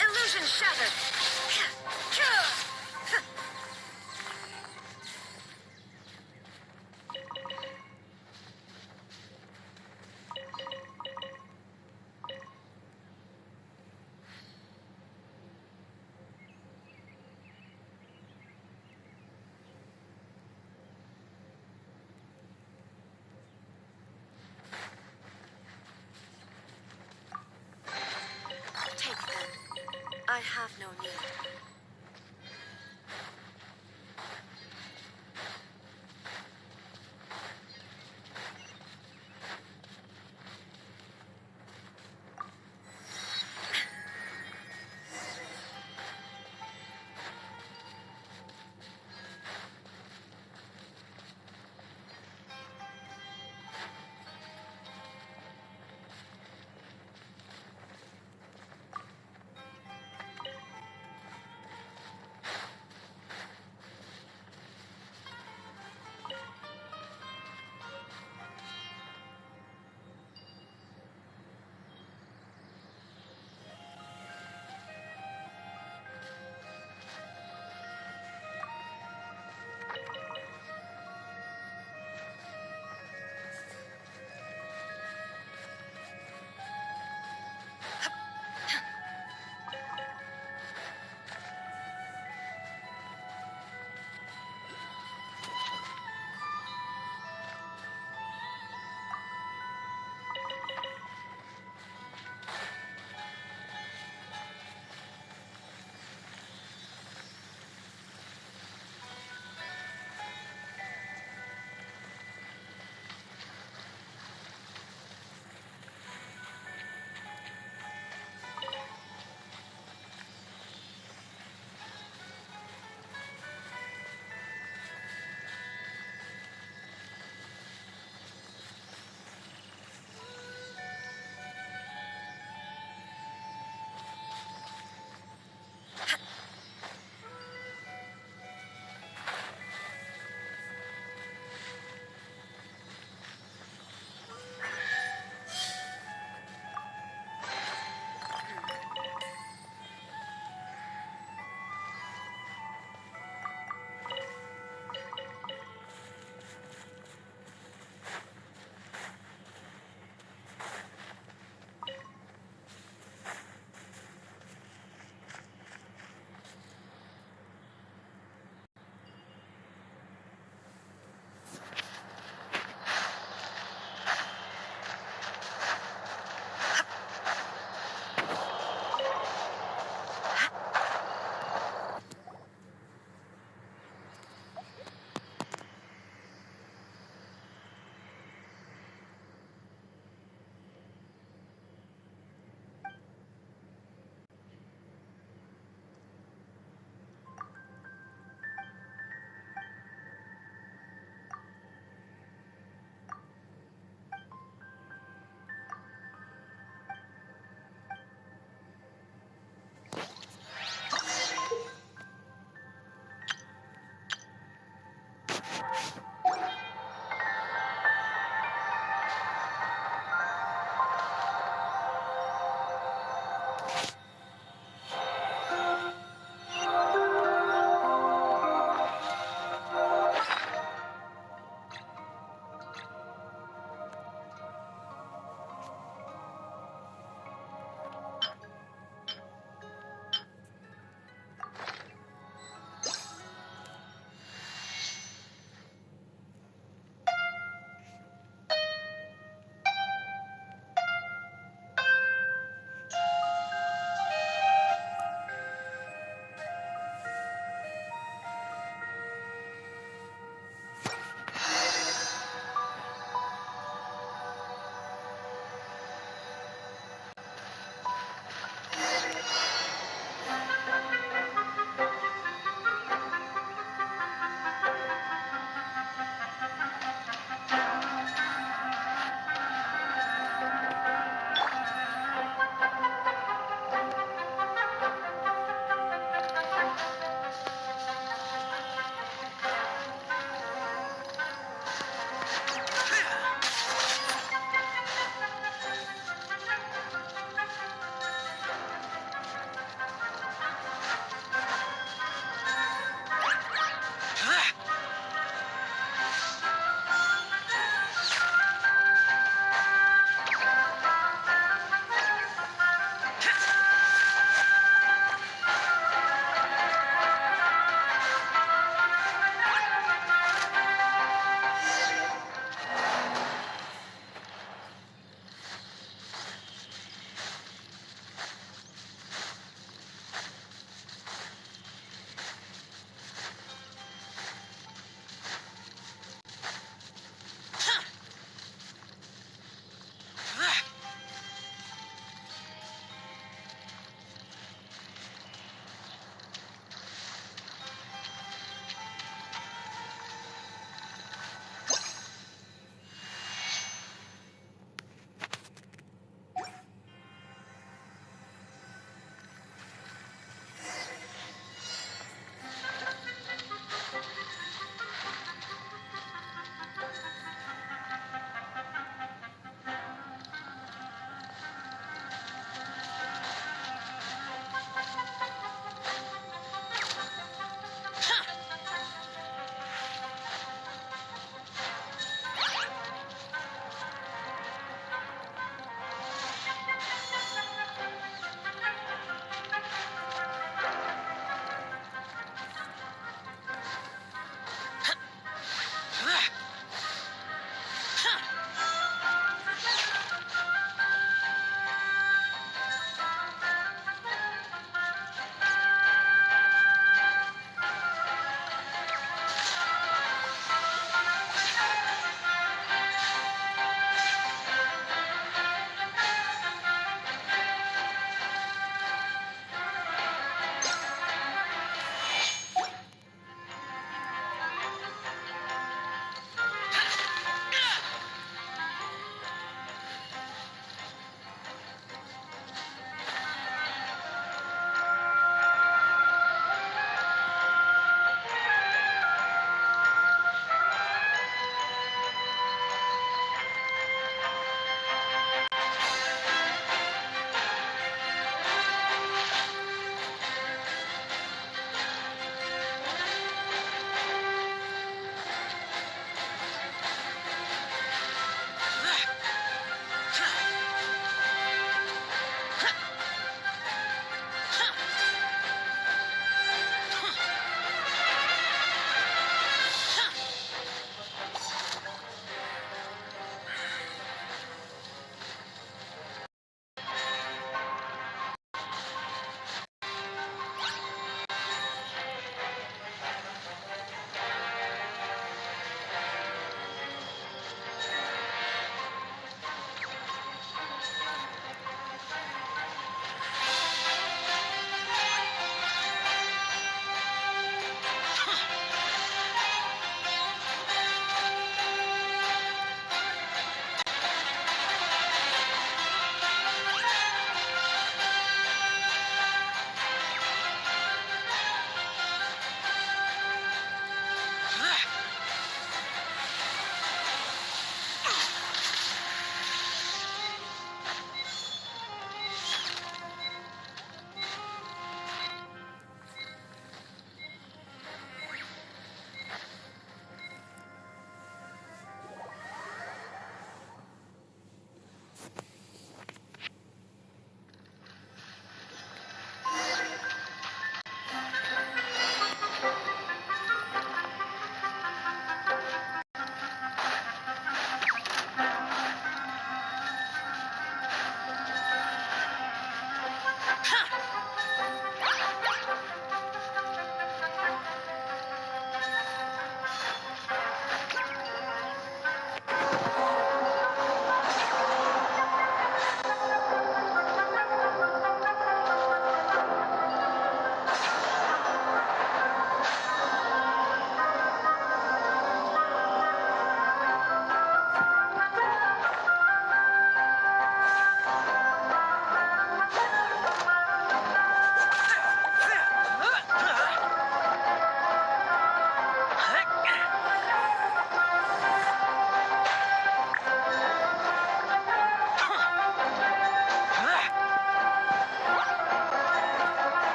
Illusion shattered! Take them. I have no need.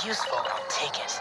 useful, I'll take it.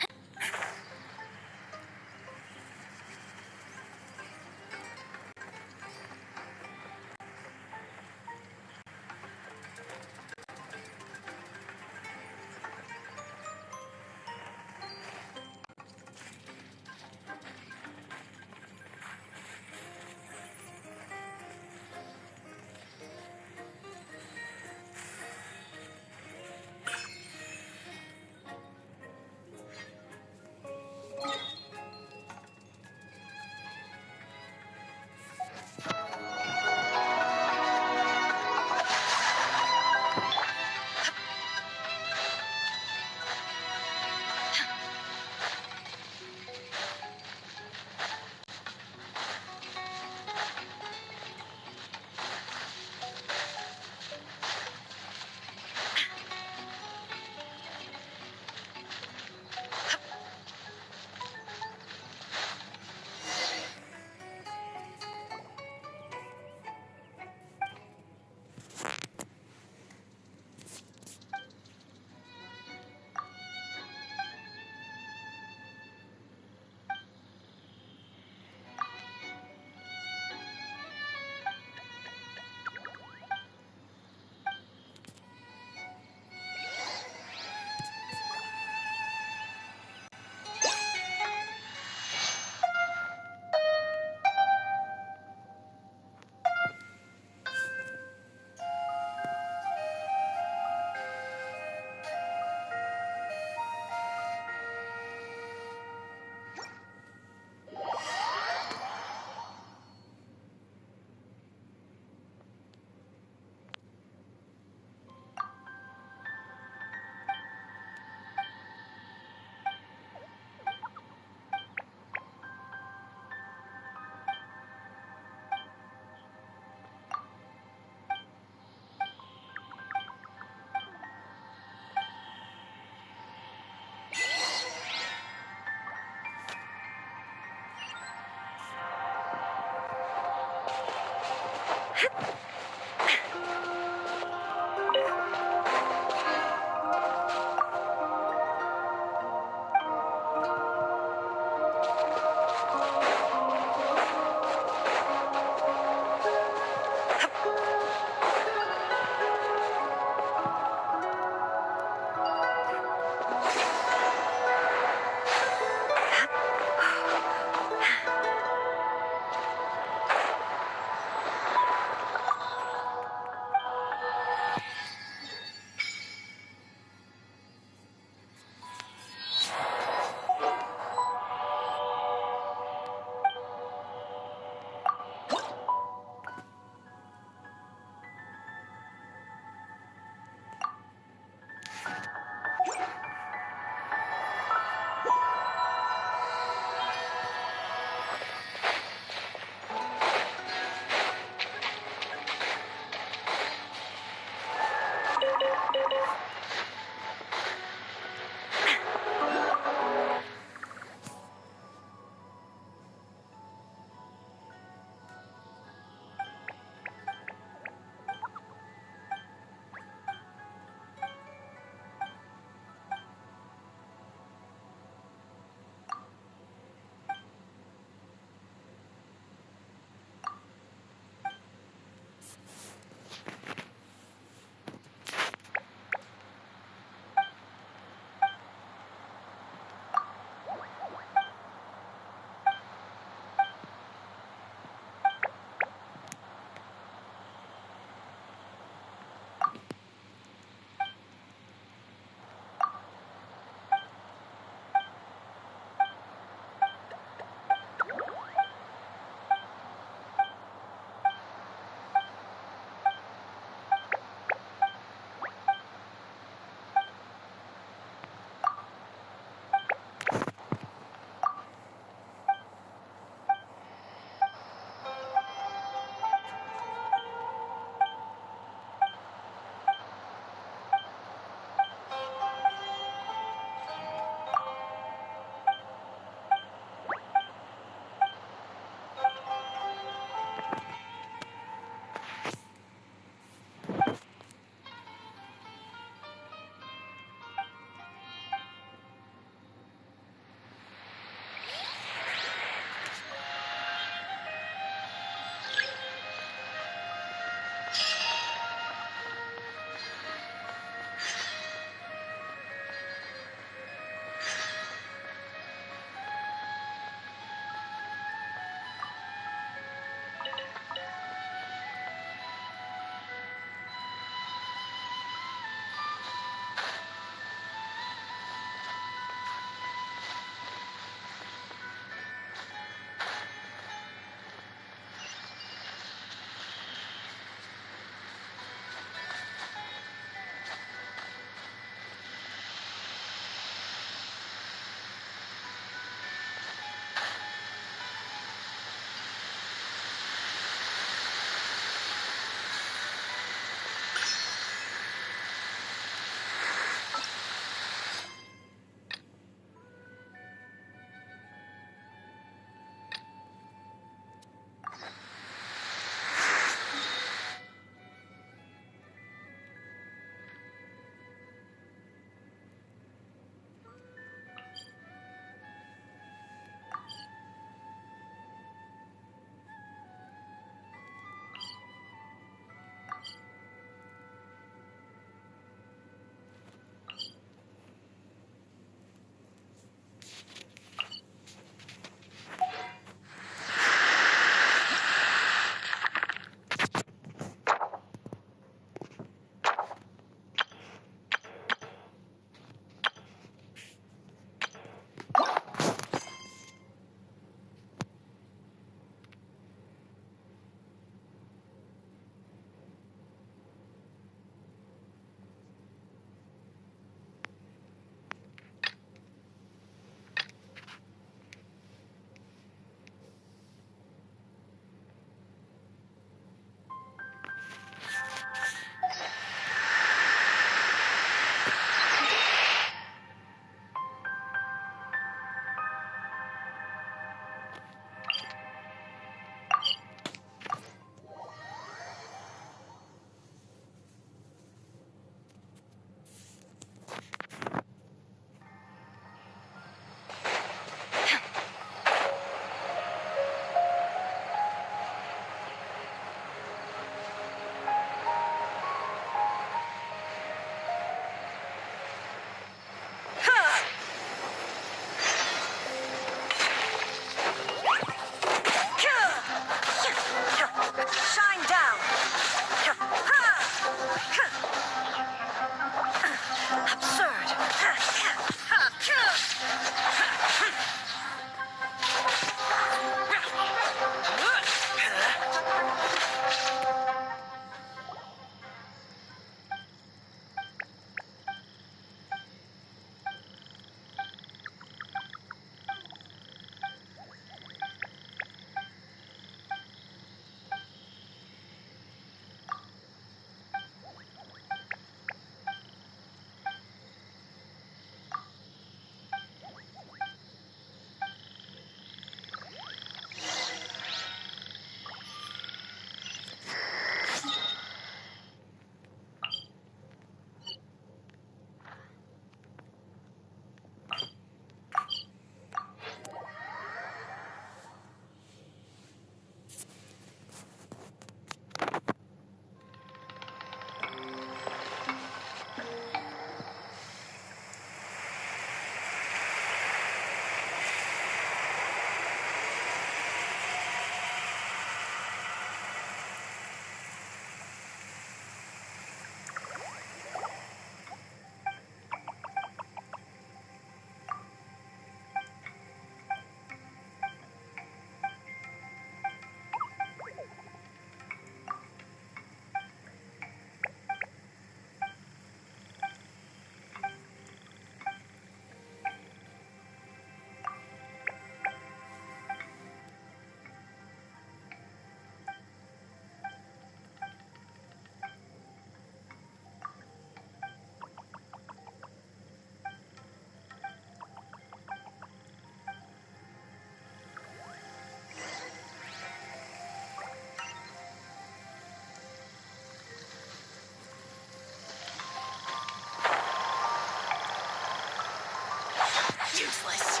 Useless.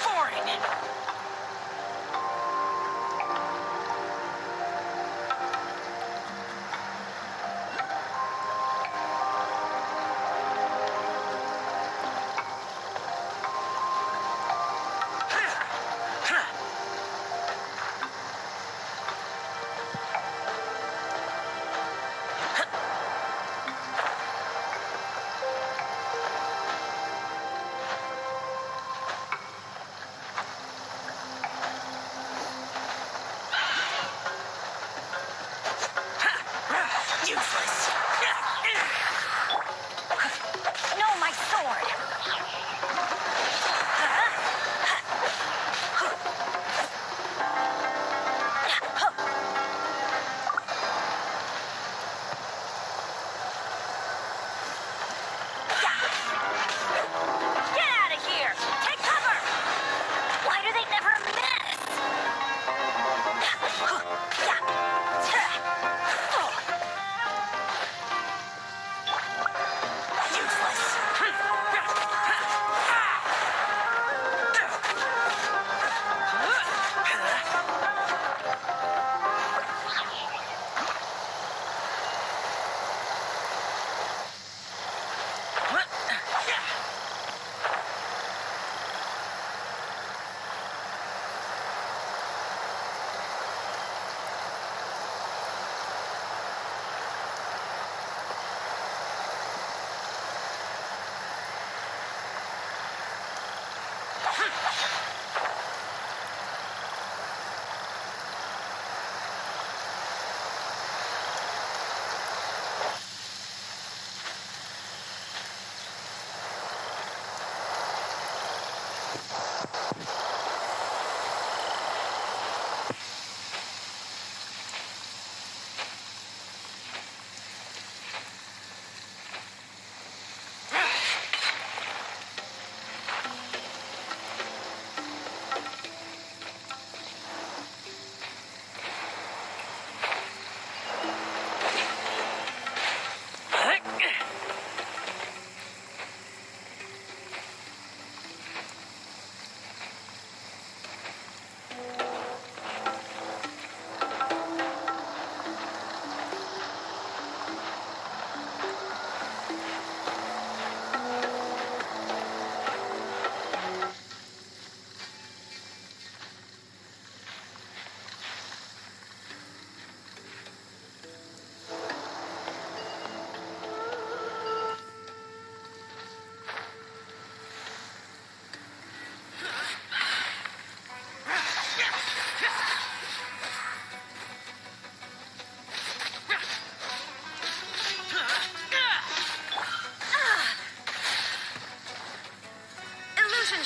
Boring. Useless. No, my sword! Get out of here! Take cover! Why do they never miss?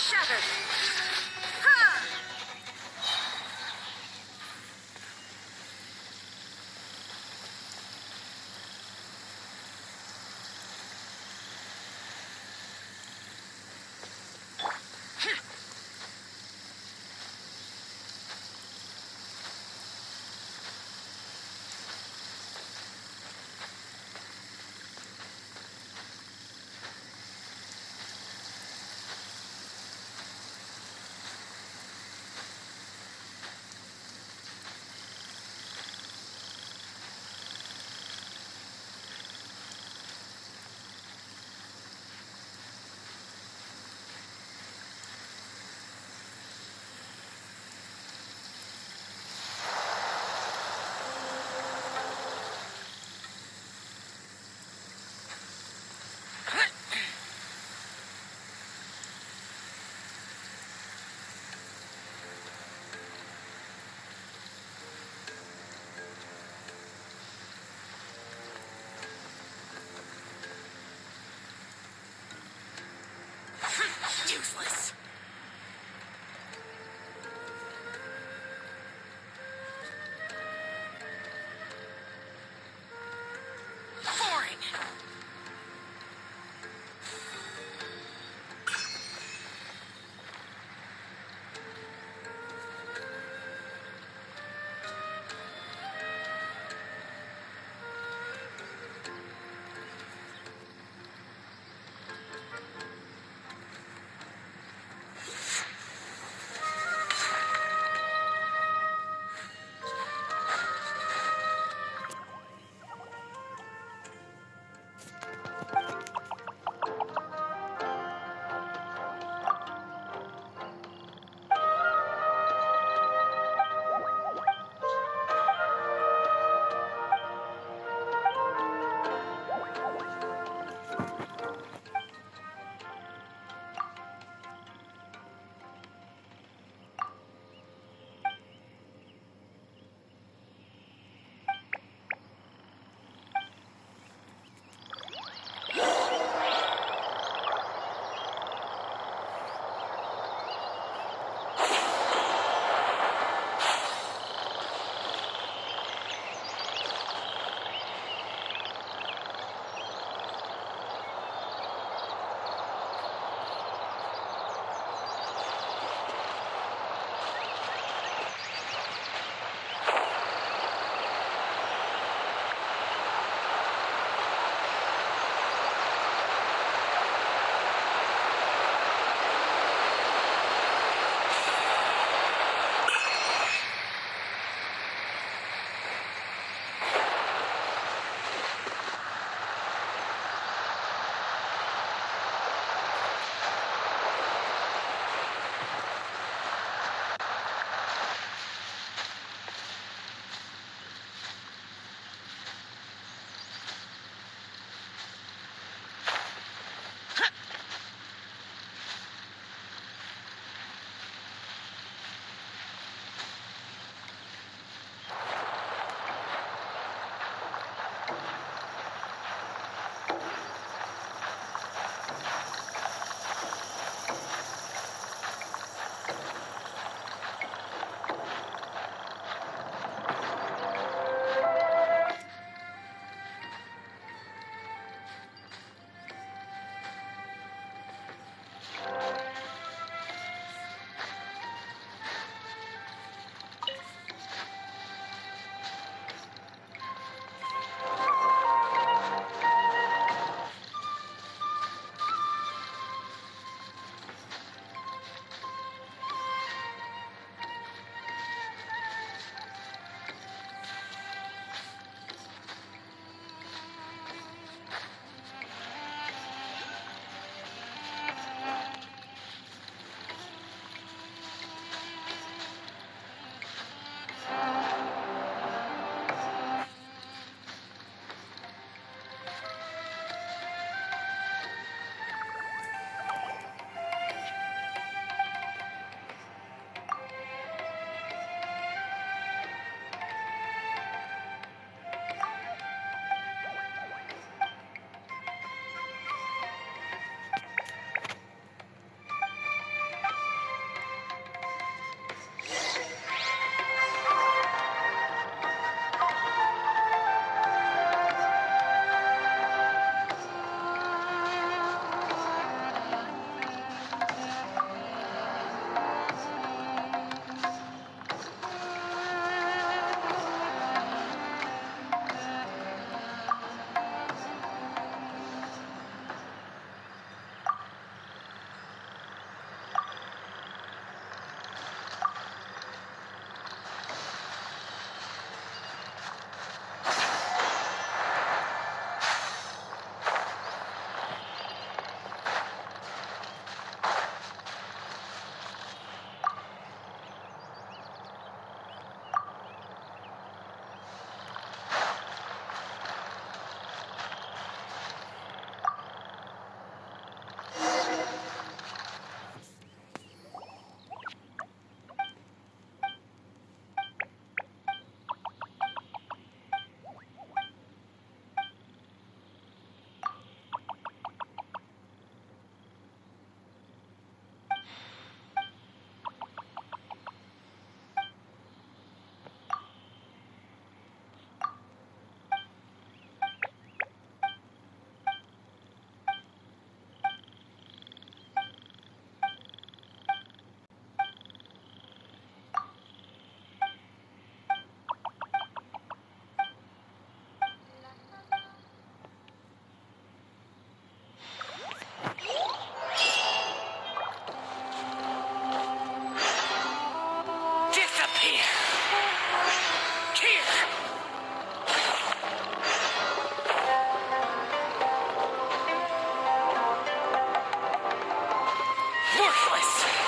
shattered. Ha! Useless. Boring. Worthless!